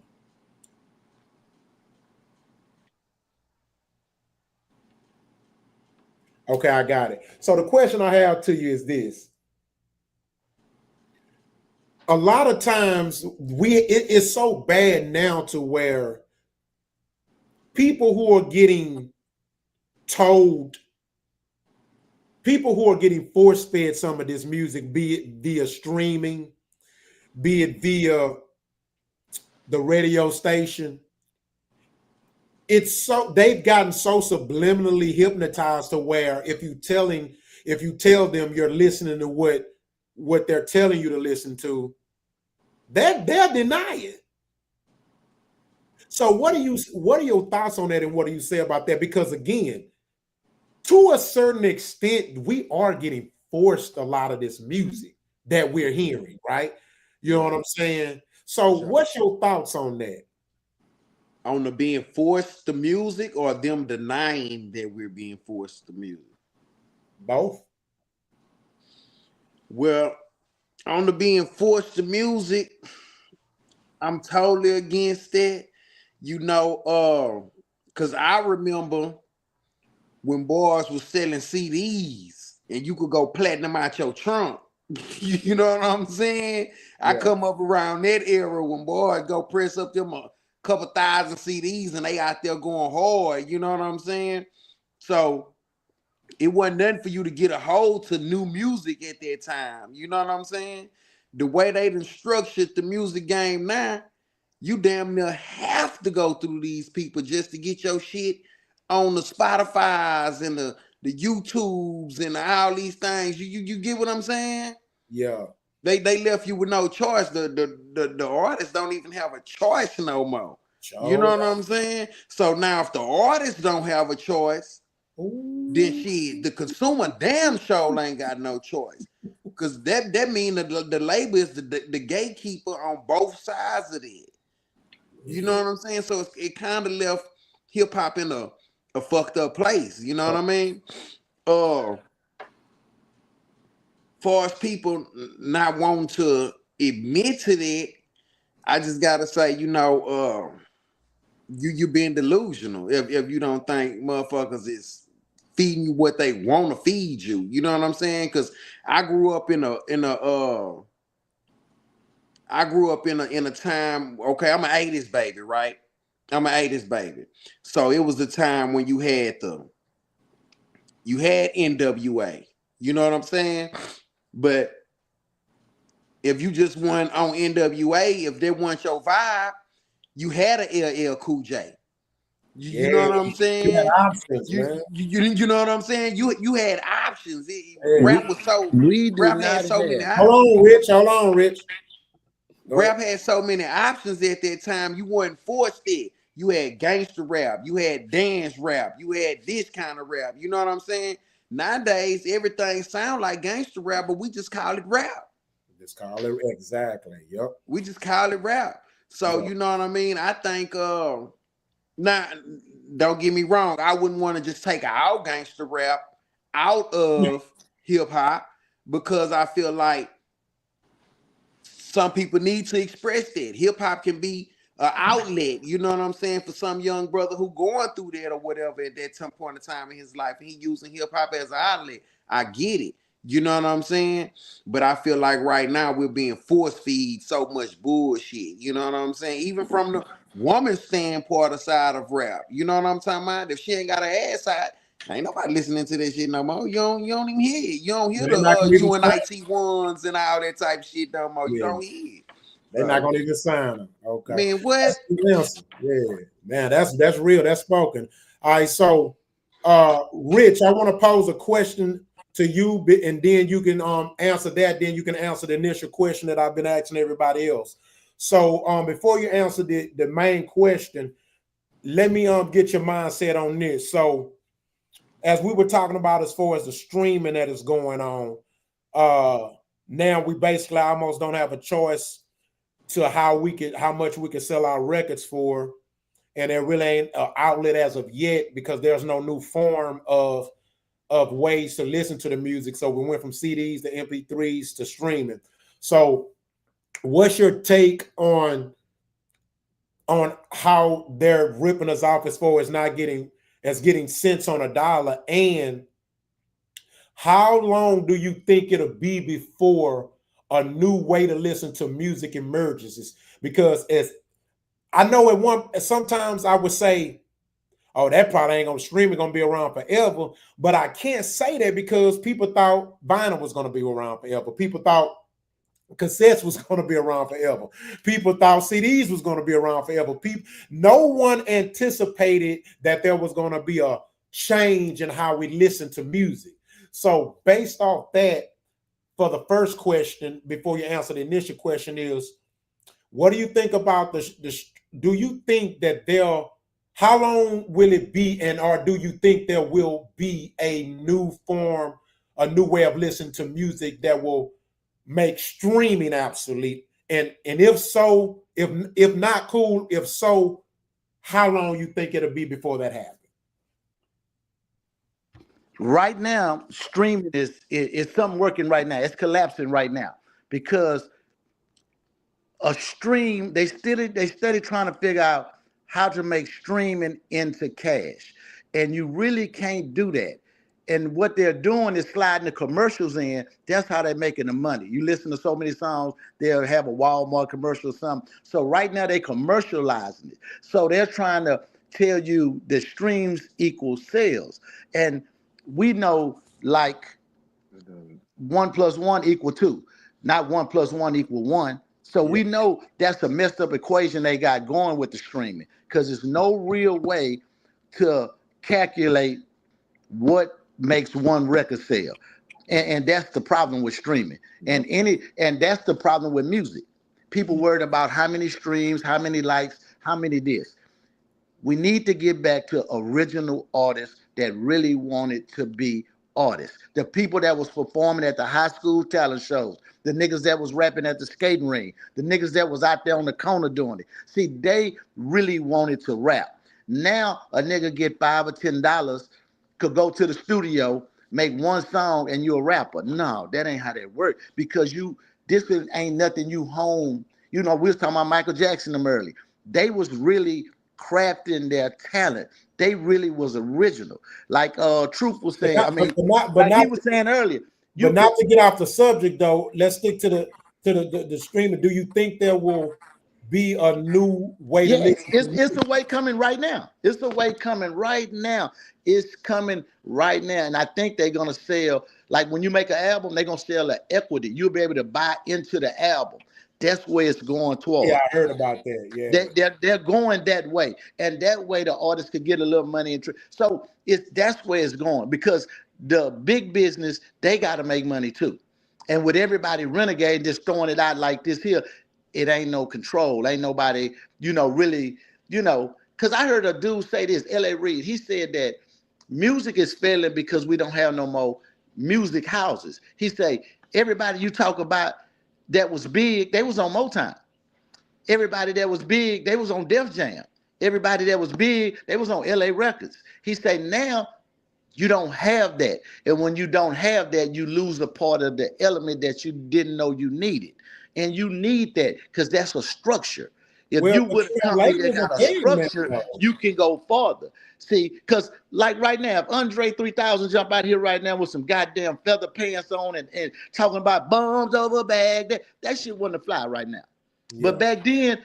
I got it. So the question I have to you is this. A lot of times it is so bad now to where people who are getting told people who are getting force fed some of this music, be it via streaming, be it via the radio station, it's so they've gotten so subliminally hypnotized to where if you tell them you're listening to what they're telling you to listen to, they'll deny it. So what are your thoughts on that, and what do you say about that? Because again, to a certain extent, we are getting forced a lot of this music that we're hearing, right? You know what I'm saying? So what's your thoughts on that?
On the being forced the music, or them denying that we're being forced the music?
Both.
Well, on the being forced the music, I'm totally against that. You know, because I remember when boys was selling CDs and you could go platinum out your trunk. You know what I'm saying? Yeah. I come up around that era when boys go press up them a couple thousand CDs and they out there going hard. You know what I'm saying? So it wasn't nothing for you to get a hold to new music at that time. You know what I'm saying? The way they done structured the music game now, you damn near have to go through these people just to get your shit on the Spotify's and the YouTubes and all these things. You get what I'm saying?
Yeah.
They left you with no choice. The artists don't even have a choice no more. You know what I'm saying? So now if the artists don't have a choice, then shit, the consumer damn sure ain't got no choice. Because that means that the label is the gatekeeper on both sides of it. You know what I'm saying? So it kind of left hip hop in a fucked up place. You know what I mean? Far as people not wanting to admit to that, I just gotta say, you know, you being delusional if you don't think motherfuckers is feeding you what they want to feed you. You know what I'm saying? Because I grew up in a time, okay, I'm an 80s baby, right? I'm an 80s baby. So it was the time when you had NWA. You know what I'm saying? But if you just went on NWA, if that wasn't your vibe, you had an LL Cool J. You know what I'm saying?
You had options, man.
You know what I'm saying? You had options. Rap was so rap had so many options.
Hold on, Rich.
Rap had so many options at that time. You weren't forced it. You had gangster rap, you had dance rap, you had this kind of rap. You know what I'm saying? Nowadays, everything sound like gangster rap, but we just call it rap.
Just call it exactly. Yep.
We just call it rap. So you know what I mean? I think now don't get me wrong, I wouldn't want to just take all gangster rap out of hip hop because I feel like some people need to express that. Hip hop can be an outlet, you know what I'm saying, for some young brother who going through that or whatever at that some point in time in his life, and he using hip hop as an outlet. I get it. You know what I'm saying? But I feel like right now we're being force feed so much bullshit. You know what I'm saying? Even from the woman standpoint side of rap. You know what I'm talking about? If she ain't got her ass out, ain't nobody listening to that shit no more. You don't even hear it. You don't hear the UNIT ones and all that type of shit no more. You don't hear it.
They're not gonna even sign them. Okay.
Man, what?
Yeah, man, that's real. That's spoken. All right, so Rich, I want to pose a question to you, and then you can answer that. Then you can answer the initial question that I've been asking everybody else. So before you answer the main question, let me get your mindset on this. So as we were talking about as far as the streaming that is going on, now we basically almost don't have a choice to how much we can sell our records for, and there really ain't an outlet as of yet because there's no new form of ways to listen to the music. So we went from CDs to MP3s to streaming. So what's your take on how they're ripping us off as far as not getting cents on a dollar? And how long do you think it'll be before a new way to listen to music emerges? Because as I know sometimes I would say oh, that probably ain't gonna stream, it gonna be around forever. But I can't say that because people thought vinyl was gonna be around forever. People thought cassettes was going to be around forever. People thought CDs was going to be around forever. No one anticipated that there was going to be a change in how we listen to music. So based off that, for the first question, before you answer the initial question, is what do you think about do you think that how long will it be, or do you think there will be a new form, a new way of listening to music that will make streaming obsolete? And if so, if not, cool. If so, how long you think it'll be before that happens?
Right now, streaming is something working right now. It's collapsing right now because a stream, they steady trying to figure out how to make streaming into cash. And you really can't do that. And what they're doing is sliding the commercials in. That's how they're making the money. You listen to so many songs, they'll have a Walmart commercial or something. So right now they're commercializing it. So they're trying to tell you that streams equal sales. And we know like 1 + 1 = 2, not 1 + 1 = 1. So we know that's a messed up equation they got going with the streaming, because there's no real way to calculate what makes one record sell. And that's the problem with streaming. And that's the problem with music. People worried about how many streams, how many likes, how many this. We need to get back to original artists that really wanted to be artists. The people that was performing at the high school talent shows, the niggas that was rapping at the skating ring, the niggas that was out there on the corner doing it. See, they really wanted to rap. Now a nigga get $5 or $10, could go to the studio, make one song, and you're a rapper. No, that ain't how that work, because this ain't nothing you home. You know, we was talking about Michael Jackson them early. They was really crafting their talent. They really was original. Like Truth was saying, he was saying earlier.
But not to get off the subject though, let's stick to the streaming. Do you think there will be a new way to listen?
It's a way coming right now. It's a way coming right now. It's coming right now. And I think they're gonna sell, like when you make an album, they're gonna sell an equity. You'll be able to buy into the album. That's where it's going toward.
Yeah, I heard about that. Yeah,
they're going that way, and that way the artist could get a little money. So that's where it's going, because the big business, they got to make money too. And with everybody renegading, just throwing it out like this here, it ain't no control. Ain't nobody, really, because I heard a dude say this, L.A. Reid. He said that music is failing because we don't have no more music houses. He say everybody you talk about that was big, they was on Motown. Everybody that was big, they was on Def Jam. Everybody that was big, they was on LA Records. He said now you don't have that. And when you don't have that, you lose a part of the element that you didn't know you needed. And you need that because that's a structure. If you would have company that got a structure, you can go farther. See, because like right now, if Andre 3000 jump out here right now with some goddamn feather pants on and talking about bombs over bag, that shit wouldn't fly right now. Yeah. But back then,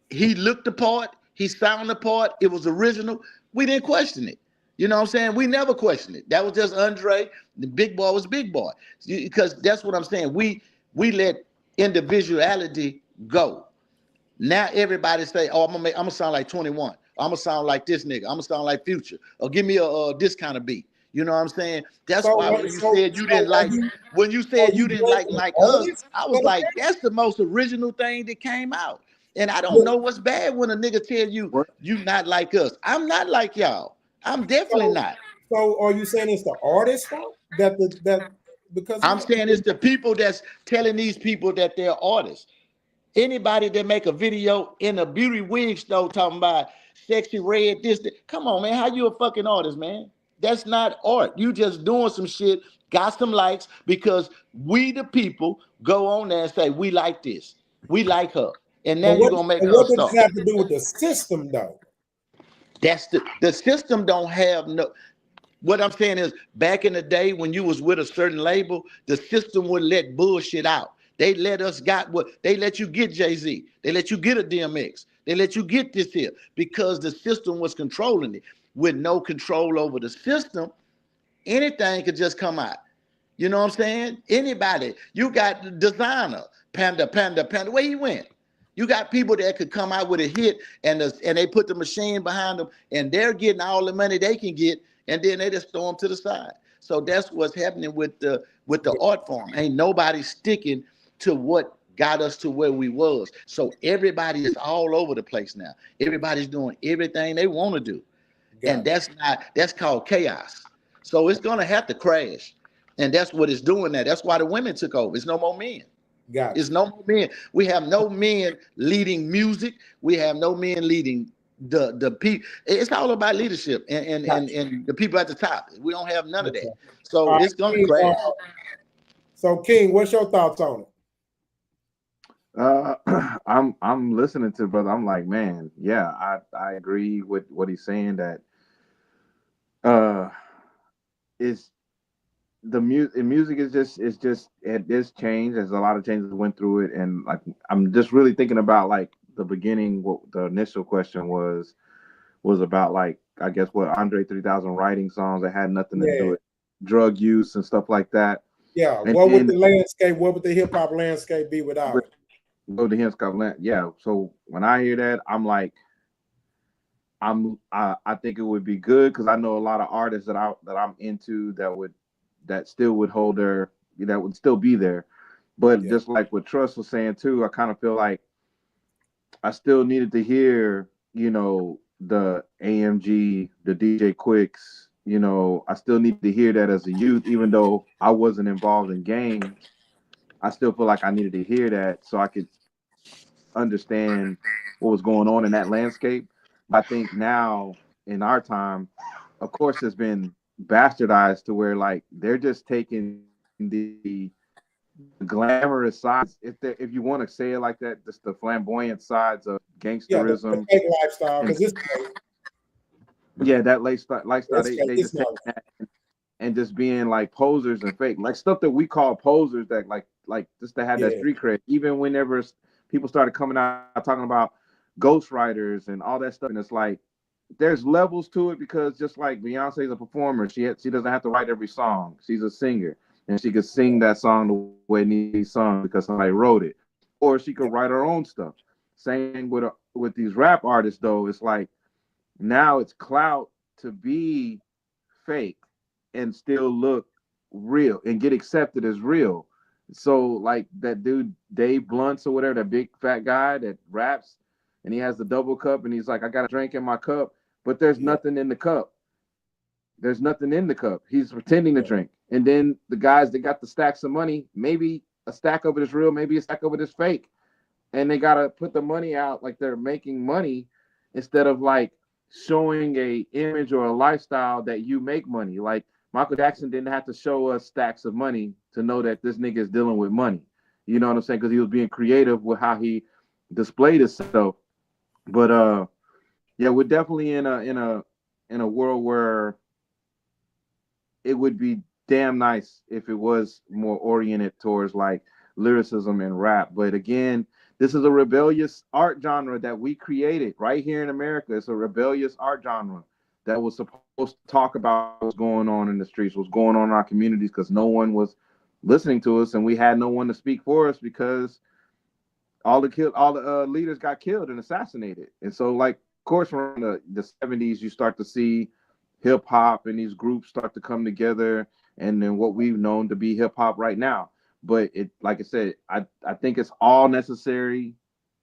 he looked the part, he sounded the part, it was original. We didn't question it. You know what I'm saying? We never questioned it. That was just Andre. The big boy was big boy. Because that's what I'm saying. We let individuality go. Now everybody say, oh, I'm gonna sound like 21. I'm gonna sound like this nigga. I'm gonna sound like Future. Or give me a this kind of beat. You know what I'm saying? That's why when you said you didn't like us, I was like, that's the most original thing that came out. And I don't know what's bad when a nigga tell you you not like us. I'm not like y'all. I'm definitely not.
So are you saying it's the artist fault because
I'm saying it's the people that's telling these people that they're artists. Anybody that make a video in a beauty wig store talking about sexy red, this, come on, man. How you a fucking artist, man? That's not art. You just doing some shit, got some likes, because we the people go on there and say, we like this. We like her. And now you're going to make her
start. What
does
it have to do with the system, though?
That's the system don't have no... What I'm saying is, back in the day when you was with a certain label, the system would let bullshit out. They let us they let you get Jay-Z. They let you get a DMX. They let you get this here because the system was controlling it. With no control over the system, anything could just come out. You know what I'm saying? Anybody. You got the designer, Panda, where he went? You got people that could come out with a hit and they put the machine behind them and they're getting all the money they can get and then they just throw them to the side. So that's what's happening with the art form. Ain't nobody sticking to what got us to where we was. So everybody is all over the place now. Everybody's doing everything they want to do. And that's called chaos. So it's gonna have to crash. And that's what it's doing now. That's why the women took over. It's no more men. It's no more men. We have no men leading music. We have no men leading the people. It's all about leadership and the people at the top. We don't have none of that. So it's gonna crash.
So King, what's your thoughts on it?
I'm listening to brother. I'm like, man, yeah, I agree with what he's saying that is the music is just it is changed. There's a lot of changes that went through it, and like I'm just really thinking about like the beginning. What the initial question was about, like I guess what Andre 3000 writing songs that had nothing to do with drug use and stuff like that.
Yeah, and what would the landscape? What would the hip hop landscape be without it?
Go to hip hop land. Yeah. So when I hear that, I'm like, I think it would be good because I know a lot of artists that I'm into that still would hold that would still be there. But just like what Trust was saying too, I kind of feel like I still needed to hear, the AMG, the DJ Quicks, I still need to hear that as a youth, even though I wasn't involved in games. I still feel like I needed to hear that so I could understand what was going on in that landscape. I think now in our time, of course, it's been bastardized to where like they're just taking the glamorous sides, if you want to say it like that, just the flamboyant sides of gangsterism,
the fake lifestyle, because it's
that lifestyle. They just take that and just being like posers and fake, like stuff that we call posers, that like just to have that street cred. Even whenever people started coming out talking about ghostwriters and all that stuff, and it's like there's levels to it, because just like Beyonce is a performer, she doesn't have to write every song. She's a singer, and she could sing that song the way it needs sung because somebody wrote it, or she could write her own stuff. Same with these rap artists, though. It's like now it's clout to be fake and still look real and get accepted as real. So like that dude Dave Blunts or whatever, that big fat guy that raps, and he has the double cup, and he's like, I got a drink in my cup, but there's nothing in the cup. There's nothing in the cup. He's pretending to drink. And then the guys that got the stacks of money, maybe a stack of it is real, maybe a stack of it is fake. And they got to put the money out like they're making money instead of like showing a image or a lifestyle that you make money. Like Michael Jackson didn't have to show us stacks of money to know that this nigga is dealing with money. You know what I'm saying? Because he was being creative with how he displayed himself. But we're definitely in a world where it would be damn nice if it was more oriented towards like lyricism and rap. But again, this is a rebellious art genre that we created right here in America. It's a rebellious art genre that was supposed to talk about what's going on in the streets, what's going on in our communities, because no one was listening to us, and we had no one to speak for us because all the leaders got killed and assassinated. And so, like, of course, around the 70s, you start to see hip hop and these groups start to come together, and then what we've known to be hip hop right now. But it, like I said, I think it's all necessary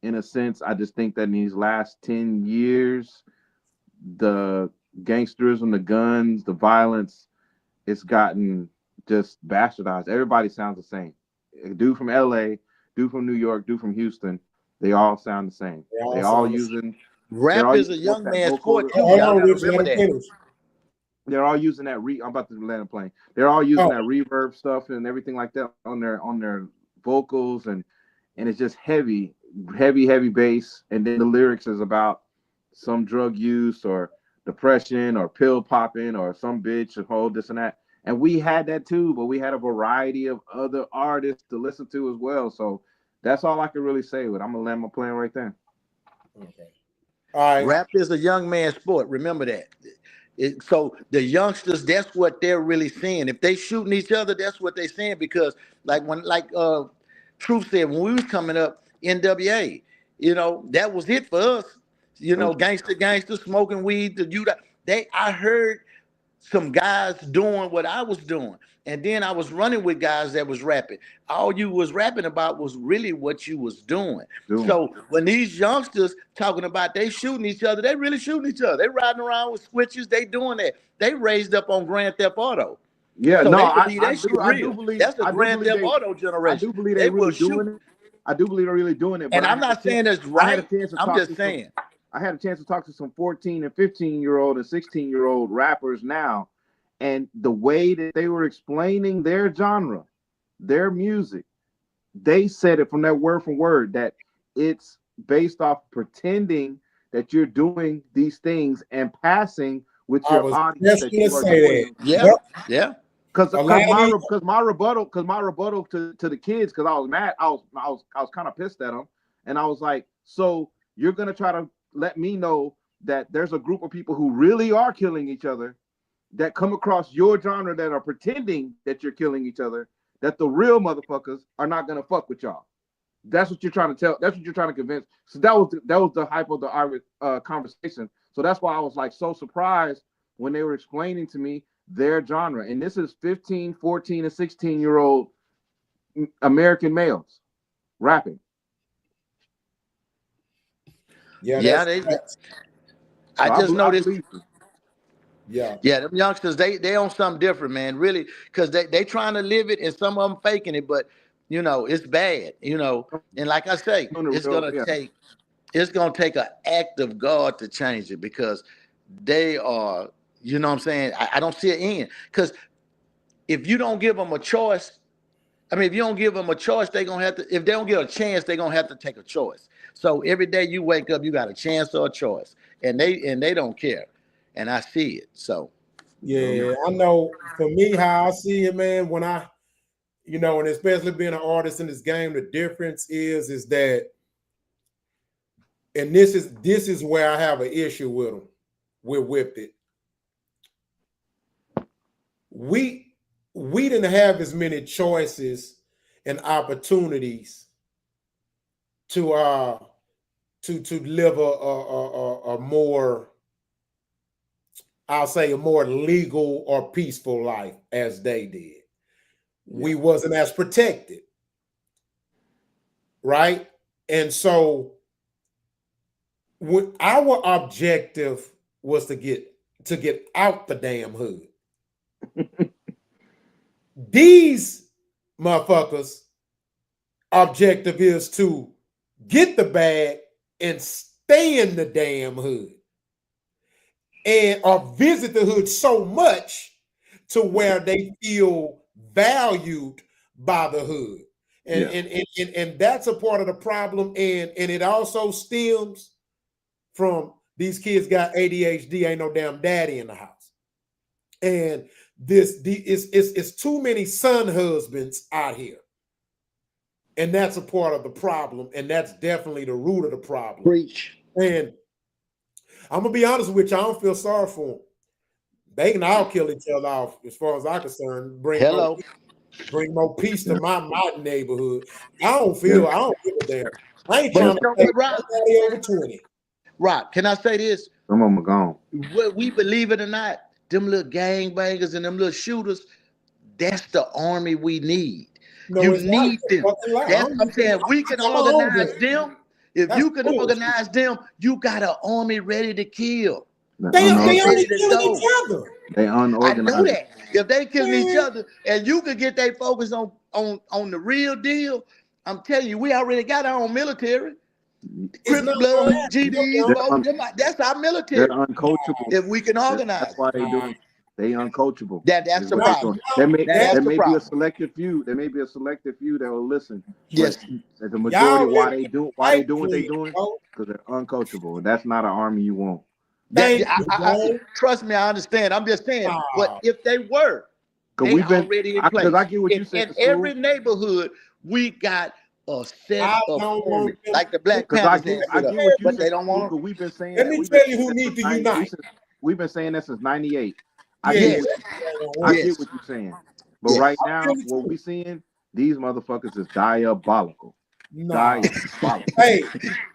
in a sense. I just think that in these last 10 years, the gangsterism, the guns, the violence, it's gotten just bastardized. Everybody sounds the same. A dude from LA, dude from New York, dude from Houston, they all sound the same. They all using
rap is a young man's sport too. Y'all gotta remember that.
They're all using that I'm about to land a plane. They're all using that reverb stuff and everything like that on their vocals, and it's just heavy bass. And then the lyrics is about some drug use or depression or pill popping or some bitch or hold this and that. And we had that too, but we had a variety of other artists to listen to as well. So that's all I can really say. But I'm gonna land my plane right there.
Okay. All right.
Rap is a young man's sport. Remember that. So the youngsters, that's what they're really saying. If they shooting each other, that's what they're saying. Because like Truth said, when we was coming up, NWA, that was it for us. Gangster, smoking weed. I heard some guys doing what I was doing. And then I was running with guys that was rapping. All you was rapping about was really what you was doing. So when these youngsters talking about they shooting each other, they really shooting each other. They riding around with switches. They doing that. They raised up on Grand Theft Auto.
Yeah,
so
no,
they believe
I
that shit
do
real.
believe
That's the
I do
Grand
believe
Theft
they
Auto generation.
I do believe
They
they really
will shoot.
doing it. I do believe they're really doing it. But
And I'm not saying that's
I had a
right.
chance to
I'm
talk
just
to
saying.
I had a chance to talk to some 14 and 15-year-old and 16-year-old rappers now, and the way that they were explaining their genre, their music, they said it from that word for word that it's based off pretending that you're doing these things and passing with
I
your
was
audience
just
that
gonna
you are
say
doing.
that. Yep.
Yeah.
Because
A lot of these-
my rebuttal to the kids, because I was mad, I was kind of pissed at them, and I was like, so you're gonna try to let me know that there's a group of people who really are killing each other, that come across your genre that are pretending that you're killing each other, that the real motherfuckers are not gonna fuck with y'all. That's what you're trying to tell. That's what you're trying to convince. So that was the hype of the conversation. So that's why I was like so surprised when they were explaining to me their genre. And this is 15, 14, and 16-year-old American males rapping.
Yeah, I just noticed.
Yeah.
Yeah, them youngsters, they on something different, man. Really, because they trying to live it, and some of them faking it, but it's bad. And like I say, it's gonna take an act of God to change it, because they are, what I'm saying. I don't see an end, because if you don't give them a choice, if you don't give them a choice, they're gonna have to. If they don't get a chance, they're gonna have to take a choice. So every day you wake up, you got a chance or a choice, and they don't care, and I see it. So.
Yeah, I know. For me, how I see it, man, when I, and especially being an artist in this game, the difference is that, and this is where I have an issue with them, with it. We didn't have as many choices and opportunities to live a more, I'll say, a more legal or peaceful life as they did. We wasn't as protected, right? And so when our objective was to get out the damn hood. These motherfuckers' objective is to get the bag and stay in the damn hood, and or visit the hood so much to where they feel valued by the hood. And that's a part of the problem. And it also stems from these kids got ADHD, ain't no damn daddy in the house. And it's too many son husbands out here. And that's a part of the problem. And that's definitely the root of the problem.
Preach.
And I'm gonna be honest with you, I don't feel sorry for them. They can all kill each other off, as far as I'm concerned. Bring more peace to my neighborhood. I don't give a damn. I ain't trying to take anybody over 20.
Rock, can I say this?
Some of them are gone.
Whether we believe it or not, them little gangbangers and them little shooters, that's the army we need.
No,
you need them. That's what I'm saying. We can organize them. If you can organize them, you got an army ready to kill.
They only killing each other.
They unorganized.
I know that. If they killing each other and you could get their focus on the real deal, I'm telling you, we already got our own military. Crip blood, GDs, that's our military.
They're uncoachable.
If we can organize.
That's why they do. They uncoachable.
That's the problem.
There may be a selective few. There may be a selective few that will listen.
Yes.
But the majority, why they doing what they doing? Because they're uncoachable. And that's not an army you want.
Trust me, I understand. I'm just saying. But if they were, they already in place.
I get what you said.
In every neighborhood, we got obsessed
don't want
performance,
them.
like the Black
Because I
Panthers
get
had
what you
but
saying,
they don't want
Luka.
them.
We've been saying
Let
that.
me
We've been
tell you
saying
who
that
need
since
to unite.
we've been saying that since '98. I
Yeah,
get
Yes.
I
Yes.
get what you're saying. But
Yes.
right
I'm
now,
really
what
true.
we seeing, these motherfuckers is diabolical.
Nah.
Diabolical.
Hey,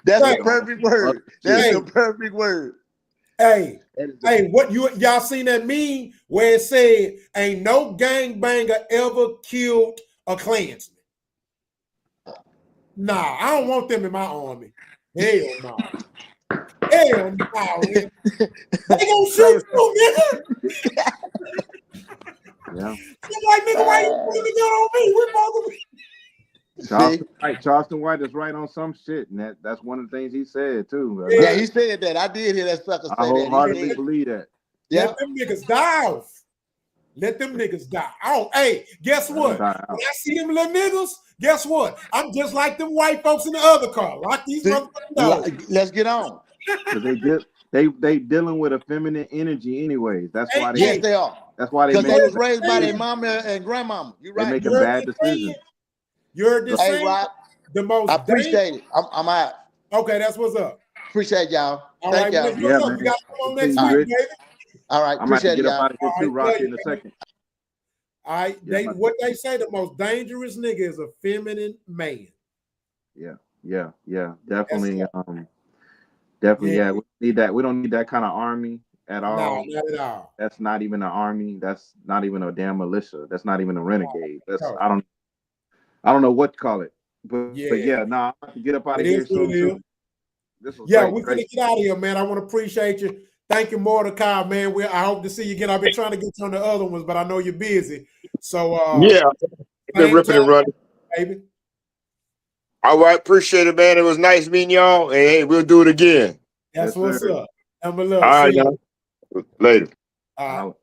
That's
hey,
the perfect word. That's
hey,
the perfect word.
hey,
That is the
hey, what y'all seen that meme where it said, ain't no gangbanger ever killed a Klansman? Nah, I don't want them in my army. Hell no. Hell no. They gonna shoot you, nigga.
Yeah.
I'm like, nigga, why you putting the gun on me? We're both
Charleston White is right on some shit, and that's one of the things he said too.
Yeah, he said that. I did hear that sucker
I
say that.
wholeheartedly
He said,
believe that.
yeah.
Let them niggas die off. Let them niggas die. Oh, hey, guess what? When I see them little niggas, guess what? I'm just like them white folks in the other car. Lock these motherfuckers down.
Let's get on.
Because they dealing with a feminine energy anyways. That's why
Yes, they are.
That's why they
Because
make
they was raised by their mama and grandmama. You're
they're
right.
making bad decisions.
You heard this
Hey,
saying?
Rob,
The most
I appreciate it. I'm out.
Okay, that's what's up.
Appreciate y'all.
All
Thank
right,
y'all.
what's up? You got to come on next
All
week,
right.
baby.
All right,
I'm about to
appreciate
get
it,
up
y'all.
out of here too, Rocky, in a second.
All right,
Yeah,
what they say, the most dangerous nigga is a feminine man.
Yeah, definitely. Definitely, yeah. We need that. We don't need that kind of army at all.
No, not at all.
That's not even an army. That's not even a damn militia. That's not even a renegade. That's
No.
I don't know what to call it. But
Yeah.
yeah, nah, I'm about to get up out of
It
here
is what
soon
it
too.
is.
This was
Yeah,
great.
we're gonna get out of here, man. I want to appreciate you. Thank you, Mordecai, man. I hope to see you again. I've been trying to get you on the other ones, but I know you're busy. So
yeah, been ripping and running,
baby.
All right, appreciate it, man. It was nice meeting y'all, and hey, we'll do it again.
That's what's up. I'm a
All
love.
right,
See you
now. Later.
All right.